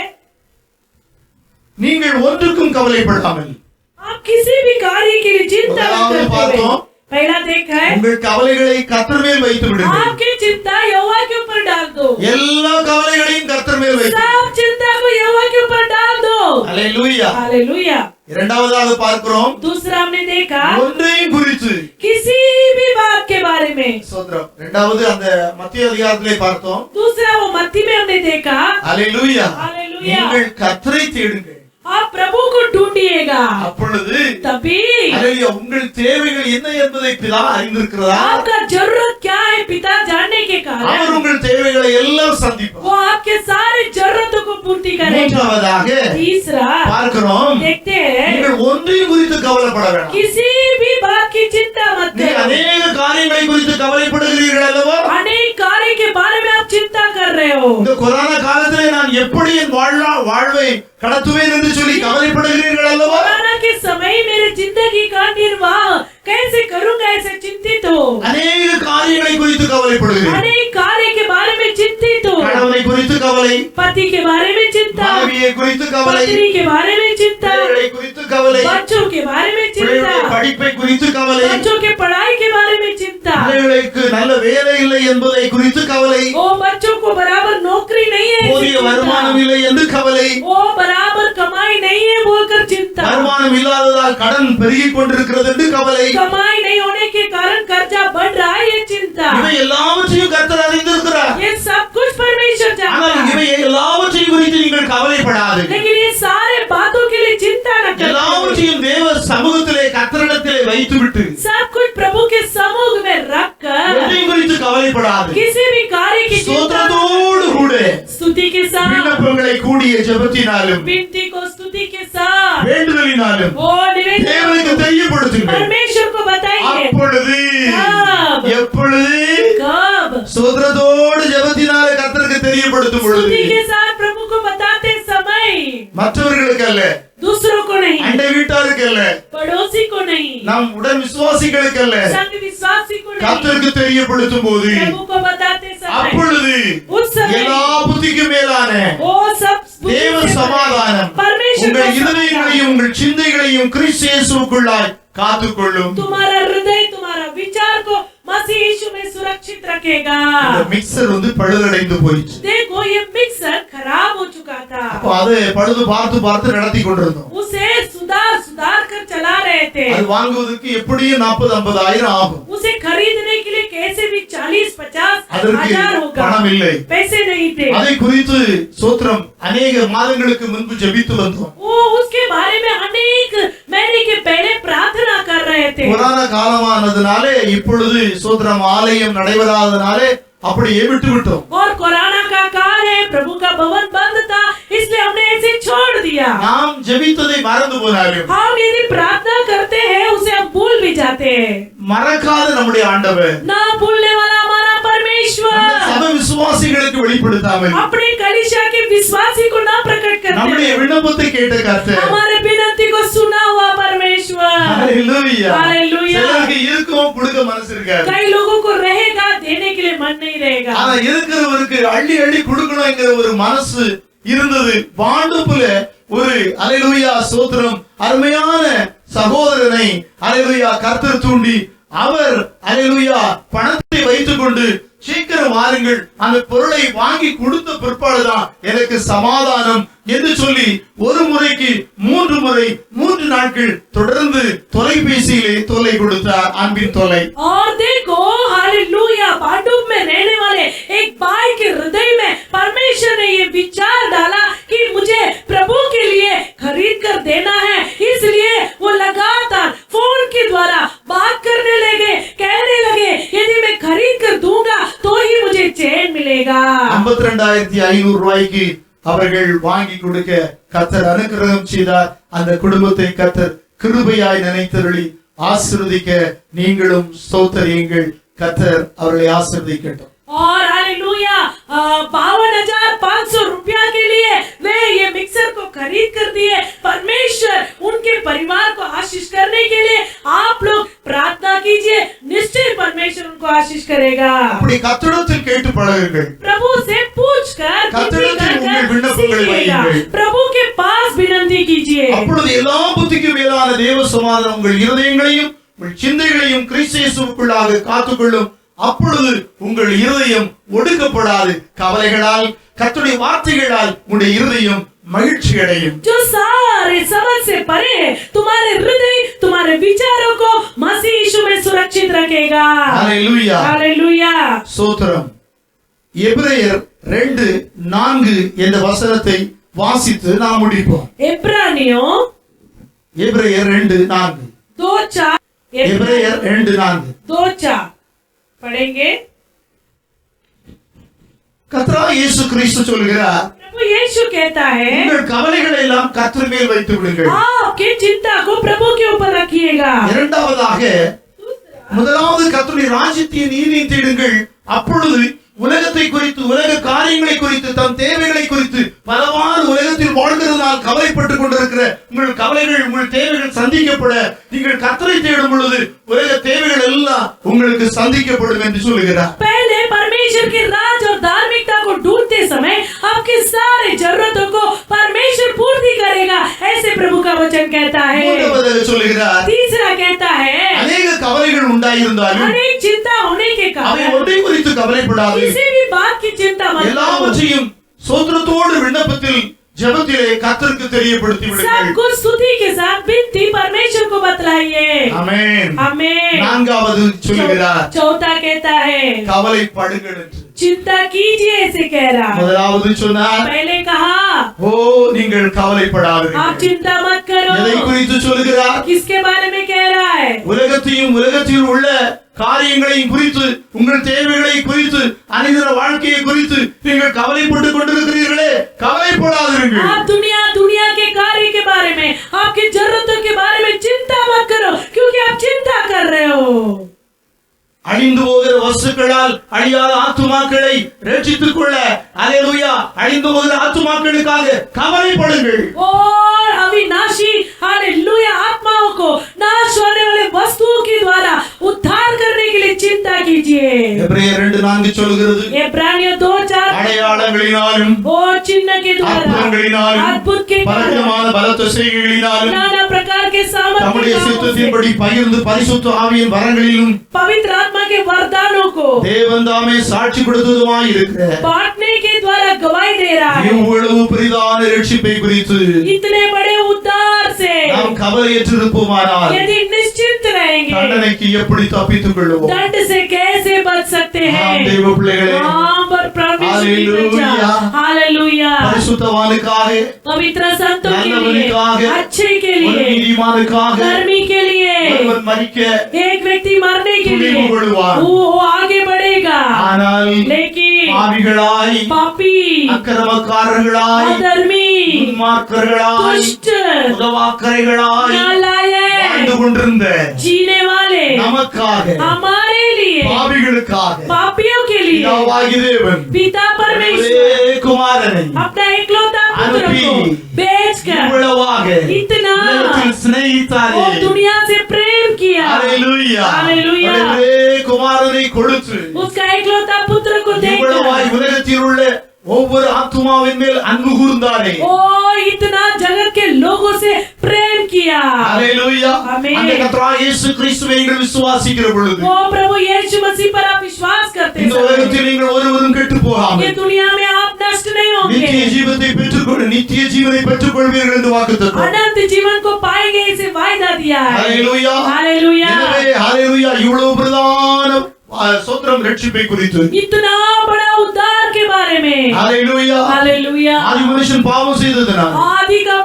நீங்கள் ஒன்றுக்கும் கவலைப்படாமல் आप किसी भी कार्य के लिए चिंता न முதலாவது करते பார்த்தோம், हुए, पहला देखा है உங்கள் கவலைகளை கர்த்தர் மேல் வைத்து விடுங்கள். आपकी चिंता यहोवा के ऊपर डाल दो। எல்லா கவலைகளையும் கர்த்தர் மேல் வைத்து सब चिंता को यहोवा के ऊपर डाल दो। ஹalleluya. हालेलुया। இரண்டாவதாக பார்க்கிறோம், दूसरा हमने देखा ஒன்றையும் குறித்து किसी भी बात के बारे में। சோத்ரம். இரண்டாவது அந்த மத்திய அதிகாரத்திலே பார்த்தோம், दूसरा वो मत्ती में हमने देखा ஹalleluya. हालेलुया। நீங்கள் கர்த்தரை தேடுங்கள், आप प्रभु को ढूंढिएगा, அப்பொழுது तभी ஹalleluya உங்கள் தேவைகள் என்ன என்பதை பிதா அறிந்திருக்கிறதா. आपका जरूरत क्या है पिता जानने के அவர் कारण உங்கள் தேவைகளை எல்லாம் சந்திப்பார். वो आपके सारे जरूरतों को पूर्ति करेगा। மூன்றாவதாக तीसरा பார்க்கிறோம், देखते हैं நீங்கள் ஒன்றையும் குறித்து கவலைப்பட வேண்டாம். किसी भी बात की चिंता मत நீங்கள் करो। अनेक காரியங்களை குறித்து கவலைப்படுகிறீர்கள் அல்லவா. अनेक कार्य के बारे में आप चिंता कर रहे हो। இந்த கொரோனா காலத்திலே நான் எப்படி என் வாழ்வை கடத்துவேன் என்று சொல்லி கவலைப்படுகிறீர்கள் அல்லவா. कोरोना के समय मेरी जिंदगी का निर्वाह कैसे करूंगा ऐसे चिंतित हो। அநேக காரியங்களை குறித்து கவலைப்படுகிறீர்கள். अनेक कार्य के बारे में चिंतित हो। கணவனை குறித்து கவலை, पति के बारे में चिंता, மனைவியை குறித்து கவலை, पत्नी के बारे में चिंता, பிள்ளைகளை குறித்து கவலை, बच्चों के बारे में பிள்ளைகளுடைய चिंता, படிப்பை குறித்து கவலை, बच्चों के पढ़ाई के बारे में चिंता, பிள்ளைகளுக்கு நல்ல வேலை இல்லை என்பதை குறித்து கவலை, वो बच्चों को बराबर नौकरी नहीं है ऐसी போதிய चिंता। வருமானம் இல்லை என்று கவலை, वो बराबर कमाई नहीं है बोलकर चिंता, வருமானம் இல்லாததால் கடன் பெருகிக் கொண்டிருக்கிறது என்று கவலை. कमाई नहीं होने के कारण कर्जा बढ़ रहा है ये चिंता। இவை எல்லாவற்றையும் கர்த்தர் அறிந்திருக்கிறார். ये सब कुछ परमेश्वर जानता ஆனால் है, இவை எல்லாவற்றையும் குறித்து நீங்கள் கவலைப்படாது. लेकिन ये सारे बातों के लिए चिंता न करो। எல்லாவற்றையும் தேவ சமூகத்திலே கர்த்தரிடத்திலே வைத்துவிட்டு सब कुछ प्रभु के समूह में रखकर ஒன்றையும் குறித்து கவலைப்படாது. किसी भी कार्य की चिंता ஸ்தோத்திரத்தோடு கூட स्तुति के साथ, விண்ணப்பங்களை கூடிய ஜெபத்தினாலும் विनती को स्तुति के साथ, வேண்டுதலினாலும் वो निवेदन தேவனுக்கு தெரியப்படுத்துங்கள். परमेश्वर को बताइए। அப்பொழுது कब? எப்பொழுது कब? ஸ்தோத்திரத்தோடு ஜெபத்தினாலே கர்த்தருக்கு தெரியப்படுத்தும் பொழுது, स्तुति के साथ प्रभु को बताते समय, மற்றவர்களுக்கு அல்ல, दूसरों को नहीं, அண்டை வீட்டாருக்கு அல்ல, पड़ोसी को नहीं, நம் உடன் விசுவாசிகளுக்கு அல்ல, संग विश्वासी को नहीं, கர்த்தருக்கு தெரியப்படுத்தும் போது प्रभु को बताते समय, அப்பொழுது उस समय எல்லா புத்திக்கும் மேலான वो सब बुद्धि தேவ से சமாதானம் परमेश्वर உங்கள் का இருதயங்களையும் உங்கள் சிந்தைகளையும் கிறிஸ்து இயேசுவுக்குள்ளாய் காத்துக்கொள்ளும். तुम्हारा हृदय तुम्हारा विचार को मसीह यीशु में सुरक्षित रखेगा। இந்த மிக்சர் பழுதடைந்து போயிடுச்சு. देखो ये मिक्सर खराब हो चुका था, அப்ப அது பழுது பார்த்து பார்த்து நடத்தி கொண்டிருந்தோம். उसे सुधार सुधार कर चला रहे थे। அது வாங்குவதற்கு எப்படியும் 40-50 ஆயிரம் ஆகும். उसे खरीदने के लिए कैसे भी 40-50 அதற்கு हजार होगा, பணம் இல்லை. पैसे नहीं थे। அதை குறித்து சோத்திரம் அநேக மாதங்களுக்கு முன்பு ஜெபித்து வந்தோம். वो उसके बारे में अनेक महीने के पहले प्रार्थना कर रहे थे। கொரோனா காலமானதுனாலே இப்பொழுது சோத்திரம் ஆலயம் நடைபெறாதனாலே அப்படியே விட்டு விட்டோம். और कोरोना का काल है, प्रभु का भवन बंद था, इसलिए हमने ऐसे छोड़ दिया। நாம் ஜெபித்ததை மறந்து போனாலும் हम यदि प्रार्थना करते हैं उसे हम भूल भी जाते हैं। மறக்காத நம்முடைய ஆண்டவர் ना भूलने वाला हमारा परमेश्वर சபை விசுவாசிகளுக்கு வெளிப்படுத்தாமல் अपने कलीसिया के विश्वासी को ना प्रकट करते நம்முடைய हैं। விண்ணப்பத்தை கேட்ட கர்த்தர் हमारे विनती को सुना हुआ परमेश्वर। ஹalleluya. हालेलुया। சிலருக்கு இருக்கும் கொடுக்க மனசு இருக்காது. कई लोगों को रहेगा देने के लिए मन नहीं रहेगा. ஆனா இருக்கிறவருக்கு அள்ளி அள்ளி கொடுக்கணும்ங்கிற ஒரு மனசு இருந்தது. வாண்டுப்புல ஒரு அல்லேலூயா ஸ்தோத்திரம் அருமையான சகோதரனை அல்லேலூயா கர்த்தர் தூண்டி அவர் அல்லேலூயா பணத்தை வைத்துக் கொண்டு சீக்கிரம் வாருங்கள், அந்த பொருளை வாங்கி கொடுத்த பிற்பாடுதான் எனக்கு சமாதானம் என்று சொல்லி ஒரு முறைக்கு 3 முறை 3 நாட்கள் தொடர்ந்து தொலைபேசியிலே தொல்லை கொடுத்தார், அன்பின் தொல்லை. और देखो हालेलुया, पांडुप में रहने वाले एक भाई के हृदय में परमेश्वर ने ये विचार डाला कि मुझे प्रभु के लिए खरीद कर देना है, इसलिए वो लगातार फोन के द्वारा बात करने लगे, कहने लगे यदि मैं खरीद कर दूंगा तो ही मुझे चैन मिलेगा. 52,500 ரூபாய்க்கு அவர்கள் வாங்கி கொடுக்க கர்த்தர் அனுக்கிரகம் செய்தார். அந்த குடும்பத்தை கர்த்தர் கிருபையாய் நினைத்தருளி ஆசீர்வதிக்க நீங்களும் ஸ்தோத்திரியுங்கள். கர்த்தர் அவர்களை ஆசீர்வதிக்கட்டும். और हालेलुया 52,500 रुपया के लिए वे ये मिक्सर को खरीद कर दिए. परमेश्वर उनके परिवार को आशीष करने के लिए आप लोग प्रार्थना कीजिए, निश्चय परमेश्वर उनको आशीष करेगा. அப்படி கர்த்தரிடத்தில் கேட்டு பழகுங்கள். प्रभु से पूछकर கர்த்தரிடத்தில் உங்கள் விண்ணப்பங்களை வையுங்கள். प्रभु के पास विनती कीजिए. அப்பொழுது எல்லா புத்திக்கும் மேலான தேவ சமாதானம் உங்கள் இருதயங்களையும் உங்கள் சிந்தைகளையும் கிறிஸ்து இயேசுவுக்குள்ளாக காத்துக்கொள்ளும். அப்பொழுது உங்கள் இருதயம் ஒடுக்கப்படாது. கவலைகளால் கர்த்தருடைய வார்த்தைகளால் உங்களுடைய இருதயம் மகிழ்ச்சி அடையும். जो सारे समझ से परे है, तुम्हारे हृदय तुम्हारे विचारों को मसीह यीशु में सुरक्षित रखेगा. Hallelujah hallelujah. ஸ்தோத்திரம். எபிரேயர் 2:4 என்ற வசனத்தை வாசித்து நாம் முடிப்போம். एब्रानियों எபிரேயர் 2:4. 2:4. எபிரேயர் 2:4 2:4 पढ़ेंगे. கர்த்தராகிய இயேசு கிறிஸ்து சொல்கிறார், प्रभु यीशु कहता है உங்கள் கவலைகளை எல்லாம் கர்த்தர் மேல் வைத்து விடுங்கள். आपकी चिंता को प्रभु के ऊपर रखिएगा. இரண்டாவதாக முதலாவது கர்த்தருடைய ராஜ்யத்தையும் நீதியையும் தேடுங்கள். அப்பொழுது உலகத்தை குறித்து உலக காரியங்களை குறித்து தம் தேவைகளை குறித்து பலவாறு உலகத்தில் வாழ்கிறதுனால் கவலைப்பட்டுக் கொண்டிருக்கிற உங்கள் கவலைகள் உங்கள் தேவைகள் சந்திக்கப்பட நீங்கள் கர்த்தரை தேடும் பொழுது உலக தேவைகள் எல்லாம் உங்களுக்கு சந்திக்கப்படும் என்று சொல்லுகிறார். पहले परमेश्वर के राज और धार्मिकता को ढूंढते समय आपके सारे जरूरतों को परमेश्वर पूर्ति करेगा, ऐसे प्रभु का वचन कहता है. மூன்றாவதாக சொல்லுகிறார், तीसरा कहता है अनेक கவலைகள் உண்டாயிருந்தாலும் अनेक चिंता होने के அவை कारण ஒன்றை குறித்து கவலைப்படாது. किसी भी बात की चिंता मत करो. எல்லாவற்றையும் சோத்திரத்தோடு விண்ணப்பத்தில் ஜெபத்திலே கர்த்தருக்கு தெரியப்படுத்தி सब விடுங்கள். कुछ स्तुति के साथ विनती परमेश्वर को बतलाइए. ஆமென். आमीन. நான்காவது சொல்லுகிறார், चौथा कहता है கவலைப்படுங்கள் என்று. चिंता कीजिए ऐसे कह रहा. முதலாவது சொன்னார், पहले कहा ஓ நீங்கள் आप கவலைப்படாதீர்கள். चिंता मत करो. எதை குறித்து சொல்லுகிறார்? किसके बारे में कह रहा है? உலகத்தையும் உலகத்தில் உள்ள காரியங்களையும் குறித்து உங்கள் தேவைகளை குறித்து அனிதர வாழ்க்கையை குறித்து நீங்கள் கவலைப்பட்டுக் கொண்டிருக்கிறீர்களே, கவலைப்படாதீர்கள். आप दुनिया के कार्य के बारे में, आपकी जरूरतों के बारे में चिंता मत करो, क्योंकि आप चिंता कर रहे हो. அழிந்து போகிற வஸ்துக்களால் அழியாத ஆத்துமாக்களை ரட்சித்துக் கொள்ள அல்லேலூயா அழிந்து போகிற ஆத்துமாக்களுக்காக கவலைப்படுங்கள். और अविनाशी हालेलुया आत्माओं को नाश होने वाले वस्तुओं के द्वारा उद्धार करने के लिए चिंता कीजिए. எபிரேயர் 2:4 சொல்கிறது, इब्रानियों 2:4 அடையாளங்களினாலும் वो चिन्ह के द्वारा அற்புதங்களினாலும் अद्भुत के द्वारा பலவிதமான பலத்த செய்கைகளினாலும் नाना प्रकार के सामर्थ्य தம்முடைய कामों से சித்தத்தின்படி பகிர்ந்து பரிசுத்த ஆவியின் வரங்களிலும் पवित्र आत्मा के वरदानों को தேவன் தாமே சாட்சி கொடுத்ததுமாய் இருக்கிற बांटने के द्वारा गवाही दे रहा है. இவ்வளவு பெரிதான ரட்சிப்பை குறித்து इतने बड़े उद्धार से நாம் கவலையற்றிருப்போமானால் यदि निश्चिंत रहेंगे தண்டனைக்கு எப்படி தப்பித்துக் கொள்வோம்? दंड से कैसे बच सकते हैं? நாம் தேவ பிள்ளைகளே, हाँ, पर परमेश्वर की प्रजा हालेलुया பரிசுத்தவானுக்காக पवित्र संतों के लिए நல்லவனுக்காக अच्छे के ஒரு लिए நீதிமானுக்காக धर्मी के लिए ஒருவன் மரிக்க एक व्यक्ति मरने के लिए துணிவு கொள்வான். वो आगे बढ़ेगा. ஆனால் लेकिन பாவிகளாய் पापी அக்கிரமக்காரர்களாய் अधर्मी துன்மார்க்கர்களாய் दुष्ट உதவாக்கரைகளாய் नालायक வாழ்ந்து கொண்டிருந்த जीने वाले நமக்காக हमारे लिए लिए, பாவிகளுக்காக पापियों के लिए பிதாவாகிய தேவன் पिता परमेश्वर ஒரே குமாரனை अपना एकलौता पुत्र को அனுப்பி भेजकर இவ்வளவாக इतना உலகத்தில் சிநேகித்தாரே. वो दुनिया से प्रेम किया, ஹalleluya. हालेलुया। ஒரே குமாரனை கொடுத்து उसका एकलौता पुत्र को இவ்வளவாய் देकर உலகத்தில் உள்ள ஒவ்வொரு ஆத்துமாவின் மேல் அன்பு கூர்ந்தாரே. ओ इतना जगत के लोगों से प्रेम किया, ஹalleluya. ஆமென். அந்த கர்த்தராகிய இயேசு கிறிஸ்துவை நீங்கள் விசுவாசிக்கிற பொழுது वो प्रभु यीशु मसीह पर आप विश्वास करते இந்த हैं, உலகத்தில் நீங்கள் ஒருவரும் கெட்டு ये போகாமல் दुनिया में आप नष्ट नहीं நித்திய होंगे, ஜீவத்தை பெற்றுக்கொள்ள நித்திய ஜீவனை பெற்றுக்கொள்வீர்கள் என்று வாக்குத்தத்தம். अनंत जीवन को पाएंगे, इसे वायदा दिया है। ஹalleluya. हालेलुया। எனவே ஹalleluya இவ்வளவு பிரதான சோத்திரம் ரட்சிப்பை குறித்து इतना बड़ा उद्धार के बारे में, ஹalleluya. हालेलुया। ஆதி மனுஷன் பாவம் செய்ததனால் आदि का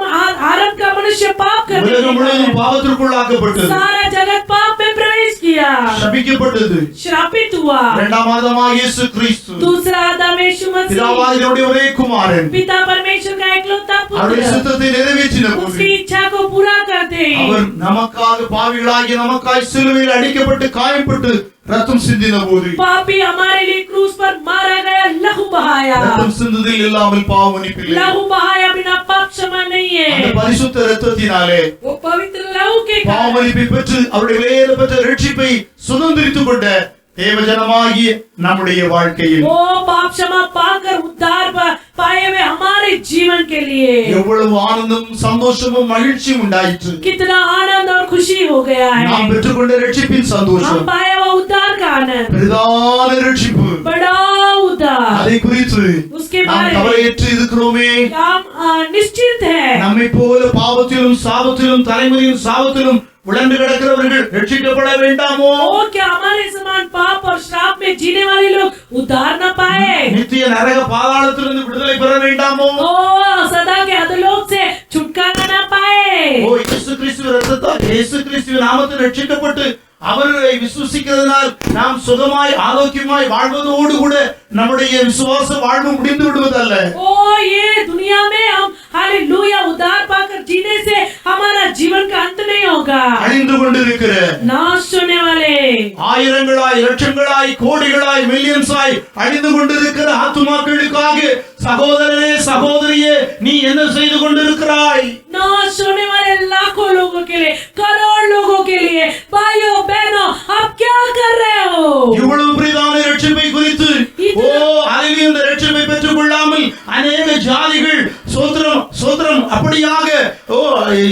आरंभ का मनुष्य पाप करने உலகம் के முழுவதும் कारण பாவத்திற்குள்ளாக்கப்பட்டது, सारा जगत पाप में प्रवेश किया, சபிக்கப்பட்டது. श्रापित हुआ। இரண்டாம் ஆதாமாகிய இயேசு கிறிஸ்து दूसरा आदम यीशु मसीह பிதாவாகிய தேவனுடைய ஒரே குமாரன் पिता परमेश्वर का एकलौता அவருடைய पुत्र சித்தத்தை நிறைவேற்றின போது उसकी इच्छा को पूरा करते हैं, அவர் நமக்காக பாவிகளாகிய நமக்காய் சிலுவையில் அடிக்கப்பட்டு காயப்பட்டு ரத்தம் சிந்தின போது पापी हमारे लिए क्रूस पर मारा गया, लहू बहाया, ரத்தம் சிந்துதல் இல்லாமல் பாவ மன்னிப்பில்லை. लहू बहाया बिना पाप क्षमा नहीं அந்த है। பரிசுத்த ரத்தத்தினாலே वो पवित्र लहू के பாவ कारण மன்னிப்பை பெற்று அவருடைய வேறு பெற்ற ரட்சிப்பை சுதந்திரித்துக் கொண்ட தேவஜனமாகிய நம்முடைய வாழ்க்கையில் वो पाप क्षमा पाकर उद्धार पाए हुए हमारे जीवन के लिए எவ்வளவு ஆனந்தமும் சந்தோஷமும் மகிழ்ச்சியும் உண்டாயிற்று. कितना आनंद और खुशी हो गया நாம் है। பெற்றுக்கொண்ட ரட்சிப்பின் हम சந்தோஷம் पाया हुआ उद्धार का आनंद, பிரதான ரட்சிப்பு. बड़ा उद्धार, அதை குறித்து उसके நாம் बारे में கவலையற்று இருக்கிறோமே. हम निश्चित है। நம்மை போல பாவத்திலும் சாபத்திலும் தலைமுறையும் சாபத்திலும் உழந்து கிடக்கிறவர்கள் ரட்சிக்கப்பட வேண்டாமோ? ओ क्या हमारे समान पाप और श्राप में जीने वाले लोग उद्धार न पाए? நித்திய நரக பாதாளத்திலிருந்து விடுதலை பெற வேண்டாமோ? ओ सदा के अधोलोक से छुटकारा न पाए? ஓ இயேசு கிறிஸ்துவின் இரத்தத்தால் இயேசு கிறிஸ்துவின் நாமத்தில் ரட்சிக்கப்பட்டு அவர்களை விசுவசிக்கிறதுனால் நாம் சுகமாய் ஆரோக்கியமாய் வாழ்வதோடு கூட நம்முடைய விசுவாச வாழ்வு முடிந்து விடுவதல்ல. ओ ये दुनिया में हम हालेलुया उद्धार पाकर जीने से हमारा जीवन का अंत नहीं होगा। அழிந்து கொண்டிருக்கிற नाश होने वाले ஆயிரங்களாய் லட்சங்களாய் கோடிகளாய் மில்லியன்ஸாய் அழிந்து கொண்டிருக்கிற ஆத்துமாக்களுக்காக சகோதரனே சகோதரியே நீ என்ன செய்து கொண்டிருக்கிறாய்? नाश होने वाले लाखों लोगों के लिए, करोड़ लोगों के लिए, भाइयों बहनों आप क्या कर रहे हो? இவ்வளவு பிரதான ரட்சிப்பை குறித்து ஓ அறிவு இந்த ரட்சிப்பை பெற்றுக் கொள்ளாமல் அநேக ஜாதிகள் சோத்திரம் சோத்திரம் அப்படியாக ஓ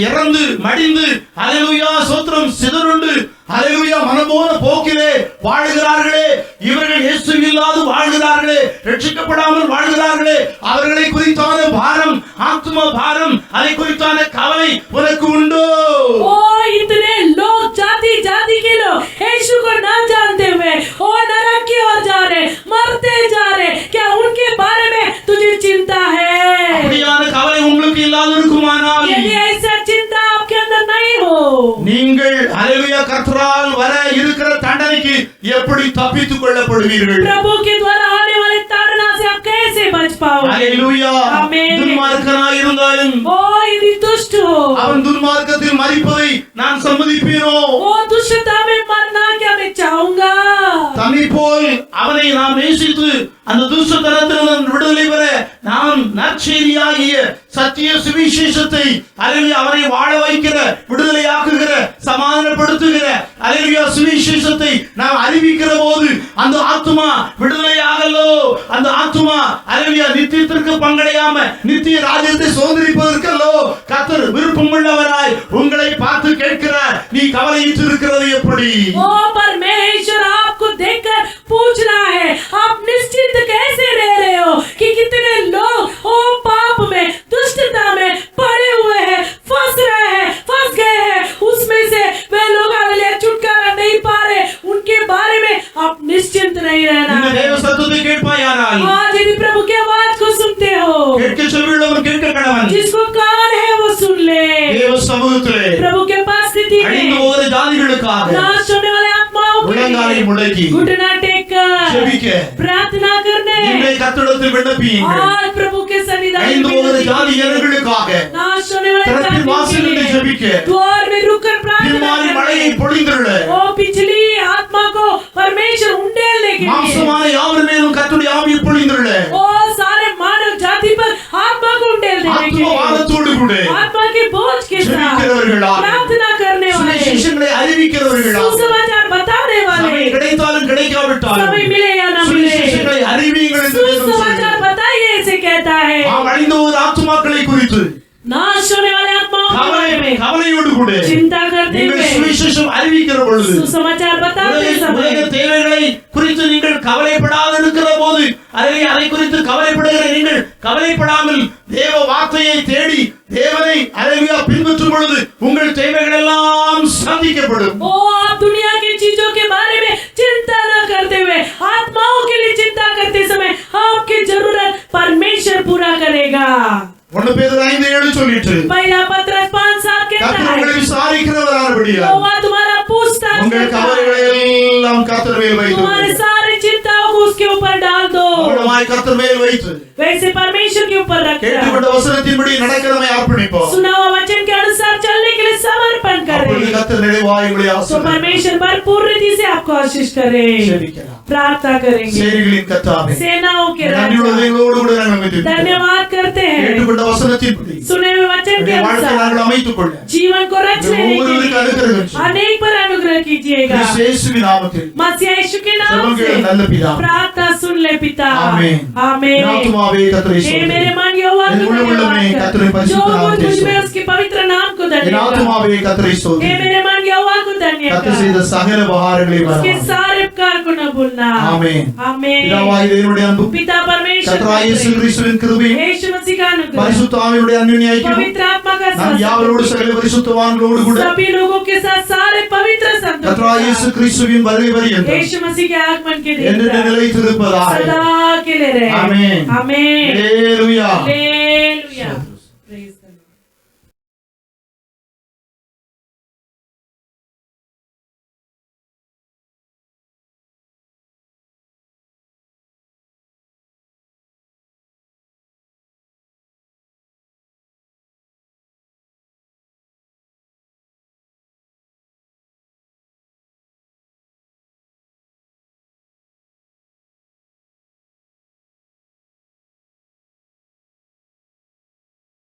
இறந்து மடிந்து ஹல்லேலூயா சோத்திரம் சிதறுண்டு ஹல்லேலூயா மனமோன போக்கிலே வாழ்கிறார்களே. இவர்கள் இயேசு இல்லாது வாழ்கிறார்களே, ரட்சிக்கப்படாமல் வாழ்கிறார்களே. அவர்களை குறித்தான பாரம், ஆத்ம பாரம், அதை குறித்தான கவலை உனக்கு உண்டோ? ओ इतने लोग जाति जाति के लोग यीशु को ना जानते हुए ओ नरक की ओर जा रहे, मरते जा रहे, क्या उनके बारे में तुझे चिंता है? அப்படியான கவலை உங்களுக்கு இல்லாது இருக்குமானால் यदि ऐसा चिंता आपके अंदर नहीं हो, நீங்கள் ஹல்லேலூயா கர்த்தரால் வர இருக்கிற தண்டனைக்கு எப்படி தப்பித்துக் கொள்ளப்படுவீர்கள்? प्रभु के द्वारा आने वाले ताड़ना से आप कैसे बच पाओगे? ஹல்லேலூயா. ஆமென். துன்மார்க்கனாய் இருந்தாலும் ओ यदि दुष्ट हो, அவன் துன்மார்க்கத்தில் மரிப்பதை நான் சம்மதிப்பேனோ? वो दुष्टता में मरना क्या मैं चाहूंगा? தன்னை போல் அவனை நாம் நேசித்து அந்த துஷ்டத்தனத்திலிருந்து விடுதலை பெற நாம் நற்செய்தியாகிய சத்திய சுவிசேஷத்தை அல்லேலூயா அவனை வாழ வைக்கிற விடுதலையாக்குகிற சமாதானப்படுத்துகிற அல்லேலூயா சுவிசேஷத்தை நாம் அறிவிக்கிற போது அந்த ஆத்துமா விடுதலையாகலோ, அந்த ஆத்துமா அல்லேலூயா நித்தியத்திற்கு பங்கடையாம நித்திய ராஜ்யத்தை சுதந்திரிப்பதற்கல்லோ கர்த்தர் விருப்பமுள்ளவராய் உங்களை பார்த்து கேட்கிறார், நீ கவலையிட்டு இருக்கிறது எப்படி? ओ परमेश्वर आपको देखकर पूछ रहा है, आप निश्चिंत कैसे रह रहे हो कि कितने लोग ओ पाप में दुष्टता में पड़े हुए हैं, फंस रहे हैं, फंस गए हैं, उसमें से वे लोग हालेलुया छुटकारा नहीं पा रहे, उनके बारे में आप निश्चिंत नहीं रहना இந்த है। தேவ சத்தத்தை கேட்பாயானால் आज यदि प्रभु की आवाज को सुनते हो, கேட்க செவியுள்ளவன் கேட்க கடவன். जिसको कान है वो सुन ले। தேவ சமூகத்திலே प्रभु के पास स्थिति அழிந்து में போகிற ஜாதிகளுக்காக नाश होने वाले आत्माओं के முழங்காலை लिए முடக்கி घुटना टेक कर ஜெபிக்க प्रार्थना करने, இன்றைய கர்த்தரிடத்தில் விண்ணப்பியுங்கள். आज प्रभु के सन्निधान அழிந்து में போகிற विनती ஜாதி कीजिए। ஜனங்களுக்காக नाश होने वाले திறப்பின் जातियों के வாசலில் लिए ஜெபிக்க द्वार में रुककर प्रार्थना பின்மாறி करने, மழையை பொழிந்துள்ள ओ पिछली आत्मा को परमेश्वर उंडेलने के लिए மாம்சமான யாவர் மேலும் கர்த்தருடைய ஆவி பொழிந்துள்ள ओ सारे मानव जाति पर आत्मा को उंडेल देने के लिए ஆத்மவாதத்தோடு கூட आत्मा के बोझ के साथ ஜெபிக்கிறவர்களாக प्रार्थना करने वाले சுவிசேஷங்களை அறிவிக்கிறவர்களாக सुसमाचार बताने वाले சபை கிடைத்தாலும் கிடைக்காவிட்டாலும் समय मिले या ना मिले சுவிசேஷங்களை அறிவியுங்கள் என்று வேதம் சொல்கிறது. सुसमाचार बताइए ऐसे कहता है நாம் அழிந்த ஒரு ஆத்துமாக்களை குறித்து नाश होने वाले आत्माओं के बारे में கவலையோடு கூட चिंता करते நீங்கள் हुए சுவிசேஷம் அறிவிக்கிற பொழுது सुसमाचार बताते समय உலக தேவைகளை குறித்து நீங்கள் கவலைப்படாத இருக்கிற போது அதை குறித்து கவலைப்படுகிற நீங்கள் கவலைப்படாமல் தேவ வார்த்தையை தேடி தேவனை அல்லேலூயா பின்பற்றும் பொழுது உங்கள் தேவைகள் எல்லாம் சந்திக்கப்படும். ओ आप दुनिया की चीजों के बारे में चिंता न करते हुए आत्माओं के लिए चिंता करते समय आपकी जरूरत परमेश्वर पूरा करेगा. 1 பேதுரு 5:7 சொல்லிட்டு पहला पत्रस 5:7 कहता கர்த்தர் है உங்களை விசாரிக்கிறவரானபடியால் यहोवा तुम्हारा पूछताछ உங்கள் करता கவலைகளை है, எல்லாம் கர்த்தர் மேல் வைத்து तुम्हारे सारी चिंताओं को उसके ऊपर डाल दो. கவனமாய் கர்த்தர் மேல் வைத்து वैसे परमेश्वर के ऊपर கேட்டுக்கொண்ட रखना, வசனத்தின்படி நடக்கிறதை அர்ப்பணிப்போம். सुना हुआ वचन के अनुसार चलने के लिए समर्पण அப்பொழுது करें கர்த்தர் நிறைவாய் உங்களை तो ஆசீர்வதிப்பார். परमेश्वर भरपूर रीति से आपको आशीष करे. ஜெபிக்கலாம். प्रार्थना करेंगे. சேனைகளின் கர்த்தாவே सेनाओं के நன்றியுள்ள राजा தேவனோடு கூட நாங்கள் மெதுவாக धन्यवाद करते हैं கேட்டுக்கொண்ட வசனத்தின்படி सुने हुए वचन के எங்களுடைய வாழ்க்கையை अनुसार நாங்கள் அமைத்துக் கொள்ள जीवन को रच लेने के ஒவ்வொருவருக்கு लिए அனுகிரகம் செய்யும். अनेक पर अनुग्रह कीजिएगा. கிறிஸ்து இயேசுவின் நாமத்தில் मसीह यीशु के नाम ஜெபம் से கேளும் நல்ல பிதாவே. प्रार्थना सुन ले पिता. ஆமென். आमेन. என் ஆத்துமாவே கர்த்தரை हे ஸ்தோத்திரி. मेरे मन यहोवा என் को உள்ளமே धन्यवाद கர்த்தரின் कर. பரிசுத்த जो कुछ நாமத்தை मुझ में ஸ்தோத்திரி. उसके पवित्र नाम को என் धन्यवाद. ஆத்துமாவே கர்த்தரை हे ஸ்தோத்திரி. मेरे मन यहोवा को கர்த்தர் धन्यवाद. செய்த சகல உபகாரங்களை उसके மறவாதே. सारे उपकार को न भूलना. ஆமென். आमेन. பிதாவாகிய தேவனுடைய அன்பும் पिता परमेश्वर கர்த்தராகிய இயேசு का கிறிஸ்துவின் கிருபையும் प्रेम, यीशु मसीह का अनुग्रह, பரிசுத்த ஆவியுடைய அன்யோன்ய ஐக்கியமும் पवित्र आत्मा का நாம் யாவரோடு साथ, சகல பரிசுத்தவான்களோடு கூட सभी लोगों के साथ सारे पवित्र संतों கர்த்தராகிய के இயேசு साथ, கிறிஸ்துவின் வருகை பரியந்தம் यीशु मसीह के आगमन के दिन என்றென்று तक நிலைத்திருப்பதாக. सदा के लिए रहे. आमेन. आमेन. ஹல்லேலூயா. हालेलुया.